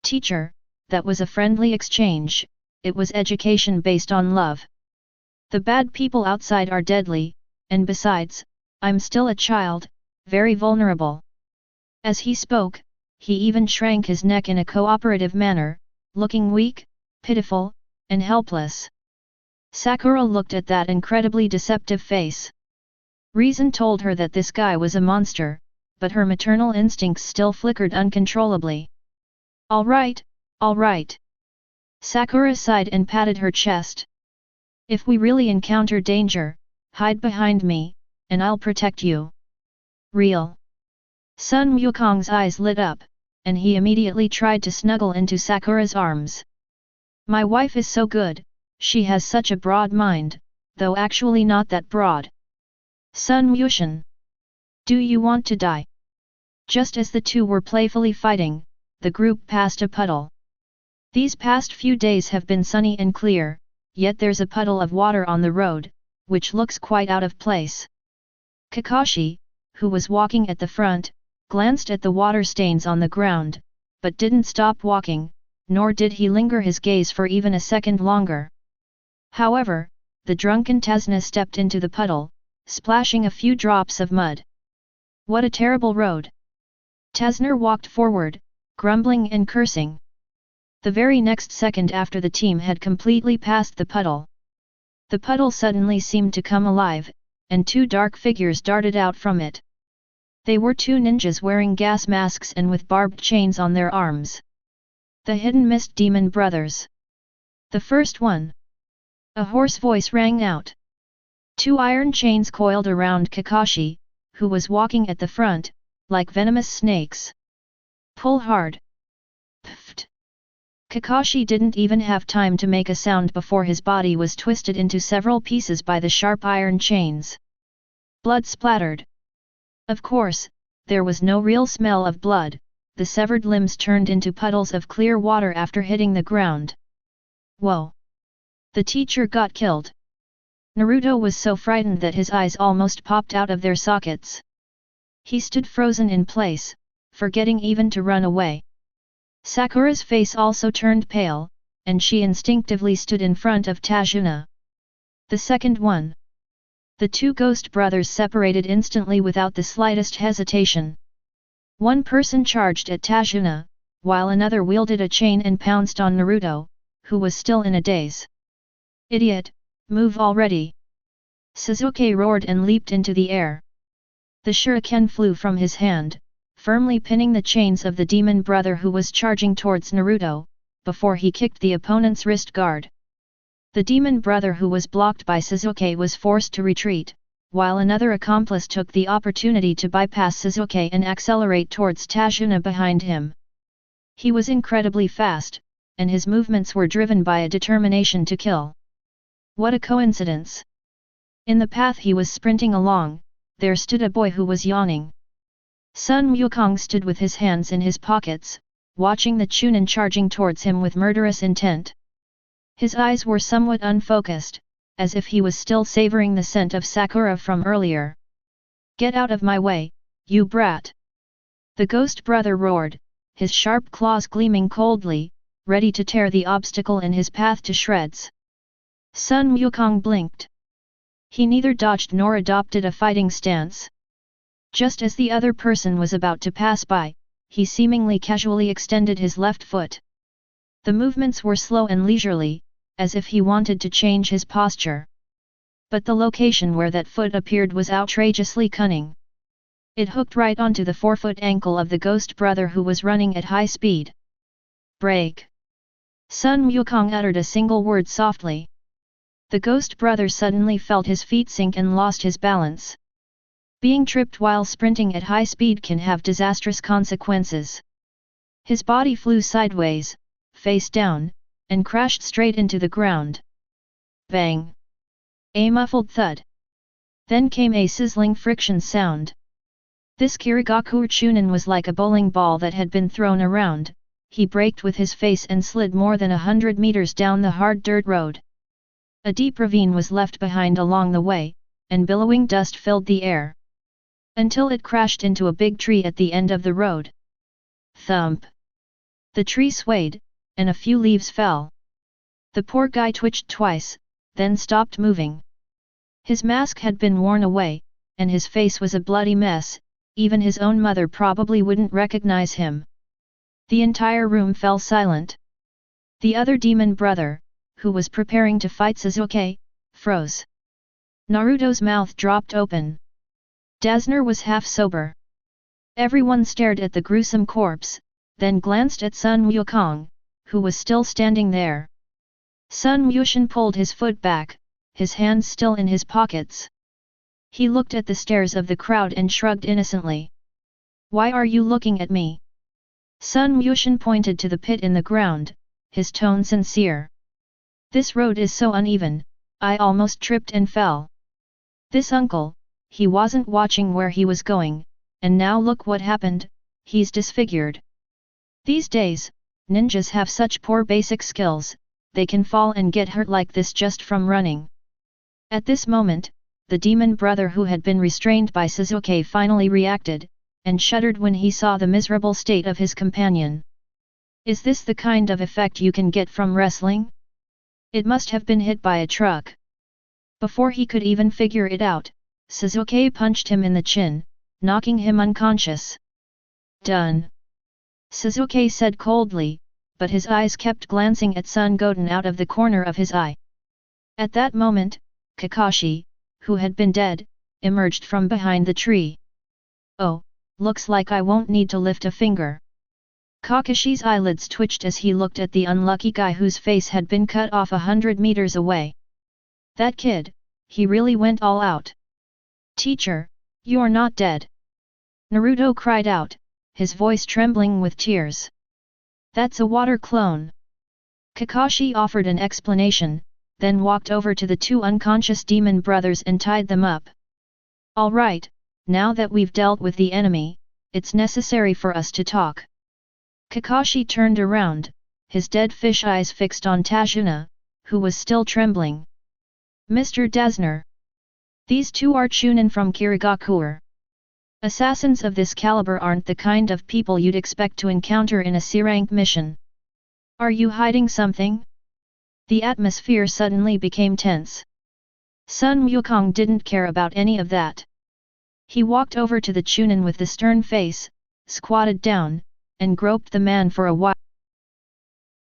Teacher, that was a friendly exchange, it was education based on love. The bad people outside are deadly, and besides, I'm still a child, very vulnerable. As he spoke, he even shrank his neck in a cooperative manner, looking weak, pitiful, and helpless. Sakura looked at that incredibly deceptive face. Reason told her that this guy was a monster, but her maternal instincts still flickered uncontrollably. All right. Sakura sighed and patted her chest. If we really encounter danger, hide behind me, and I'll protect you. Real. Sun Wukong's eyes lit up, and he immediately tried to snuggle into Sakura's arms. My wife is so good, she has such a broad mind, though actually not that broad. Sun Yushin. Do you want to die? Just as the two were playfully fighting, the group passed a puddle. These past few days have been sunny and clear, yet there's a puddle of water on the road, which looks quite out of place. Kakashi, who was walking at the front, glanced at the water stains on the ground, but didn't stop walking, nor did he linger his gaze for even a second longer. However, the drunken Tezna stepped into the puddle, splashing a few drops of mud. What a terrible road! Tezner walked forward, grumbling and cursing. The very next second after the team had completely passed the puddle suddenly seemed to come alive, and two dark figures darted out from it. They were two ninjas wearing gas masks and with barbed chains on their arms. The Hidden Mist Demon Brothers. The first one. A hoarse voice rang out. Two iron chains coiled around Kakashi, who was walking at the front, like venomous snakes. Pull hard. Pfft. Kakashi didn't even have time to make a sound before his body was twisted into several pieces by the sharp iron chains. Blood splattered. Of course, there was no real smell of blood, the severed limbs turned into puddles of clear water after hitting the ground. Whoa! The teacher got killed. Naruto was so frightened that his eyes almost popped out of their sockets. He stood frozen in place, forgetting even to run away. Sakura's face also turned pale, and she instinctively stood in front of Tajuna. The second one. The two ghost brothers separated instantly without the slightest hesitation. One person charged at Tajuna, while another wielded a chain and pounced on Naruto, who was still in a daze. Idiot, move already! Sasuke roared and leaped into the air. The shuriken flew from his hand, firmly pinning the chains of the demon brother who was charging towards Naruto, before he kicked the opponent's wrist guard. The demon brother who was blocked by Sasuke was forced to retreat, while another accomplice took the opportunity to bypass Sasuke and accelerate towards Tajuna behind him. He was incredibly fast, and his movements were driven by a determination to kill. What a coincidence! In the path he was sprinting along, there stood a boy who was yawning. Sun Wukong stood with his hands in his pockets, watching the Chunin charging towards him with murderous intent. His eyes were somewhat unfocused, as if he was still savoring the scent of sakura from earlier. "Get out of my way, you brat!" The ghost brother roared, his sharp claws gleaming coldly, ready to tear the obstacle in his path to shreds. Sun Wukong blinked. He neither dodged nor adopted a fighting stance. Just as the other person was about to pass by, he seemingly casually extended his left foot. The movements were slow and leisurely, as if he wanted to change his posture. But the location where that foot appeared was outrageously cunning. It hooked right onto the forefoot ankle of the ghost brother who was running at high speed. "Break!" Sun Wukong uttered a single word softly. The ghost brother suddenly felt his feet sink and lost his balance. Being tripped while sprinting at high speed can have disastrous consequences. His body flew sideways, face down, and crashed straight into the ground. Bang! A muffled thud. Then came a sizzling friction sound. This Kirigaku Chunin was like a bowling ball that had been thrown around. He braked with his face and slid more than 100 meters down the hard dirt road. A deep ravine was left behind along the way, and billowing dust filled the air. Until it crashed into a big tree at the end of the road. Thump! The tree swayed, and a few leaves fell. The poor guy twitched twice, then stopped moving. His mask had been worn away, and his face was a bloody mess. Even his own mother probably wouldn't recognize him. The entire room fell silent. The other demon brother, who was preparing to fight Sasuke, froze. Naruto's mouth dropped open. Dazner was half sober. Everyone stared at the gruesome corpse, then glanced at Sun Wukong, who was still standing there. Sun Wushan pulled his foot back, his hands still in his pockets. He looked at the stares of the crowd and shrugged innocently. "Why are you looking at me?" Sun Wushan pointed to the pit in the ground, his tone sincere. "This road is so uneven, I almost tripped and fell." This uncle, he wasn't watching where he was going, and now look what happened, he's disfigured. These days, ninjas have such poor basic skills, they can fall and get hurt like this just from running. At this moment, the demon brother who had been restrained by Sasuke finally reacted, and shuddered when he saw the miserable state of his companion. "Is this the kind of effect you can get from wrestling? It must have been hit by a truck." Before he could even figure it out, Sasuke punched him in the chin, knocking him unconscious. "Done," Sasuke said coldly, but his eyes kept glancing at Son Goten out of the corner of his eye. At that moment, Kakashi, who had been dead, emerged from behind the tree. "Oh, looks like I won't need to lift a finger." Kakashi's eyelids twitched as he looked at the unlucky guy whose face had been cut off 100 meters away. That kid, he really went all out. "Teacher, you're not dead!" Naruto cried out, his voice trembling with tears. "That's a water clone." Kakashi offered an explanation, then walked over to the two unconscious demon brothers and tied them up. "All right, now that we've dealt with the enemy, it's necessary for us to talk." Kakashi turned around, his dead fish eyes fixed on Tazuna, who was still trembling. "Mr. Dazner. These two are Chunin from Kirigaku. Assassins of this caliber aren't the kind of people you'd expect to encounter in a C-rank mission. Are you hiding something?" The atmosphere suddenly became tense. Sun Wukong didn't care about any of that. He walked over to the Chunin with the stern face, squatted down, and groped the man for a while.